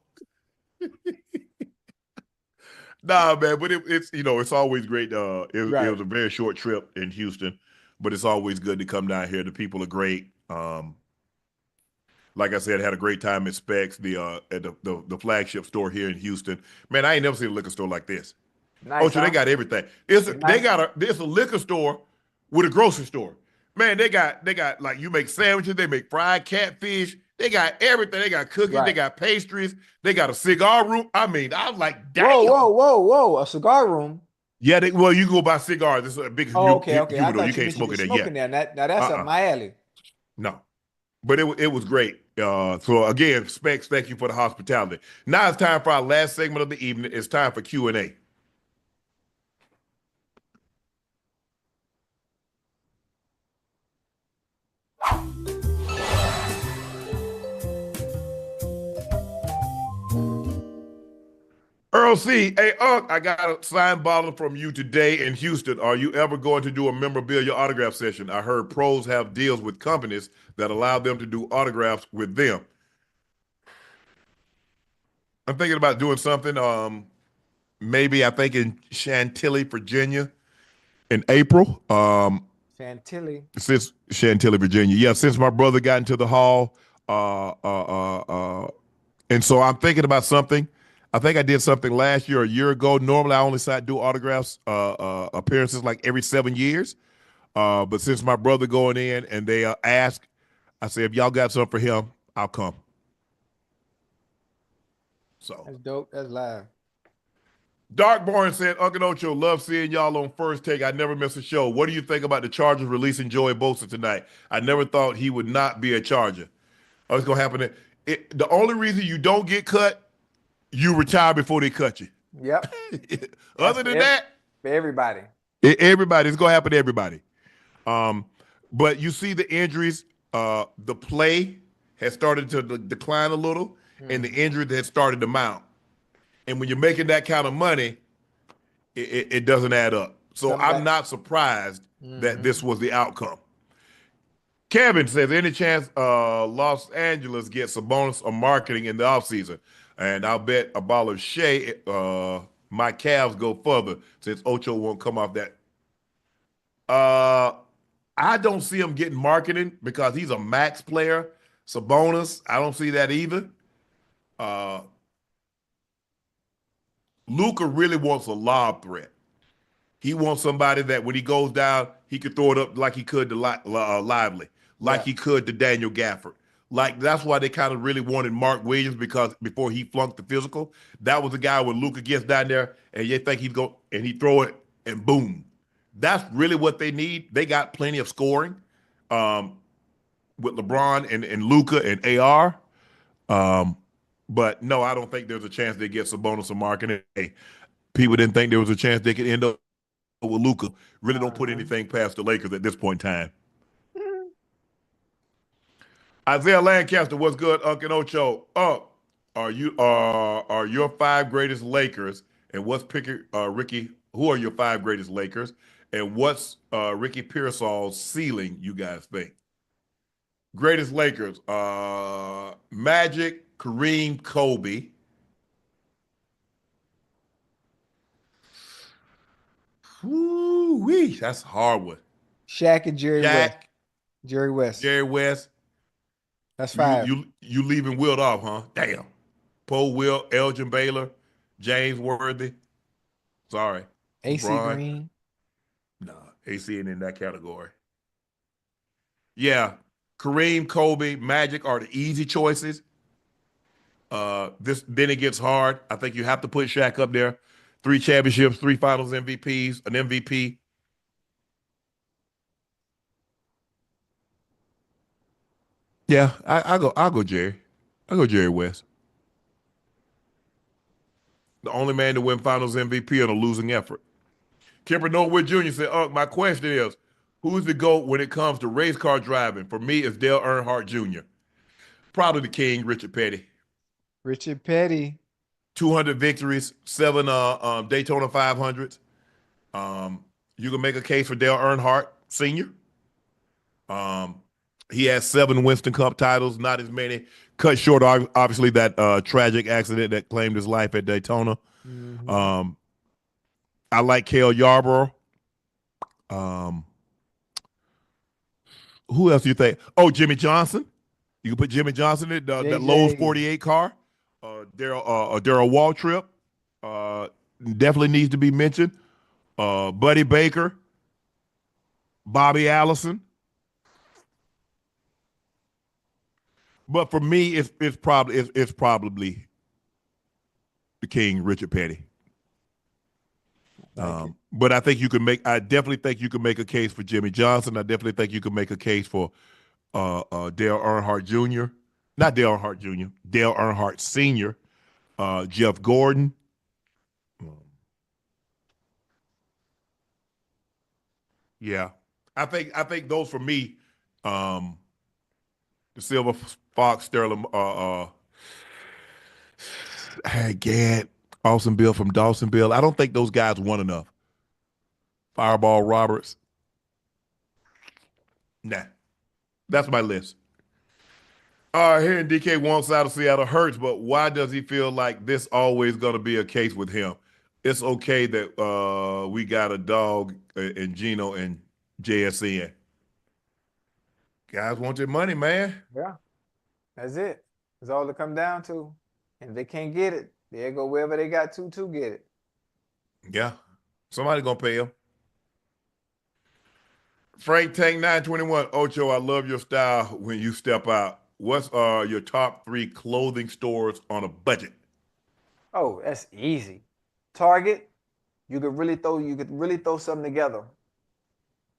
Nah, man, but it's always great. It was a very short trip in Houston, but it's always good to come down here. The people are great. Like I said, I had a great time at Specs, at the flagship store here in Houston. Man, I ain't never seen a liquor store like this. Nice, Ocho, they got everything. It's a liquor store with a grocery store. Man, they got like, you make sandwiches, they make fried catfish, they got everything. They got cookies, they got pastries, they got a cigar room. I mean, I was like, damn. Whoa, a cigar room. Yeah, you can go buy cigars. This is a big Okay. humidor. You can't smoke it there yet. Now that's up my alley. No. But it was great. So again, Specs, thank you for the hospitality. Now it's time for our last segment of the evening. It's time for Q&A. Earl C. Hey, Unc, I got a signed bottle from you today in Houston. Are you ever going to do a memorabilia autograph session? I heard pros have deals with companies that allow them to do autographs with them. I'm thinking about doing something. Maybe I think in Chantilly, Virginia, in April. Chantilly. Since Chantilly, Virginia. Yeah, since my brother got into the hall. And so I'm thinking about something. I think I did something last year or a year ago. Normally, I only do autographs appearances like every 7 years. But since my brother going in and they asked, I said, if y'all got something for him, I'll come. So That's dope. That's live. Darkborn said, Uncle Ocho, love seeing y'all on First Take. I never miss a show. What do you think about the Chargers releasing Joey Bosa tonight? I never thought he would not be a Charger. Oh, it's going to happen. The only reason you don't get cut, you retire before they cut you. Yep. Other than that, for everybody. It's going to happen to everybody. But you see the injuries. The play has started to decline a little, and the injury has started to mount. And when you're making that kind of money, it doesn't add up. So I'm not surprised that this was the outcome. Kevin says, any chance Los Angeles gets a bonus on marketing in the offseason? And I'll bet a ball of Shea, my Cavs go further since Ocho won't come off that. I don't see him getting marketing because he's a max player. Sabonis, I don't see that either. Luka really wants a lob threat. He wants somebody that when he goes down, he could throw it up like he could to Lively, like he could to Daniel Gafford. Like, that's why they kind of really wanted Mark Williams, because before he flunked the physical, that was the guy when Luka gets down there and you think he's going and he throw it and boom. That's really what they need. They got plenty of scoring with LeBron and Luka and AR. But no, I don't think there's a chance they get Sabonis or marketing. Hey, people didn't think there was a chance they could end up with Luka. Really don't put anything past the Lakers at this point in time. Isaiah Lancaster, what's good, Unc and Ocho? Are your five greatest Lakers and what's Ricky? Who are your five greatest Lakers and what's Ricky Pearsall's ceiling? You guys think greatest Lakers? Magic, Kareem, Kobe. Woo-wee, that's a hard one. Shaq and Jerry Shaq, West. Jerry West. Jerry West. That's five. You leaving Wilt off, huh? Damn. Poe Wilt, Elgin Baylor, James Worthy. Sorry. AC LeBron. Green. Nah, AC ain't in that category. Yeah, Kareem, Kobe, Magic are the easy choices. Then it gets hard. I think you have to put Shaq up there. 3 championships, 3 finals MVPs, an MVP. Yeah, I'll go Jerry. I'll go Jerry West. The only man to win finals MVP on a losing effort. Kemper Norwood Jr. said, my question is, who's the GOAT when it comes to race car driving? For me, it's Dale Earnhardt Jr. Probably the king, Richard Petty. Richard Petty. 200 victories, 7 Daytona 500s. You can make a case for Dale Earnhardt Sr. He has 7 Winston Cup titles, not as many. Cut short, obviously, that tragic accident that claimed his life at Daytona. Mm-hmm. I like Cale Yarborough. Who else do you think? Oh, Jimmy Johnson. You can put Jimmy Johnson in that Lowe's 48 car. Darrell Waltrip definitely needs to be mentioned. Buddy Baker, Bobby Allison. But for me, it's probably the king, Richard Petty. But I definitely think you can make a case for Jimmy Johnson. I definitely think you can make a case for Dale Earnhardt Jr. Not Dale Earnhardt Jr., Dale Earnhardt Sr., Jeff Gordon. Yeah. I think those for me, the Silver Fox, Sterling, Gant, Austin Bill from Dawsonville. I don't think those guys won enough. Fireball Roberts. Nah. That's my list. Here in DK wants out of Seattle hurts, but why does he feel like this always going to be a case with him? It's okay that we got a dog in Gino and JSN. Guys want their money, man. Yeah, that's it. That's all it come down to. And if they can't get it, they'll go wherever they got to get it. Yeah, somebody gonna pay him. Frank Tank 921, Ocho, I love your style when you step out. What's your top 3 clothing stores on a budget? Oh, that's easy. Target, you could really throw something together.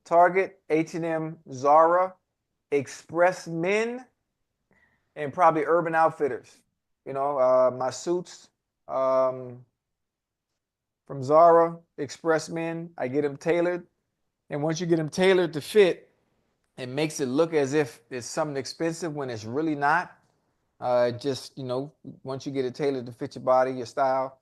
Target, H&M, Zara, Express Men, and probably Urban Outfitters. You know, my suits from Zara, Express Men, I get them tailored. And once you get them tailored to fit, it makes it look as if it's something expensive when it's really not. Just, you know, once you get it tailored to fit your body, your style,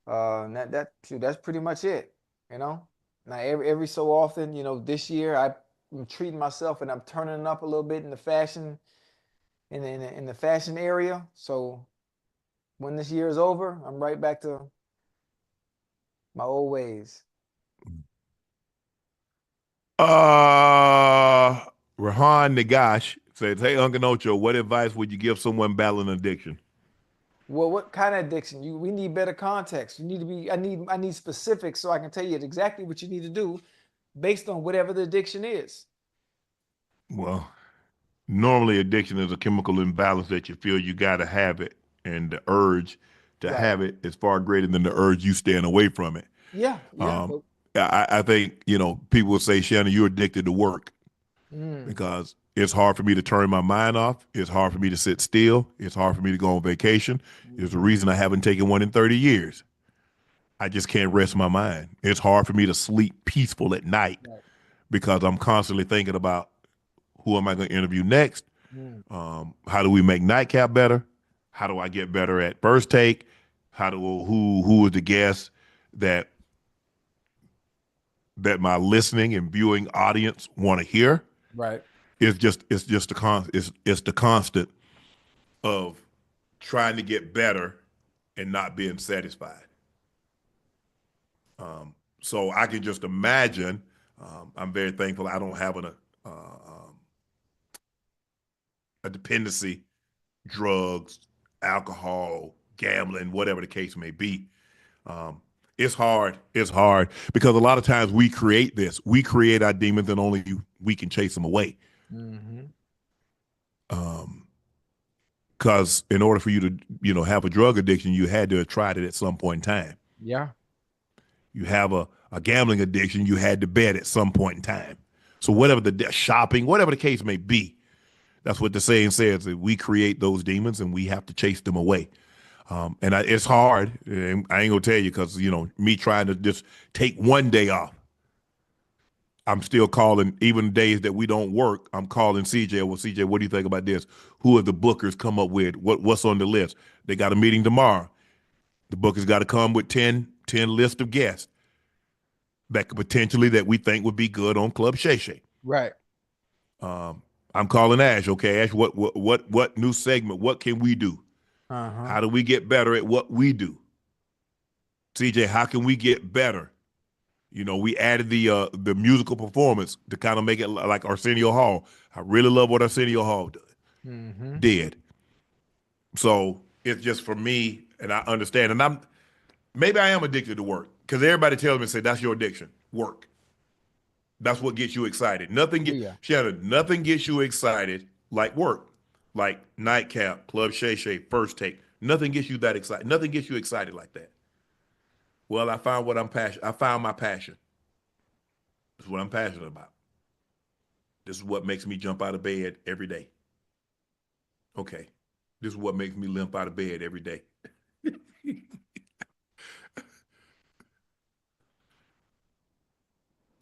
that's pretty much it, you know. Now, every so often, you know, this year I'm treating myself and I'm turning it up a little bit in the fashion, in the fashion area. So when this year is over, I'm right back to my old ways. Rahan Nagash says, hey, Unc Ocho, what advice would you give someone battling addiction? Well, what kind of addiction? We need better context. I need specifics so I can tell you exactly what you need to do based on whatever the addiction is. Well, normally addiction is a chemical imbalance that you feel you got to have it, and the urge to have it is far greater than the urge you staying away from it. Yeah. I think, you know, people will say, Shannon, you're addicted to work because it's hard for me to turn my mind off. It's hard for me to sit still. It's hard for me to go on vacation. It's the reason I haven't taken one in 30 years. I just can't rest my mind. It's hard for me to sleep peaceful at night because I'm constantly thinking about who am I going to interview next? How do we make Nightcap better? How do I get better at first take? Who is the guest that my listening and viewing audience want to hear? Right. It's the constant of trying to get better and not being satisfied. So I can just imagine. I'm very thankful I don't have a dependency, drugs, alcohol, gambling, whatever the case may be. It's hard. It's hard because a lot of times we create this. We create our demons and only we can chase them away. Because in order for you to, have a drug addiction, you had to have tried it at some point in time. Yeah. You have a gambling addiction, you had to bet at some point in time. So whatever shopping, whatever the case may be, that's what the saying says, that we create those demons and we have to chase them away. It's hard. And I ain't gonna tell you because, me trying to just take one day off. I'm still calling, even days that we don't work, I'm calling CJ. Well, CJ, what do you think about this? Who are the bookers come up with? What's on the list? They got a meeting tomorrow. The bookers got to come with 10 list of guests that could potentially that we think would be good on Club Shay Shay. Right. I'm calling Ash. Okay, Ash, what new segment? What can we do? How do we get better at what we do? CJ, how can we get better? We added the musical performance to kind of make it like Arsenio Hall. I really love what Arsenio Hall did. So it's just for me, and I understand. And maybe I am addicted to work because everybody tells me, say, that's your addiction, work. That's what gets you excited. Shannon, nothing gets you excited like work, like Nightcap, Club Shay Shay, First Take. Nothing gets you that excited. Nothing gets you excited like that. Well, I found I found my passion. This is what I'm passionate about. This is what makes me jump out of bed every day. Okay. This is what makes me limp out of bed every day.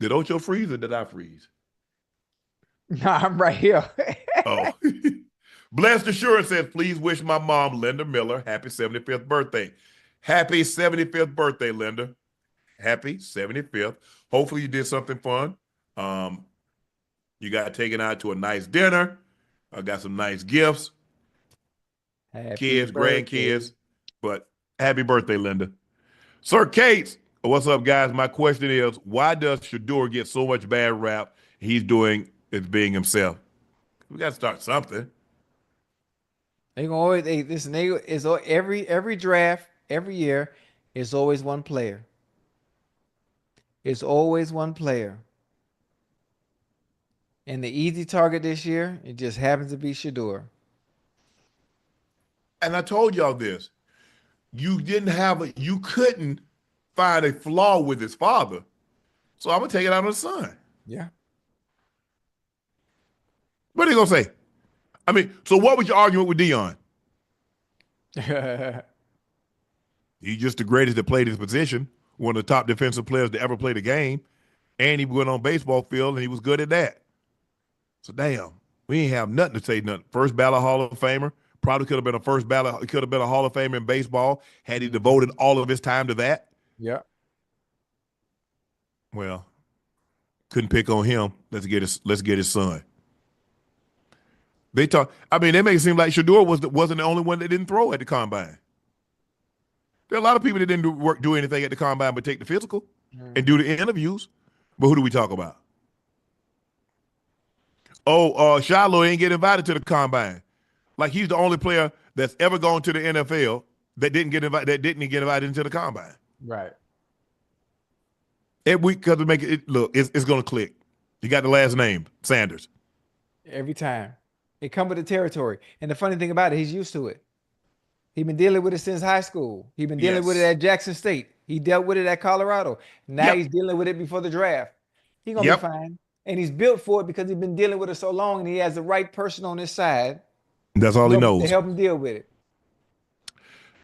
Did Ocho freeze or did I freeze? Nah, I'm right here. Oh. Blessed Assurance says, please wish my mom, Linda Miller, happy 75th birthday. Happy 75th birthday, Linda. Happy 75th. Hopefully you did something fun. You got taken out to a nice dinner. I got some nice gifts. Happy Kids, birthday. grandkids. But happy birthday, Linda. Sir Cates, what's up, guys? My question is, why does Shador get so much bad rap? He's doing is being himself. We got to start something. They gonna always listen. It's every draft, every year, it's always one player. It's always one player. And the easy target this year, it just happens to be Shador. And I told y'all this. You couldn't find a flaw with his father. So I'm gonna take it out on the son. Yeah. What are you gonna say? I mean, so what was your argument with Dion? He's just the greatest that played his position, one of the top defensive players to ever play the game, and he went on baseball field and he was good at that. So damn, we ain't have nothing to say nothing. First ballot Hall of Famer, probably could have been a first ballot, he could have been a Hall of Famer in baseball had he devoted all of his time to that. Yeah. Well, couldn't pick on him. Let's get his son. They make it seem like Shador wasn't the only one that didn't throw at the combine. There are a lot of people that didn't do anything at the combine but take the physical and do the interviews. But who do we talk about? Shiloh ain't get invited to the combine. Like he's the only player that's ever gone to the NFL that didn't get invited into the combine. Right. Every week, because to make it look, it's gonna click. You got the last name, Sanders. Every time. It come with the territory. And the funny thing about it, he's used to it. He's been dealing with it since high school. He's been dealing with it at Jackson State. He dealt with it at Colorado. Now he's dealing with it before the draft. He's going to be fine. And he's built for it because he's been dealing with it so long and he has the right person on his side. That's all he knows. To help him deal with it.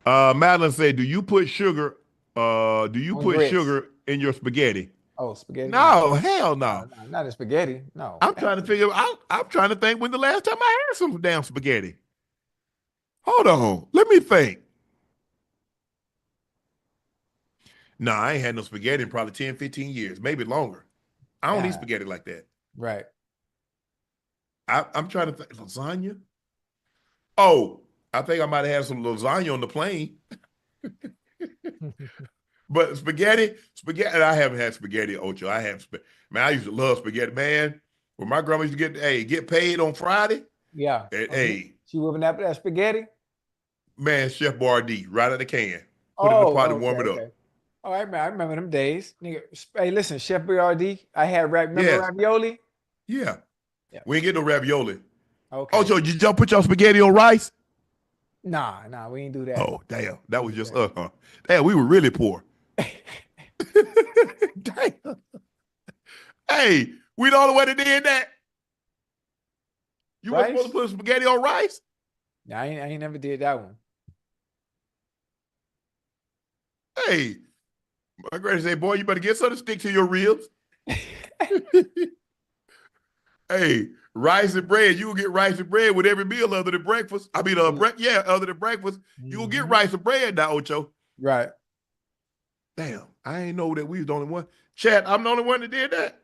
Madeline said, do you put sugar sugar in your spaghetti? Oh, spaghetti? No, hell no. Not in spaghetti. No. I'm trying to think when the last time I had some damn spaghetti. Hold on. Let me think. Nah, I ain't had no spaghetti in probably 10, 15 years, maybe longer. I don't eat Yeah. spaghetti like that. Right. I'm trying to think. Lasagna? Oh, I think I might have had some lasagna on the plane. But spaghetti, I haven't had spaghetti, Ocho. Man, I used to love spaghetti, man. When my grandma used to get paid on Friday, Yeah. and, She whipping up that spaghetti? man, Chef Boyardee, right out of the can. Put it in the Oh, pot and okay, warm it up. okay. All right, man. I remember them days. Nigga, hey, listen, Chef Boyardee, I had remember Yes. ravioli? Yeah. Yeah. We ain't get no ravioli. Okay. Ocho, did y'all put y'all spaghetti on rice? Nah, we ain't do that. Oh, damn. That was just us, huh? Damn, we were really poor. Damn. Hey, we the only one that did that. You weren't supposed to put spaghetti on rice? Nah, I ain't never did that one. Hey, my granny said, boy, you better get something to stick to your ribs. Hey, rice and bread. You will get rice and bread with every meal other than breakfast. I mean, other than breakfast. You will get rice and bread now, Ocho. Right. Damn, I ain't know that we was the only one. Chad, I'm the only one that did that.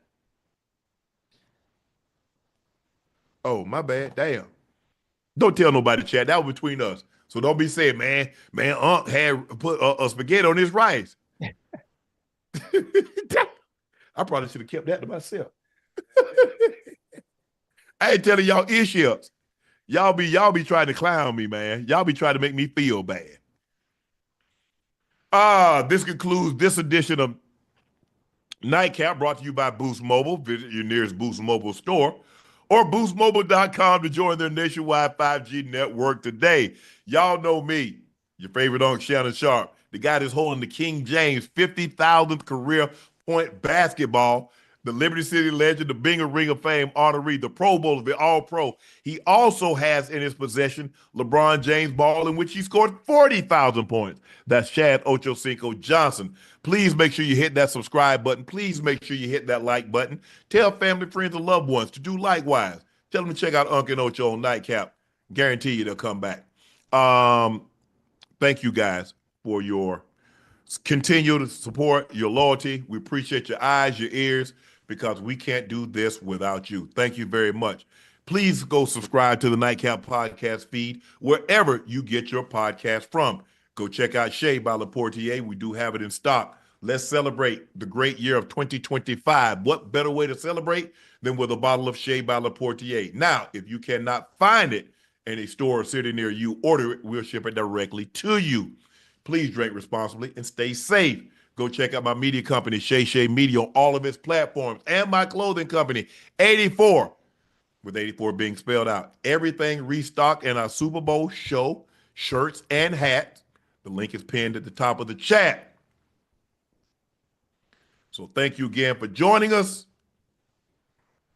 Oh, my bad. Damn. Don't tell nobody, Chad. That was between us. So don't be saying, man, Unc had put a spaghetti on his rice. I probably should have kept that to myself. I ain't telling y'all issues. Y'all be trying to clown me, man. Y'all be trying to make me feel bad. This concludes this edition of Nightcap, brought to you by Boost Mobile. Visit your nearest Boost Mobile store or boostmobile.com to join their nationwide 5G network today. Y'all know me, your favorite Unc Shannon Sharpe, the guy that's holding the King James 50,000th career point basketball, the Liberty City legend, the Binger Ring of Fame honoree, the Pro Bowler, the All-Pro. He also has in his possession LeBron James ball in which he scored 40,000 points. That's Chad Ochocinco Johnson. Please make sure you hit that subscribe button. Please make sure you hit that like button. Tell family, friends, and loved ones to do likewise. Tell them to check out Unc and Ocho on Nightcap. Guarantee you they'll come back. Thank you guys for your continued support, your loyalty. We appreciate your eyes, your ears, because we can't do this without you. Thank you very much. Please go subscribe to the Nightcap podcast feed wherever you get your podcast from. Go check out Shea by Laportier. We do have it in stock. Let's celebrate the great year of 2025. What better way to celebrate than with a bottle of Shea by Laportier? Now, if you cannot find it in a store or city near you, order it. We'll ship it directly to you. Please drink responsibly and stay safe. Go check out my media company, Shay Media, on all of its platforms, and my clothing company, 84, with 84 being spelled out. Everything restocked in our Super Bowl show, shirts and hats. The link is pinned at the top of the chat. So thank you again for joining us.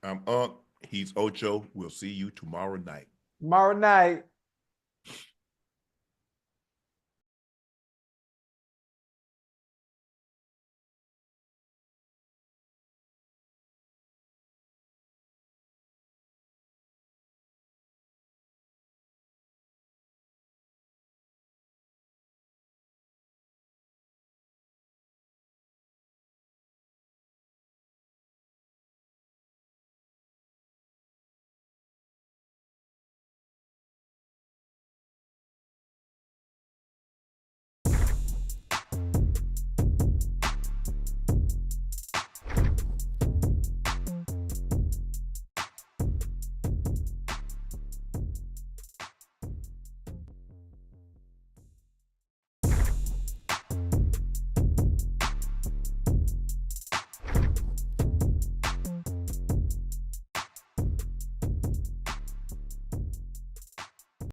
I'm Unc. He's Ocho. We'll see you tomorrow night. Tomorrow night.